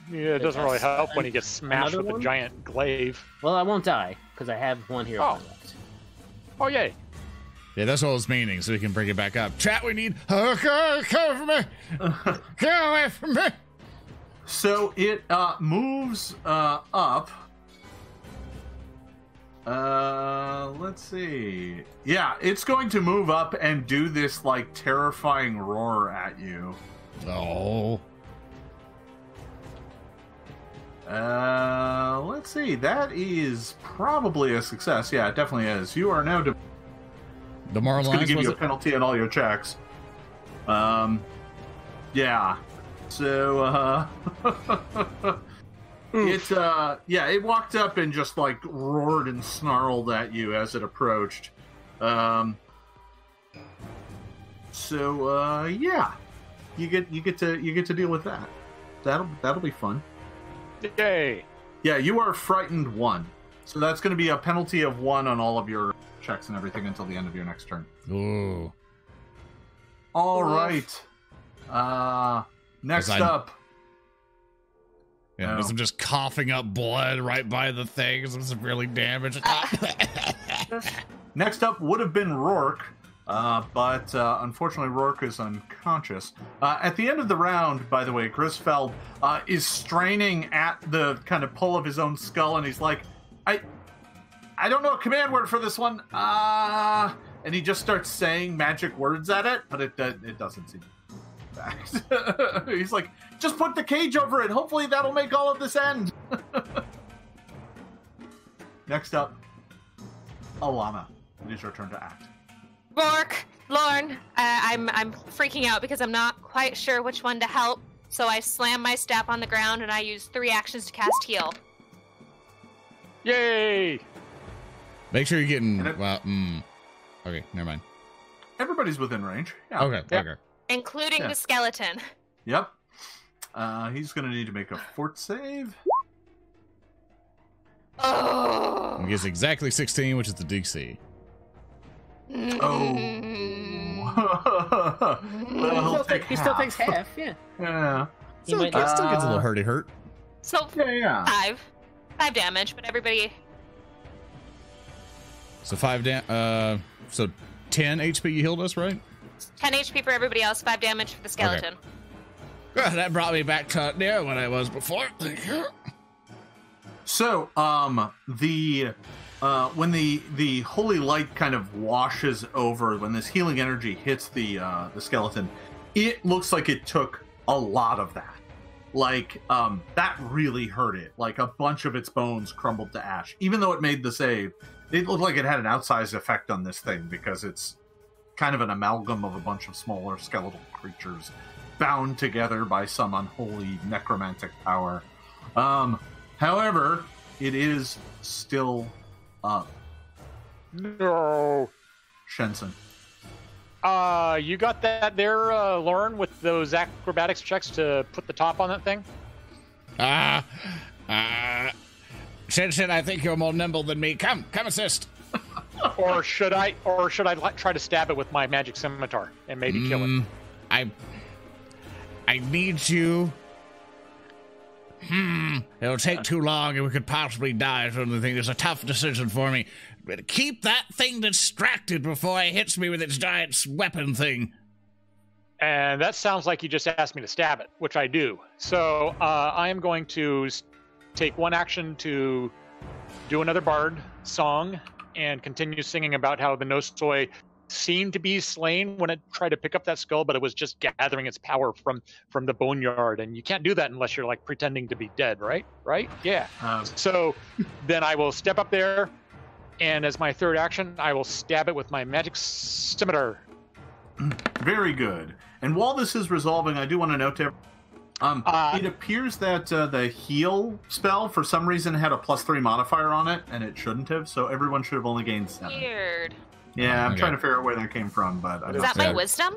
Yeah, it doesn't really help when you get smashed with a giant glaive. Well, I won't die, because I have one hero point left. Oh, yay. Yeah, that's what I was meaning, so we can bring it back up. Chat, we need... come from me! Get away from me! So it moves up. Let's see. Yeah, it's going to move up and do this, like, terrifying roar at you. Oh. Let's see. That is probably a success. Yeah, it definitely is. You are now demoralized. It's going to give you a penalty on all your checks. Yeah. So, it walked up and just, like, roared and snarled at you as it approached. You get to deal with that. That'll be fun. Yay! Yeah, you are frightened 1, so that's going to be a penalty of 1 on all of your checks and everything until the end of your next turn. Ooh. All right. Next up. Yeah, I'm just coughing up blood right by the thing. I'm severely damaged. Next up would have been Roark, but unfortunately Roark is unconscious. At the end of the round, by the way, Grisfeld is straining at the kind of pull of his own skull, and he's like, I don't know a command word for this one. and he just starts saying magic words at it, but it doesn't seem fact. He's like, just put the cage over it. Hopefully that'll make all of this end. Next up, Ilana. It is your turn to act. Roark, Lorne, I'm freaking out because I'm not quite sure which one to help. So I slam my staff on the ground and I use 3 actions to cast heal. Yay! Make sure you're getting. Okay, never mind. Everybody's within range. Yeah. Okay. Yep. Okay. Including the skeleton. Yep. He's going to need to make a fort save. Oh. He gets exactly 16, which is the DC. Oh. Well, he still takes half, yeah. Yeah. He might Still gets a little hurty hurt. So Yeah. 5 damage, but everybody. So 10 HP you healed us, right? 10 HP for everybody else, 5 damage for the skeleton. Okay. That brought me back to near when I was before. Thank you. So, when the holy light kind of washes over, when this healing energy hits the skeleton, it looks like it took a lot of that. Like, that really hurt it. Like, a bunch of its bones crumbled to ash. Even though it made the save, it looked like it had an outsized effect on this thing because it's kind of an amalgam of a bunch of smaller skeletal creatures bound together by some unholy necromantic power. However, it is still up. No. Shensen. You got that there, Lauren, with those acrobatics checks to put the top on that thing? Shensen, I think you're more nimble than me. Come assist. or should I try to stab it with my magic scimitar and maybe kill it? I need you. It'll take too long and we could possibly die from the thing. It's a tough decision for me. But keep that thing distracted before it hits me with its giant weapon thing. And that sounds like you just asked me to stab it, which I do. So I am going to take 1 action to do another bard song and continue singing about how the Nosoi seemed to be slain when it tried to pick up that skull, but it was just gathering its power from the boneyard. And you can't do that unless you're like pretending to be dead, right? Yeah. So then I will step up there, and as my 3rd action, I will stab it with my magic scimitar. Very good. And while this is resolving, I do want to note to it appears that the heal spell, for some reason, had a +3 modifier on it, and it shouldn't have, so everyone should have only gained 7. Weird. Yeah, I'm trying to figure out where that came from, but Is that my wisdom?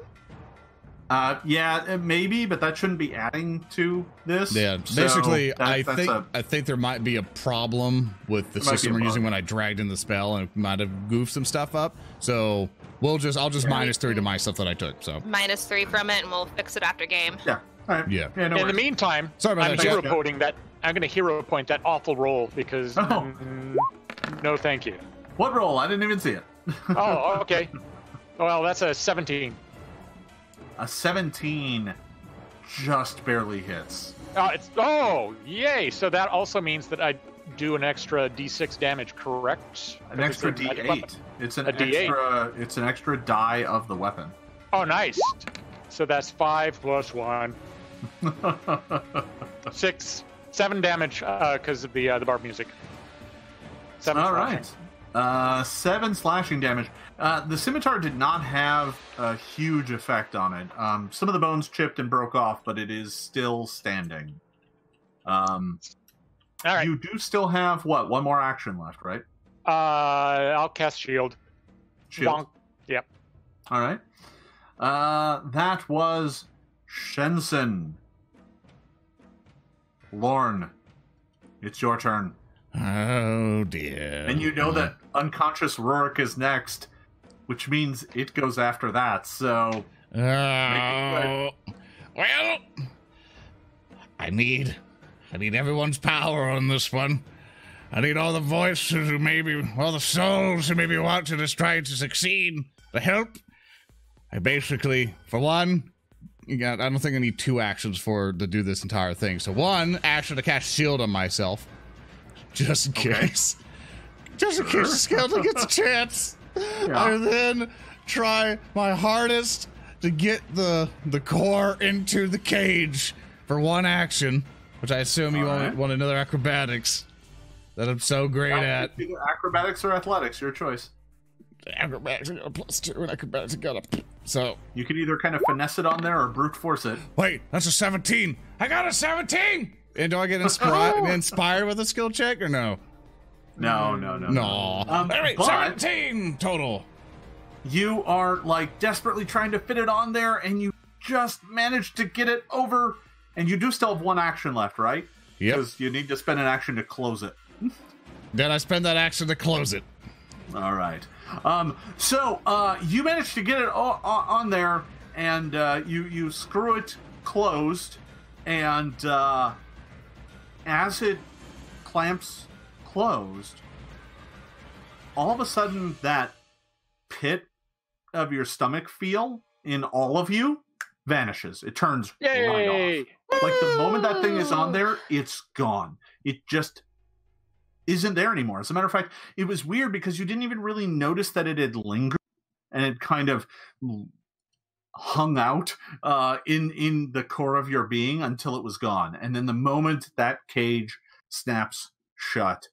Yeah, maybe, but that shouldn't be adding to this. Yeah, So basically, I think there might be a problem with the system we're using when I dragged in the spell, and it might have goofed some stuff up. So I'll just -3 to my stuff that I took. So -3 from it, and we'll fix it after game. Yeah. All right. Yeah. No In worries. the meantime, Sorry about I'm that, hero Jeff. pointing that. I'm going to hero point that awful roll because no, thank you. What roll? I didn't even see it. Oh, okay. Well, that's a 17. A 17 just barely hits. Yay! So that also means that I do an extra D6 damage, correct? An extra D8. It's an D8. It's an extra die of the weapon. Oh, nice. So that's 5 + 1. 7 damage because of the barb music. 7 All slashing. right. 7 slashing damage. The scimitar did not have a huge effect on it. Some of the bones chipped and broke off, but it is still standing. All right. You do still have, what, 1 more action left, right? I'll cast shield. Shield? Bonk. Yep. All right. That was Shensen. Lorne, it's your turn. Oh, dear. And you know that unconscious Roark is next, which means it goes after that, so... Well, I need everyone's power on this one. I need all the voices all the souls who maybe want to just try to succeed, to help. I basically, for one, I don't think I need 2 actions to do this entire thing. So 1 action to cast shield on myself. Just in case. Just in case the skeleton gets a chance. I then try my hardest to get the core into the cage for one action, which I assume you want another acrobatics that I'm so great at. Either acrobatics or athletics, your choice. Acrobatics, I got a +2, and acrobatics, I got a... So... You can either kind of finesse it on there or brute force it. Wait, that's a 17! I got a 17! And do I get inspired with a skill check, or no? No. Anyway, 17 total. You are, like, desperately trying to fit it on there, and you just managed to get it over. And you do still have one action left, right? Yep. Because you need to spend an action to close it. Then I spend that action to close it. All right. So you managed to get it on there, and you screw it closed, and as it clamps closed, all of a sudden that pit of your stomach feel in all of you vanishes. It turns right off. Like the moment that thing is on there, it's gone. It just isn't there anymore. As a matter of fact, it was weird because you didn't even really notice that it had lingered and it kind of hung out in the core of your being until it was gone. And then the moment that cage snaps shut,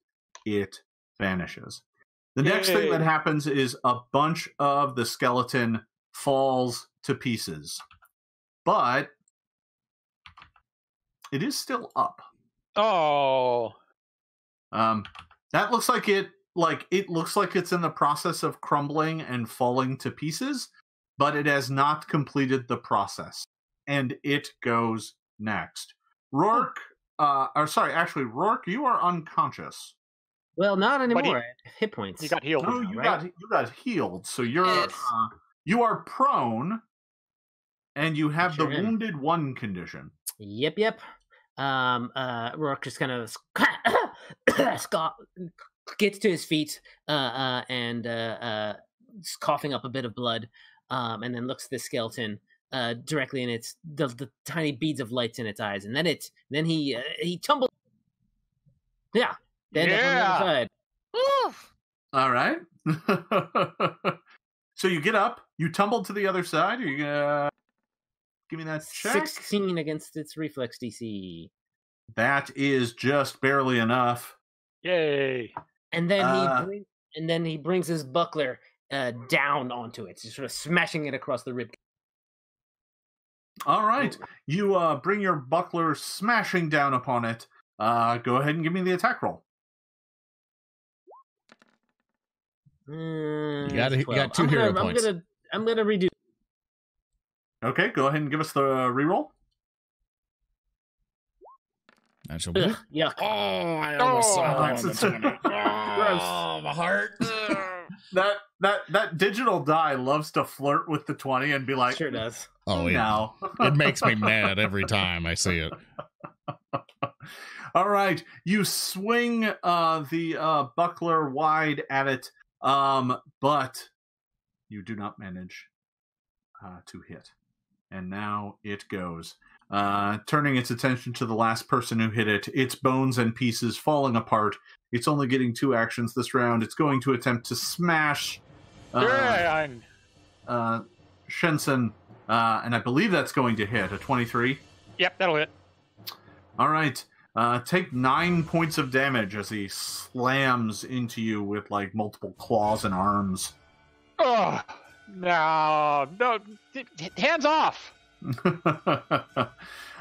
it vanishes. The next thing that happens is a bunch of the skeleton falls to pieces. But it is still up. Oh. That looks like it looks like it's in the process of crumbling and falling to pieces, but it has not completed the process. And it goes next. Roark, Roark, you are unconscious. Well, not anymore. Hit points. You got healed. Oh, you got healed. So you are prone, and you have the wounded one condition. Yep. Roark just kind of gets to his feet and coughing up a bit of blood, and then looks at the skeleton directly in the tiny beads of lights in its eyes, and then he tumbles. Yeah. Then up on the other side. Oof. All right. So you get up, you tumble to the other side. You give me that check. 16 against its reflex DC. That is just barely enough. Yay! And then he brings his buckler down onto it, just sort of smashing it across the rib. All right, you bring your buckler smashing down upon it. Go ahead and give me the attack roll. You got 2 hero points. I'm gonna redo. Okay, go ahead and give us the reroll. That's a bit. Yuck. Oh, I almost saw that. Oh, my heart. That digital die loves to flirt with the 20 and be like, sure does. Oh, yeah. It makes me mad every time I see it. All right, you swing the buckler wide at it, but you do not manage to hit. And now it goes. Turning its attention to the last person who hit it, its bones and pieces falling apart. It's only getting 2 actions this round. It's going to attempt to smash Shensen, and I believe that's going to hit a 23. Yep, that'll hit. All right. Take 9 points of damage as he slams into you with like multiple claws and arms. Oh, no, hands off.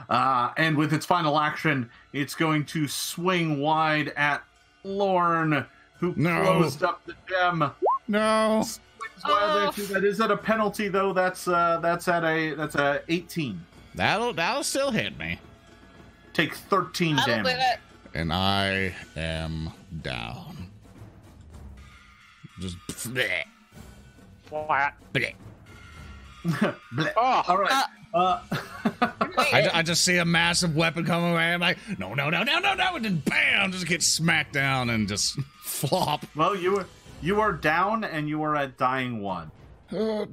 And with its final action, it's going to swing wide at Lorne, who closed up the gem. No. Swings wide at you. That is at a penalty, though. That's a 18. That'll still hit me. Take 13 damage. And I am down. Just bleh. Flat. Bleh. Bleh. Oh, all right. I just see a massive weapon coming away. I'm like, no, and then bam, just get smacked down and just flop. Well, you are down and you are at dying 1.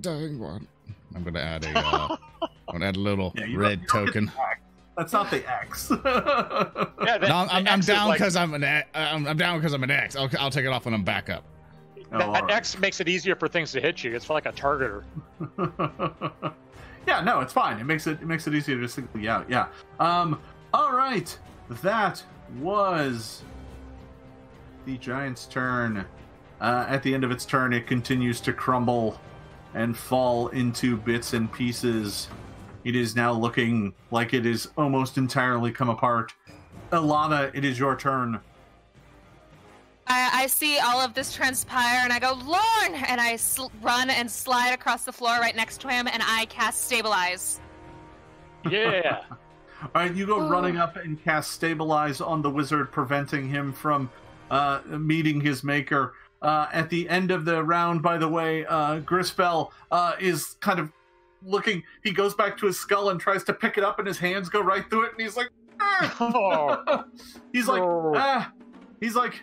Dying 1. I'm gonna add a little red token. That's not the X. I'm down because I'm an X. I'm down because I'm an X. I'll take it off when I'm back up. That X makes it easier for things to hit you. It's like a targeter. Yeah, no, it's fine. It makes it easier to single you out. Yeah. All right. That was the giant's turn. At the end of its turn, it continues to crumble and fall into bits and pieces. It is now looking like it is almost entirely come apart. Ilana, it is your turn. I see all of this transpire, and I go, Lorne! And I run and slide across the floor right next to him, and I cast Stabilize. Yeah! All right, you go running up and cast Stabilize on the wizard, preventing him from meeting his maker. At the end of the round, by the way, Grispel is kind of looking. He goes back to his skull and tries to pick it up, and his hands go right through it, and he's like, ah! He's like,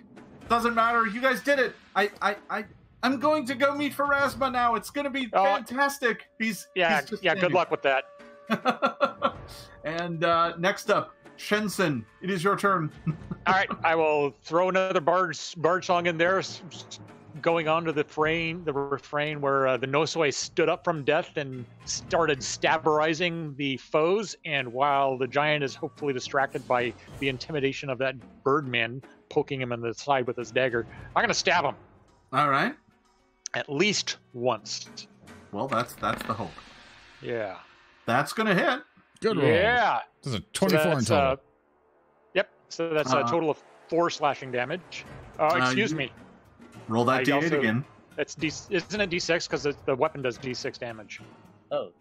doesn't matter. You guys did it. I'm going to go meet Pharasma now. It's going to be fantastic. He's good luck with that. And next up, Shensen, it is your turn. All right, I will throw another bard song in there, going on to the refrain where the Nosoi stood up from death and started stabberizing the foes, and while the giant is hopefully distracted by the intimidation of that birdman poking him in the side with his dagger, I'm going to stab him. All right. At least once. Well, that's the hope. Yeah. That's going to hit. Good roll. Yeah. This is a 24 in total. Yep. So that's a total of 4 slashing damage. Excuse me. Roll that D8 again. Isn't it D6? Because the weapon does D6 damage. Oh.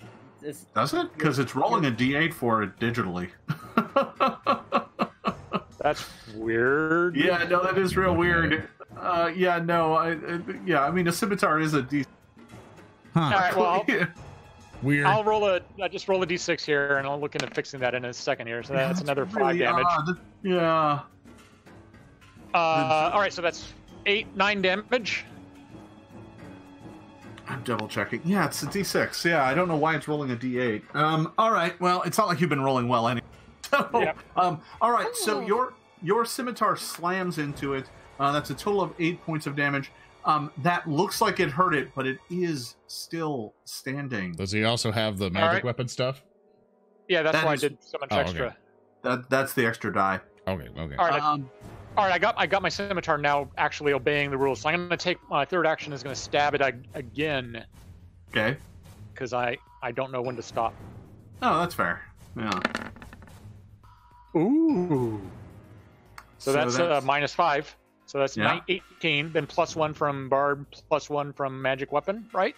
Does it? Because it's rolling a D8 for it digitally. That's weird. Yeah, no, that is real weird. I mean, a scimitar is a D. Huh. All right, well, weird. I just roll a D6 here, and I'll look into fixing that in a second here. So that's another 5 damage. Odd. Yeah. All right, so that's 9 damage. I'm double checking. Yeah, it's a D6. Yeah, I don't know why it's rolling a D8. All right. Well, it's not like you've been rolling well anyway. So, yep. All right. So your scimitar slams into it. That's a total of 8 points of damage. That looks like it hurt it, but it is still standing. Does he also have the magic weapon stuff? Yeah, that's why I did so much extra. Okay. That's the extra die. Okay. All right, I got my scimitar now actually obeying the rules. So I'm going to take my third action is going to stab it again. Okay. Because I don't know when to stop. Oh, that's fair. Yeah. Ooh. So that's -5. So that's 18, then +1 from Bard, +1 from Magic Weapon, right?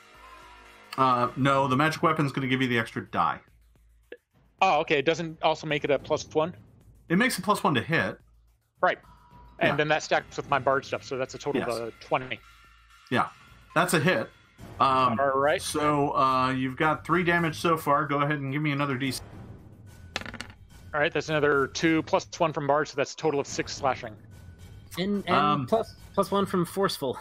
No, the Magic Weapon's going to give you the extra die. Oh, okay. It doesn't also make it a +1? It makes a +1 to hit. Right. And then that stacks with my Bard stuff, so that's a total of 20. Yeah, that's a hit. All right. So you've got 3 damage so far. Go ahead and give me another D6. All right, that's another 2 +1 from Bard, so that's a total of 6 slashing. And +1 from Forceful.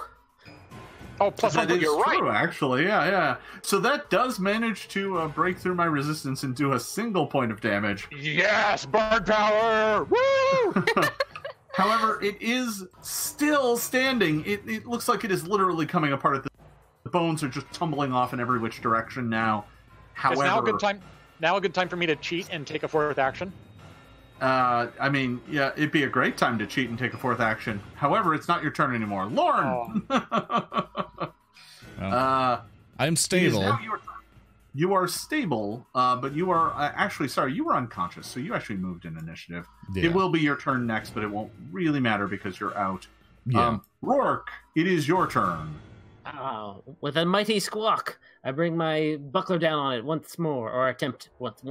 Oh, +1, you're right. True, actually, yeah. So that does manage to break through my resistance and do a single point of damage. Yes, Bard power! Woo! However, it is still standing. It looks like it is literally coming apart. The bones are just tumbling off in every which direction now. However, is now a good time for me to cheat and take a 4th action? I mean, yeah, it'd be a great time to cheat and take a 4th action. However, it's not your turn anymore. Lorne! I'm stable. You are stable, but you are actually, sorry, you were unconscious, so you actually moved in initiative. Yeah. It will be your turn next, but it won't really matter because you're out. Yeah. Roark, it is your turn. With a mighty squawk, I bring my buckler down on it once more, or attempt once.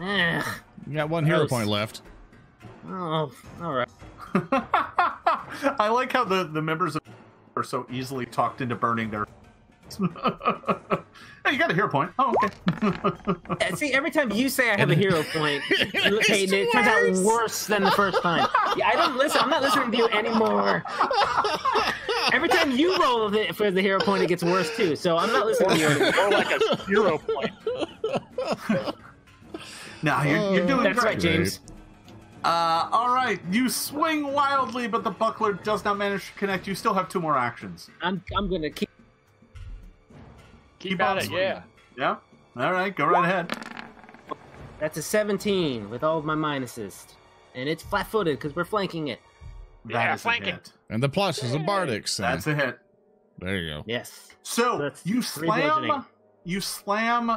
You got 1 hero point left. Oh, all right. I like how the members are so easily talked into burning their... Hey, you got a hero point. Oh, okay. See, every time you say I have a hero point, it turns out worse than the first time. I don't listen. I'm not listening to you anymore. Every time you roll for the hero point, it gets worse too. So I'm not listening to you anymore. More like a 0 point. No, you're doing That's great. right, James. All right, you swing wildly, but the buckler does not manage to connect. You still have 2 more actions. I'm gonna keep at it, yeah. Yeah? All right, go right ahead. That's a 17 with all of my minuses. And it's flat-footed because we're flanking it. Yeah, flanking. And the plus is a bardic. So. That's a hit. There you go. Yes. So you slam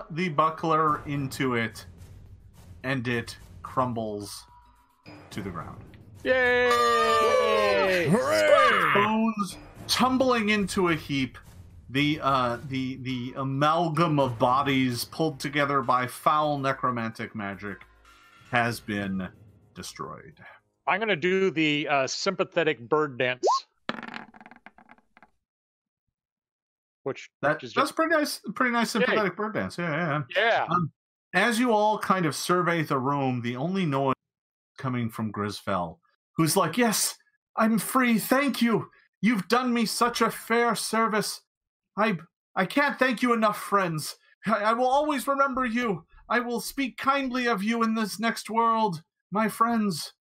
the buckler into it, and it crumbles to the ground. Yay! Hooray! Bones tumbling into a heap. The amalgam of bodies pulled together by foul necromantic magic has been destroyed. I'm gonna do the sympathetic bird dance, that's pretty nice sympathetic bird dance. Yeah. As you all kind of survey the room, the only noise coming from Grisfell, who's like, "Yes, I'm free. Thank you. You've done me such a fair service. I can't thank you enough, friends. I will always remember you. I will speak kindly of you in this next world, my friends.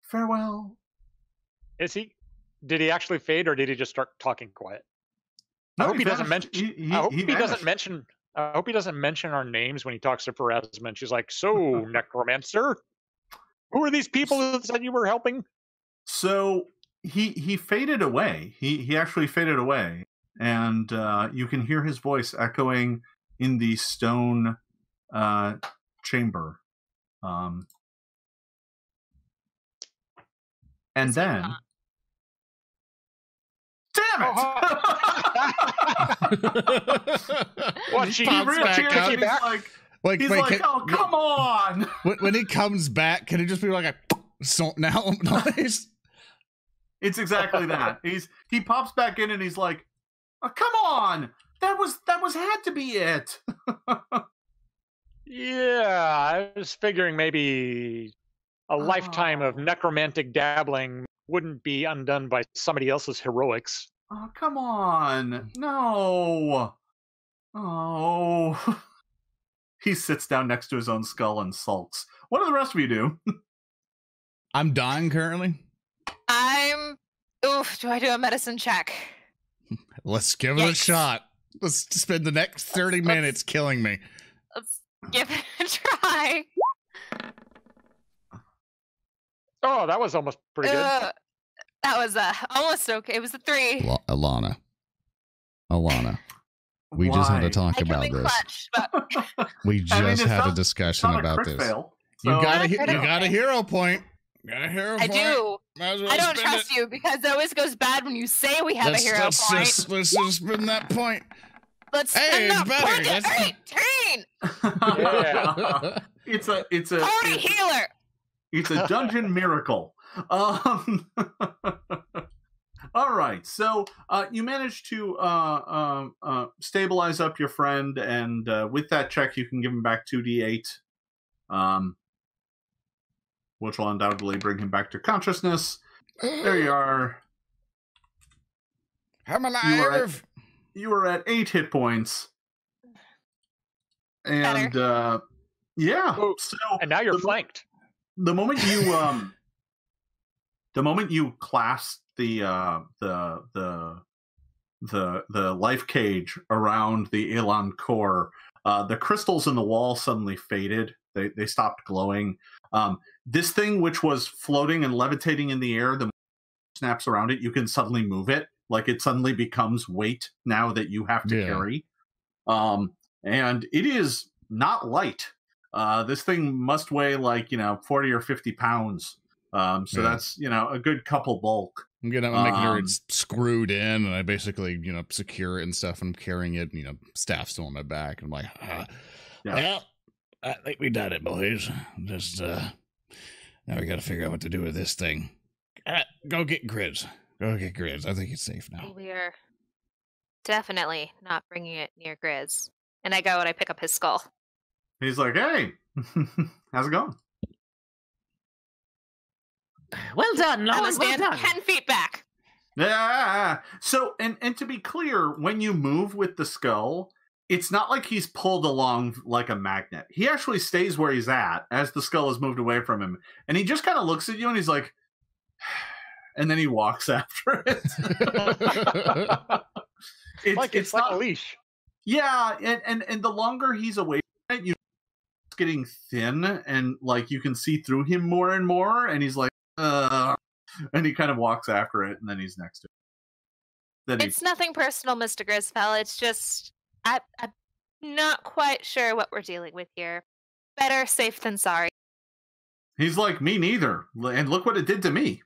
Farewell." Is he? Did he actually fade, or did he just start talking quiet? No, I hope he doesn't mention. I hope he vanished. doesn't mention. I hope he doesn't mention our names when he talks to Pharasma. She's like, "So, necromancer, who are these people that said you were helping?" So he faded away. He actually faded away, and you can hear his voice echoing in the stone chamber. And then, damn it! What? He pops back up. He's like, "Oh, come on!" When he comes back, can it just be like a now noise? It's exactly that. He pops back in and he's like, "Oh, come on! That was had to be it." Yeah, I was figuring maybe a lifetime of necromantic dabbling wouldn't be undone by somebody else's heroics. Oh, come on. No. Oh. He sits down next to his own skull and sulks. What do the rest of you do? I'm dying currently. Do I do a medicine check? Let's give it a shot. Let's spend the next 30 minutes killing me. Let's give it a try. Oh, that was almost pretty good. That was almost okay. It was a 3. Ilana. We just had to talk about this. Clutch, but... We just had a discussion about this. Fail, so... You got a hero point. I do. I don't trust you because it always goes bad when you say we have a hero point. Let's just spend that point. Let's spend that point at 18. Yeah. It's a party healer. It's a dungeon miracle. All right, so you managed to stabilize up your friend, and with that check, you can give him back 2d8, which will undoubtedly bring him back to consciousness. There you are. I'm alive. You were at 8 hit points, and yeah. So and now you're flanked. The moment you clasp the life cage around the Elan core, the crystals in the wall suddenly faded. They stopped glowing. This thing, which was floating and levitating in the air, the snaps around it, you can suddenly move it. Like it suddenly becomes weight now that you have to carry. And it is not light. This thing must weigh 40 or 50 pounds. So that's, a good couple bulk. I'm making sure it's screwed in, and I basically, secure it and stuff. And I'm carrying it, staff still on my back. I'm like, well, I think we done it, boys. Just, now we got to figure out what to do with this thing. Go get Grizz. I think it's safe now. We are definitely not bringing it near Grizz. And I go and I pick up his skull. He's like, "Hey, how's it going?" Well done, Lord. I stand 10 feet back. Yeah. So, and to be clear, when you move with the skull, it's not like he's pulled along like a magnet. He actually stays where he's at as the skull is moved away from him. And he just kind of looks at you and he's like, and then he walks after it. it's like a leash. Yeah. And the longer he's away from it, it's getting thin and like you can see through him more and more. And he's like, and he kind of walks after it. And then he's next to it. It's nothing personal, Mr. Grisfell. It's just, I'm not quite sure what we're dealing with here. Better safe than sorry. He's like, me neither. And look what it did to me.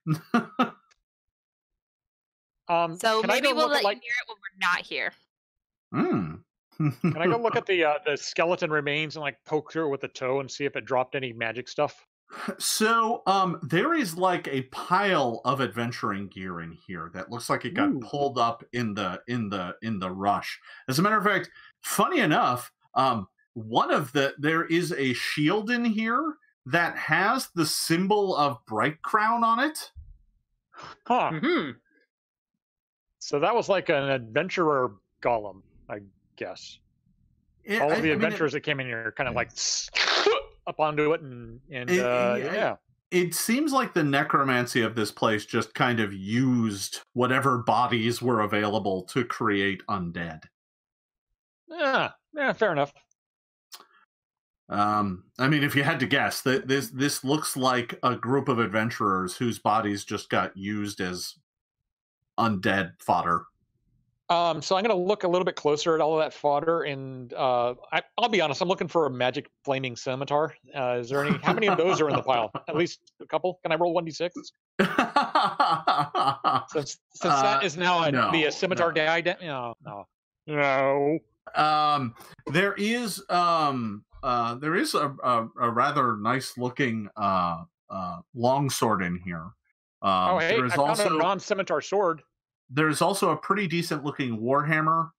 So maybe we'll let you hear it when we're not here. Can I go look at the skeleton remains and like poke through it with the toe and see if it dropped any magic stuff? So there is like a pile of adventuring gear in here that looks like it got pulled up in the rush. As a matter of fact, funny enough, there is a shield in here that has the symbol of Bright Crown on it. Huh. Mm-hmm. So that was like an adventurer golem, I guess. All of the adventurers that came in here kind of like up onto it yeah. It seems like the necromancy of this place just kind of used whatever bodies were available to create undead. Yeah, fair enough. I mean, if you had to guess, this looks like a group of adventurers whose bodies just got used as undead fodder. So I'm going to look a little bit closer at all of that fodder, and I'll be honest, I'm looking for a magic flaming scimitar. Is there any? How many of those are in the pile? At least a couple. Can I roll 1d6? Since that is now a scimitar die. No. There is a rather nice looking longsword in here. I found a non-scimitar sword. There's also a pretty decent looking warhammer,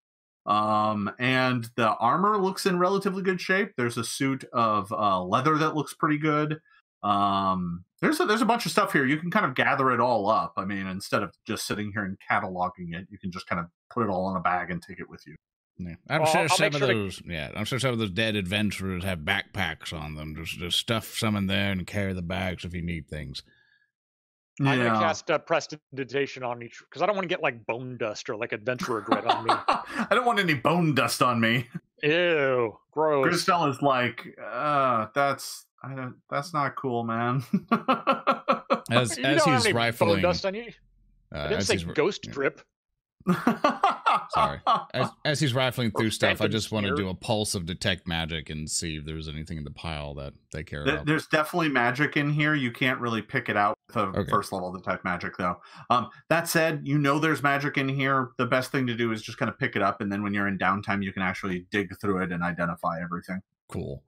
and the armor looks in relatively good shape. There's a suit of leather that looks pretty good. There's a bunch of stuff here. You can kind of gather it all up. I mean, instead of just sitting here and cataloging it, you can just kind of put it all in a bag and take it with you. Yeah. I'm sure some of those dead adventurers have backpacks on them. Just stuff some in there and carry the bags if you need things. I'm going to cast prestidigitation on each, because I don't want to get like bone dust or like adventurer dread on me. I don't want any bone dust on me. Ew, gross. Crystal is like, that's not cool, man. as he's rifling, bone dust on you. I didn't say ghost drip. Sorry. As he's rifling through stuff, I just want to do a pulse of detect magic and see if there's anything in the pile that they care about. There's definitely magic in here. You can't really pick it out with a first level detect magic, though. That said, there's magic in here. The best thing to do is just kind of pick it up, and then when you're in downtime, you can actually dig through it and identify everything. Cool.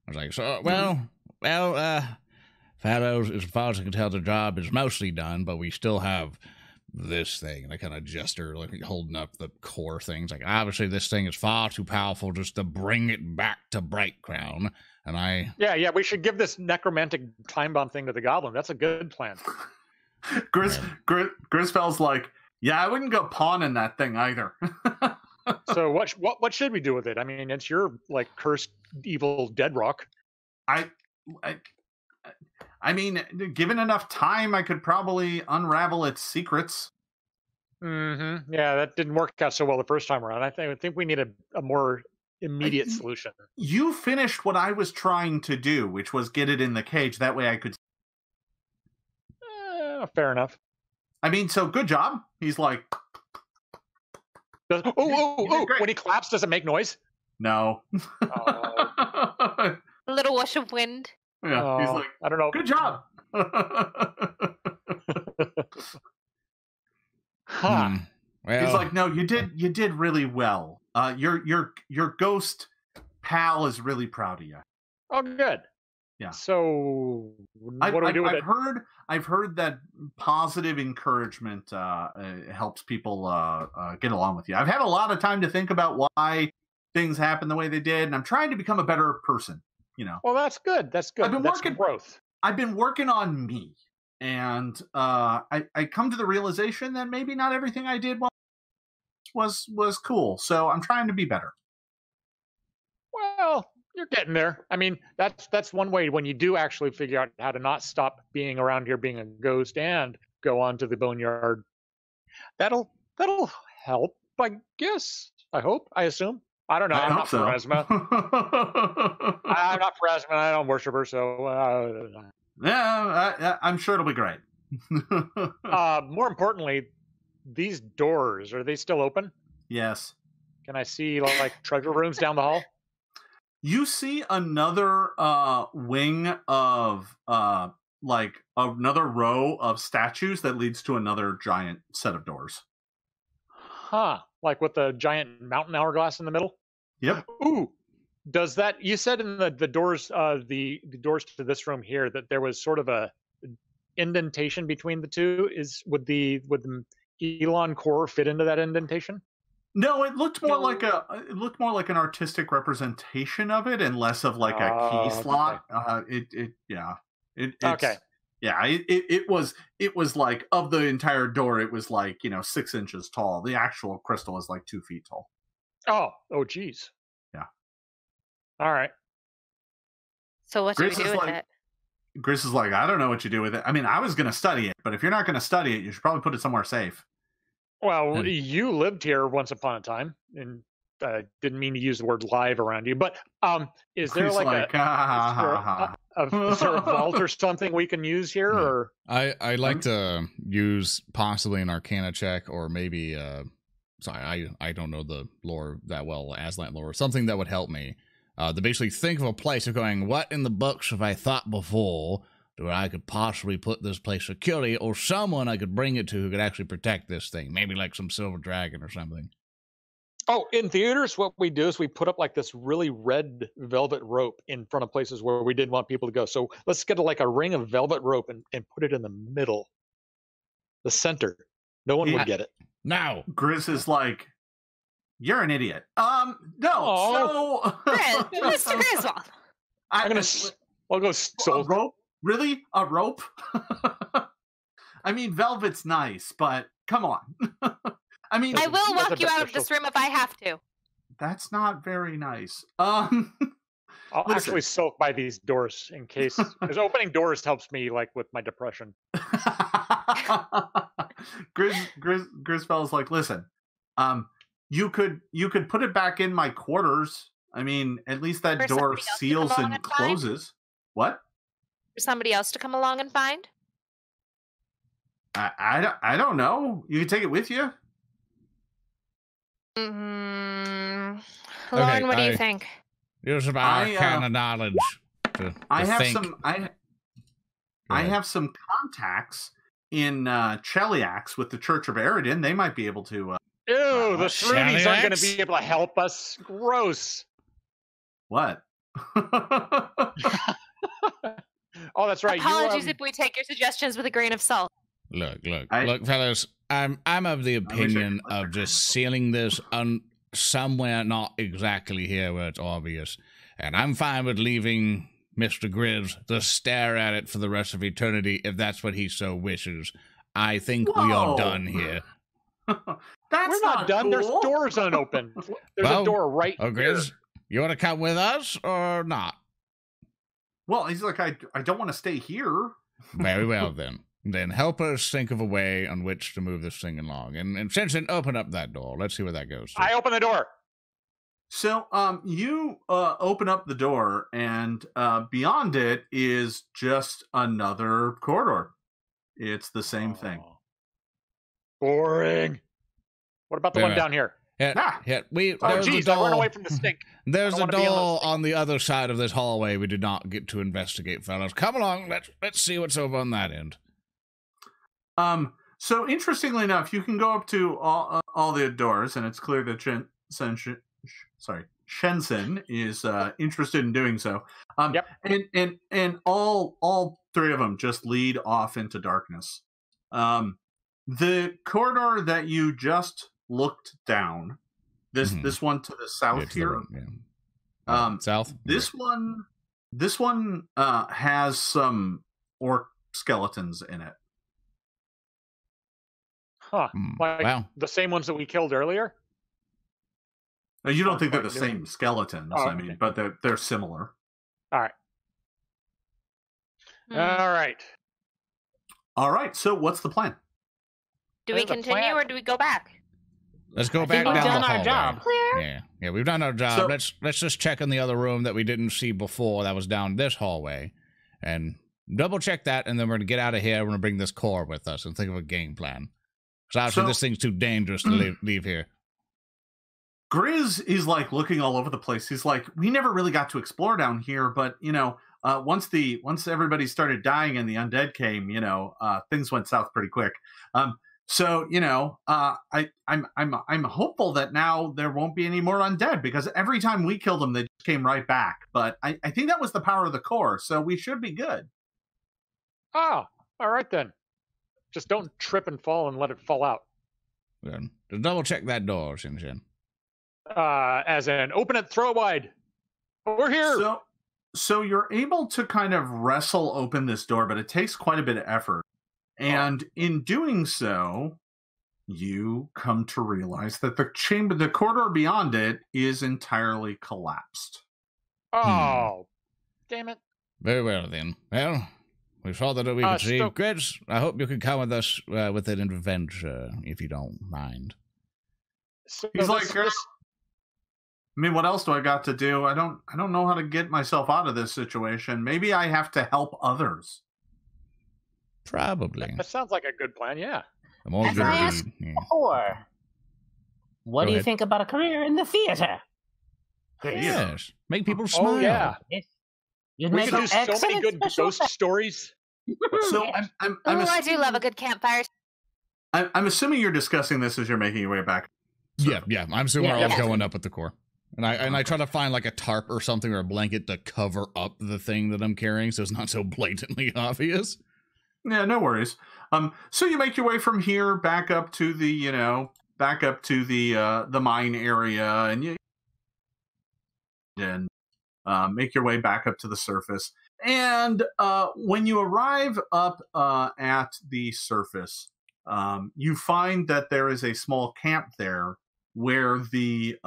I was like, Pharaohs, as far as I can tell, the job is mostly done, but we still have this thing. And I kind of gesture, like holding up the core things. Like, obviously, this thing is far too powerful just to bring it back to Bright Crown. And Yeah, we should give this necromantic time bomb thing to the goblin. That's a good plan. Grisfell's like, yeah, I wouldn't go pawning that thing either. So what should we do with it? I mean, it's your like cursed evil dead rock. I mean, given enough time, I could probably unravel its secrets. Mm-hmm. Yeah, that didn't work out so well the first time around. I think we need a more immediate solution. You finished what I was trying to do, which was get it in the cage. That way I could... Fair enough. I mean, so good job. He's like... When he claps, does it make noise? No. A little wash of wind. Yeah, he's like, I don't know. Good job. Well, he's like, no, you did really well. Your ghost pal is really proud of you. Oh, good. Yeah. So what do we do with it? I've heard that positive encouragement helps people get along with you. I've had a lot of time to think about why things happen the way they did, and I'm trying to become a better person. Well, that's good. That's good. That's growth. I've been working on me, and I come to the realization that maybe not everything I did was cool. So I'm trying to be better. Well, you're getting there. I mean, that's one way when you do actually figure out how to not stop being around here being a ghost and go on to the boneyard. That'll help, I guess. I hope. I assume. I don't know. I'm not Pharasma. I'm not Pharasma. I don't worship her, so. Yeah, I'm sure it'll be great. More importantly, these doors, are they still open? Yes. Can I see like treasure rooms down the hall? You see another wing of like another row of statues that leads to another giant set of doors. Huh. Like with the giant mountain hourglass in the middle? Yep. Ooh. Does that, you said in the doors, the doors to this room here that there was sort of a indentation between the two. Would the Elon core fit into that indentation? No, it looked more like an artistic representation of it, and less of like a key slot. Okay. It was like, of the entire door, it was like 6 inches tall. The actual crystal is like 2 feet tall. Oh, geez. Yeah. All right. So what do we do with it? Gris is like, I don't know what you do with it. I mean, I was going to study it, but if you're not going to study it, you should probably put it somewhere safe. Well, you lived here once upon a time, and didn't mean to use the word live around you, but is there like a vault or something we can use here? No. Or I like to use possibly an Arcana check, or maybe sorry, I don't know the lore that well, Aslan lore, something that would help me. To basically think of a place of going, what in the books have I thought before where I could possibly put this place securely, or someone I could bring it to who could actually protect this thing, maybe like some silver dragon or something. Oh, in theaters, what we do is we put up like this really red velvet rope in front of places where we didn't want people to go. So let's get like a ring of velvet rope and put it in the middle, the center. No one would get it. No. Grizz is like, you're an idiot. No. So Mr. Griswold. I'll go a rope. Really? A rope? I mean, velvet's nice, but come on. I mean, I will walk you out of this room if I have to. That's not very nice. I'll actually soak by these doors in case, because opening doors helps me like with my depression. Grisfell's like, listen, you could put it back in my quarters. I mean, at least that door seals and closes. What? For somebody else to come along and find? I don't know. You can take it with you. Lauren, what do you think? Use of Arcana knowledge. I have some contacts in Cheliax with the Church of Eridan. They might be able to. Ew, the Shrewies aren't going to be able to help us. Gross. What? Oh, that's right. Apologies if we take your suggestions with a grain of salt. Look, fellas. I'm of the opinion of just sealing this somewhere not exactly here where it's obvious, and I'm fine with leaving Mr. Grizz to stare at it for the rest of eternity if that's what he so wishes. I think we are done here. We're not done. Cool. There's doors unopened. There's a door right here. Grizz, you want to come with us or not? Well, he's like, I don't want to stay here. Very well, then. Then help us think of a way on which to move this thing along. And Shensen, open up that door. Let's see where that goes to. I open the door. So you open up the door, and beyond it is just another corridor. It's the same thing. Boring. What about the one down here? Yeah. I run away from the stink. There's a door on the other side of this hallway we did not get to investigate, fellas. Come along. Let's see what's over on that end. So interestingly enough, you can go up to all the doors, and it's clear that Shensen is interested in doing so. Yep. And all three of them just lead off into darkness. The corridor that you just looked down, this one to the south here. South. This one has some orc skeletons in it. Huh. Like the same ones that we killed earlier? You don't think they're the same skeletons, I mean, but they're similar. All right. All right. All right, so what's the plan? Do we continue or do we go back? Let's go back down the hallway. Our job. Clear? Yeah, we've done our job. So, let's just check in the other room that we didn't see before that was down this hallway. And double check that, and then we're going to get out of here. We're going to bring this core with us and think of a game plan. Because obviously this thing's too dangerous to leave here. Grizz is like looking all over the place. He's like, we never really got to explore down here, but once everybody started dying and the undead came, things went south pretty quick. So, I'm hopeful that now there won't be any more undead, because every time we killed them, they just came right back. But I think that was the power of the core, so we should be good. Oh, all right then. Just don't trip and fall and let it fall out. Good. Just double check that door, Shensen. As in, open it, throw it wide. We're here. So you're able to kind of wrestle open this door, but it takes quite a bit of effort. And in doing so, you come to realize that the corridor beyond it is entirely collapsed. Oh, damn it. Very well, then. Well, we saw that we could see. Grizz, I hope you can come with us with an adventure, if you don't mind. So He's like, I mean, what else do I got to do? I don't know how to get myself out of this situation. Maybe I have to help others. Probably. That sounds like a good plan, yeah. As I asked before, what do you think about a career in the theater? Yes. Make people smile. Oh, yeah. You'd We make could do so many good ghost effects. stories. So I do love a good campfire. I'm assuming you're discussing this as you're making your way back. Yeah. I'm assuming we're all going up at the core. And I try to find like a tarp or something or a blanket to cover up the thing that I'm carrying so it's not so blatantly obvious. Yeah, no worries. So you make your way from here back up to the mine area, and you make your way back up to the surface. And when you arrive up at the surface, you find that there is a small camp there where the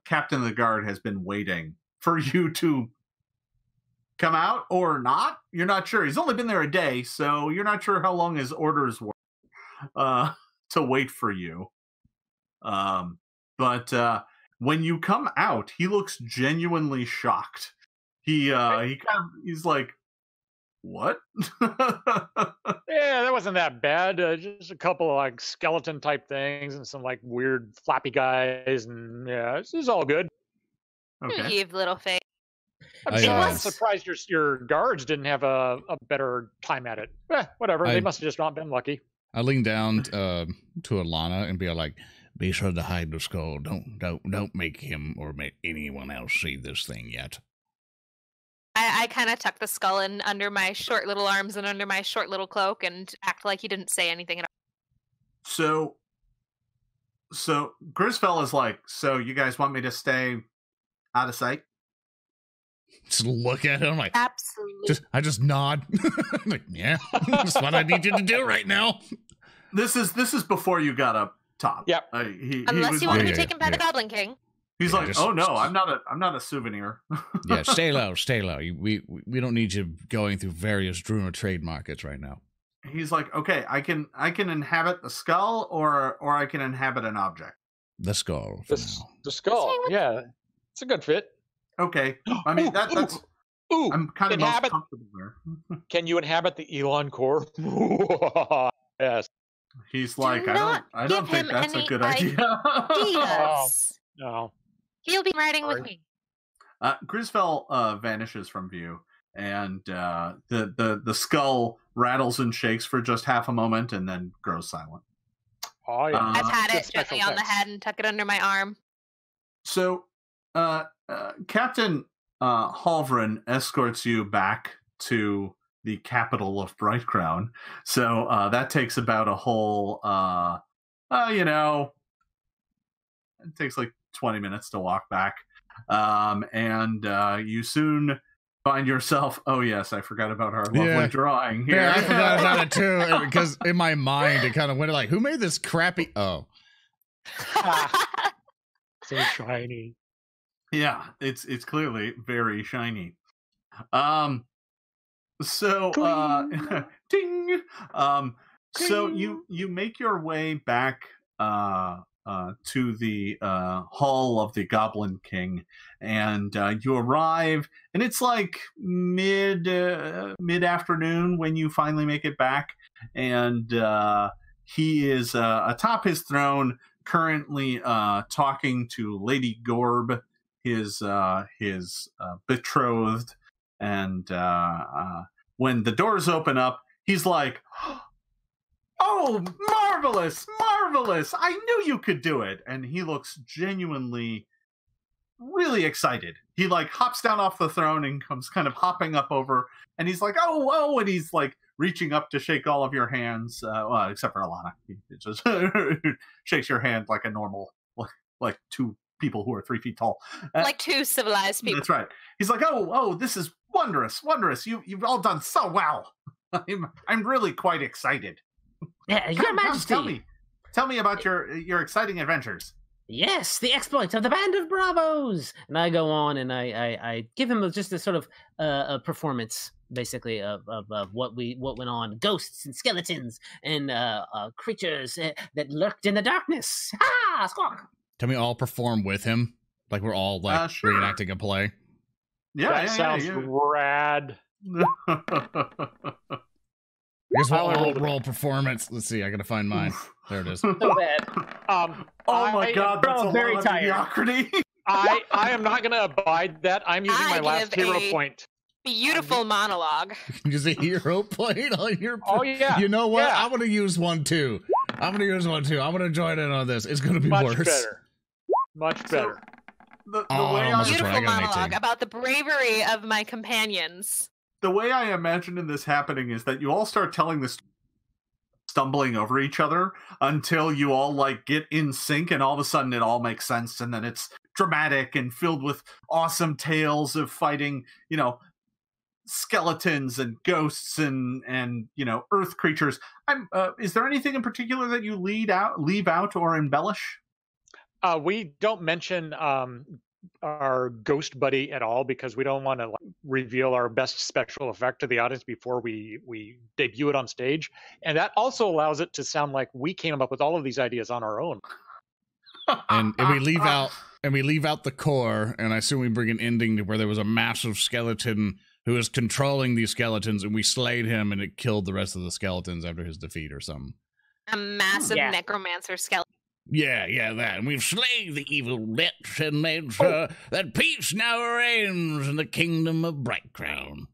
captain of the guard has been waiting for you to come out or not. You're not sure. He's only been there a day, so you're not sure how long his orders were to wait for you. But when you come out, he looks genuinely shocked. He's like, what? Yeah, that wasn't that bad. Just a couple of like skeleton type things and some like weird flappy guys, and yeah, this is all good. Okay. You little face. I'm surprised your guards didn't have a better time at it. Whatever. They must have just not been lucky. I lean down to Ilana and be like, "Be sure to hide the skull. Don't make him or make anyone else see this thing yet." I kind of tuck the skull in under my short little arms and under my short little cloak and act like he didn't say anything at all. So Grisfell is like, so you guys want me to stay out of sight? Just look at him like, absolutely. I just nod. Like, yeah, that's what I need you to do right now. This is before you got up top. Yep. Unless you want to be taken by the Goblin King. He's like, oh no, I'm not a souvenir. Yeah, stay low. We don't need you going through various Druner trade markets right now. He's like, okay, I can inhabit the skull or I can inhabit an object. The skull. The skull. Yeah, it's a good fit. Okay, I mean that's. Ooh, I'm kind of most comfortable there. Can you inhabit the Elon core? Yes. He's like, I don't think that's a good idea. No. He'll be riding with me. Grisfell vanishes from view, and the skull rattles and shakes for just half a moment, and then grows silent. Oh yeah. I pat it gently on the head and tuck it under my arm. So, Captain Halvren escorts you back to the capital of Bright Crown. So that takes about a whole, it takes like 20 minutes to walk back. And you soon find yourself, oh yes, I forgot about our lovely drawing here. Yeah, I forgot about it too, because in my mind it kind of went like, who made this crappy... Oh. So shiny. Yeah, it's clearly very shiny. So ding. So you make your way back to the hall of the Goblin King, and you arrive, and it's like mid afternoon when you finally make it back, and he is atop his throne, currently talking to Lady Gorb, his betrothed, and when the doors open up, he's like, "Oh, marvelous, marvelous! I knew you could do it!" And he looks genuinely, really excited. He like hops down off the throne and comes kind of hopping up over, and he's like, "Oh!" And he's like reaching up to shake all of your hands, well, except for Ilana. He just shakes your hand like a normal, like two people who are 3 feet tall, like two civilized people. That's right. He's like, "Oh, this is wondrous, wondrous! You've all done so well. I'm really quite excited." Yeah, Your Majesty. Tell me about your exciting adventures. Yes, the exploits of the Band of Bravos. And I go on and I give him just a sort of a performance, basically, of what went on. Ghosts and skeletons and creatures that lurked in the darkness. Ah, squawk! Can we all perform with him? Like we're all like sure. reenacting a play? Yeah, that sounds rad. Here's what roll performance. Let's see, I gotta find mine. There it is. So bad. Oh my god, that's a very lot of mediocrity. I am not gonna abide that. I'm using my last hero point. Beautiful monologue. Use a hero point on your... Oh, yeah. You know what? Yeah. I'm gonna use one too. I'm gonna join in on this. It's gonna be much worse. Better. Much better. The way beautiful monologue about the bravery of my companions. The way I imagined this happening is that you all start telling this, stumbling over each other until you all like get in sync, and all of a sudden it all makes sense, and then it's dramatic and filled with awesome tales of fighting, skeletons and ghosts and earth creatures. Is there anything in particular that you leave out or embellish? We don't mention our ghost buddy at all because we don't want to reveal our best special effect to the audience before we debut it on stage, and that also allows it to sound like we came up with all of these ideas on our own. And we leave out the core, and I assume we bring an ending to where there was a massive skeleton who was controlling these skeletons, and we slayed him, and it killed the rest of the skeletons after his defeat or something. A massive necromancer skeleton. Yeah, that. And we've slain the evil lich and made sure that peace now reigns in the kingdom of Brightcrown.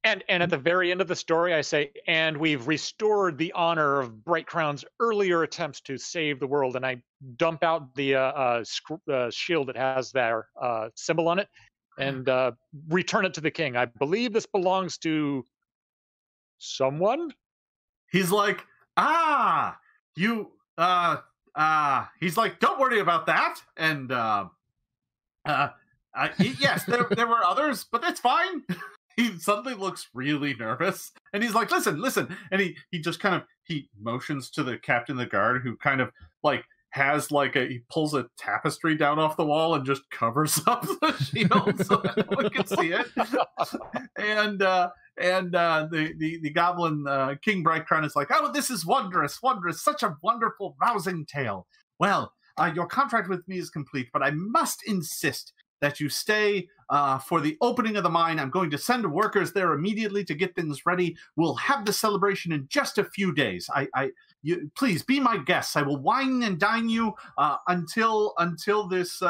And at the very end of the story, I say, and we've restored the honor of Brightcrown's earlier attempts to save the world. And I dump out the shield that has their symbol on it and return it to the king. I believe this belongs to someone. He's like, he's like, "Don't worry about that." And yes, there were others, but that's fine. He suddenly looks really nervous, and he's like, listen, and he just kind of motions to the captain of the guard, who kind of like has he pulls a tapestry down off the wall and just covers up the shield so that no one can see it. And the goblin King Brightcrown is like, "Oh, this is wondrous, such a wonderful, rousing tale. Well, your contract with me is complete, but I must insist that you stay for the opening of the mine. I'm going to send workers there immediately to get things ready. We'll have the celebration in just a few days. Please be my guests. I will wine and dine you until this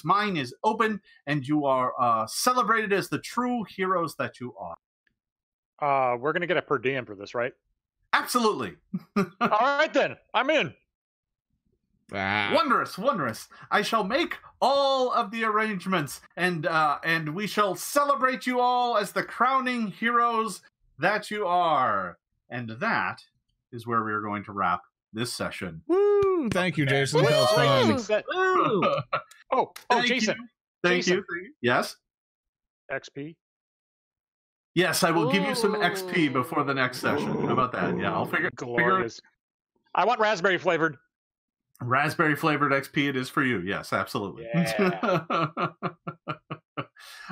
mine is open and you are celebrated as the true heroes that you are." We're gonna get a per diem for this, right? Absolutely. All right then, I'm in. Wondrous. I shall make all of the arrangements, and we shall celebrate you all as the crowning heroes that you are. And that is where we are going to wrap this session. Woo! Thank you, Jason. That was fun. Jason. Thank you. Yes? XP? Yes, I will give you some XP before the next session. How about that? Yeah, I'll figure it. I want raspberry flavored. Raspberry flavored XP it is for you. Yes, absolutely. Yeah.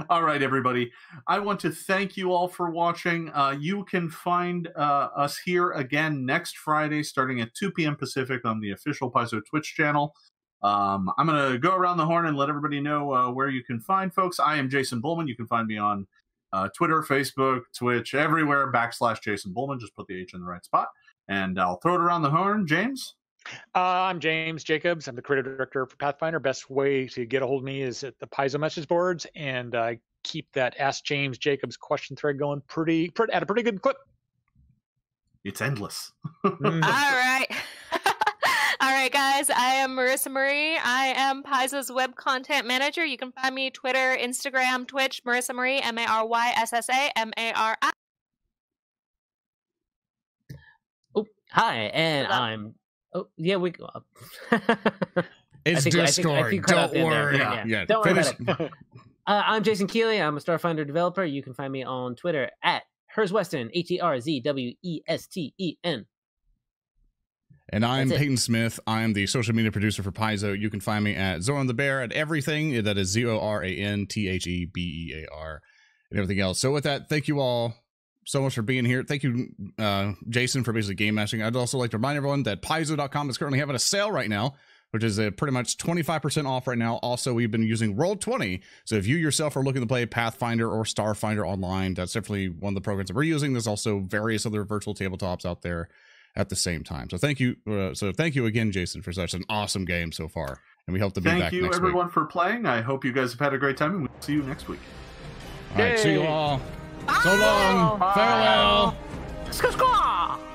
All right, everybody. I want to thank you all for watching. You can find us here again next Friday starting at 2 p.m. Pacific on the official Paizo Twitch channel. I'm going to go around the horn and let everybody know where you can find folks. I am Jason Bulmahn. You can find me on Twitter, Facebook, Twitch, everywhere, /Jason Bulmahn. Just put the H in the right spot. And I'll throw it around the horn. James? I'm James Jacobs. I'm the creative director for Pathfinder. Best way to get a hold of me is at the Paizo message boards, and I keep that Ask James Jacobs question thread going at a pretty good clip. It's endless. All right. All right, guys. I am Maryssa Marie. I am Paizo's web content manager. You can find me Twitter, Instagram, Twitch, Maryssa Marie, MarySsamari. Oh, hi, and I'm. Oh, yeah, we go up. It's Discord. Don't worry. Yeah. Don't worry about it. I'm Jason Keeley. I'm a Starfinder developer. You can find me on Twitter at Herzwesten, HERZWESTEN. And I'm Peyton Smith. I'm the social media producer for Paizo. You can find me at Zoran the Bear at everything. That is ZORANTHEBEAR and everything else. So with that, thank you all so much for being here. Thank you, Jason, for basically game mashing. I'd also like to remind everyone that Paizo.com is currently having a sale right now, which is pretty much 25% off right now. Also, we've been using Roll20. So if you yourself are looking to play Pathfinder or Starfinder online, that's definitely one of the programs that we're using. There's also various other virtual tabletops out there at the same time. So thank you. Thank you again, Jason, for such an awesome game so far. And we hope to be back next week. Thank you, everyone, for playing. I hope you guys have had a great time, and we'll see you next week. All right, see you all. Bye. So long. Bye. Farewell. Skr-skr!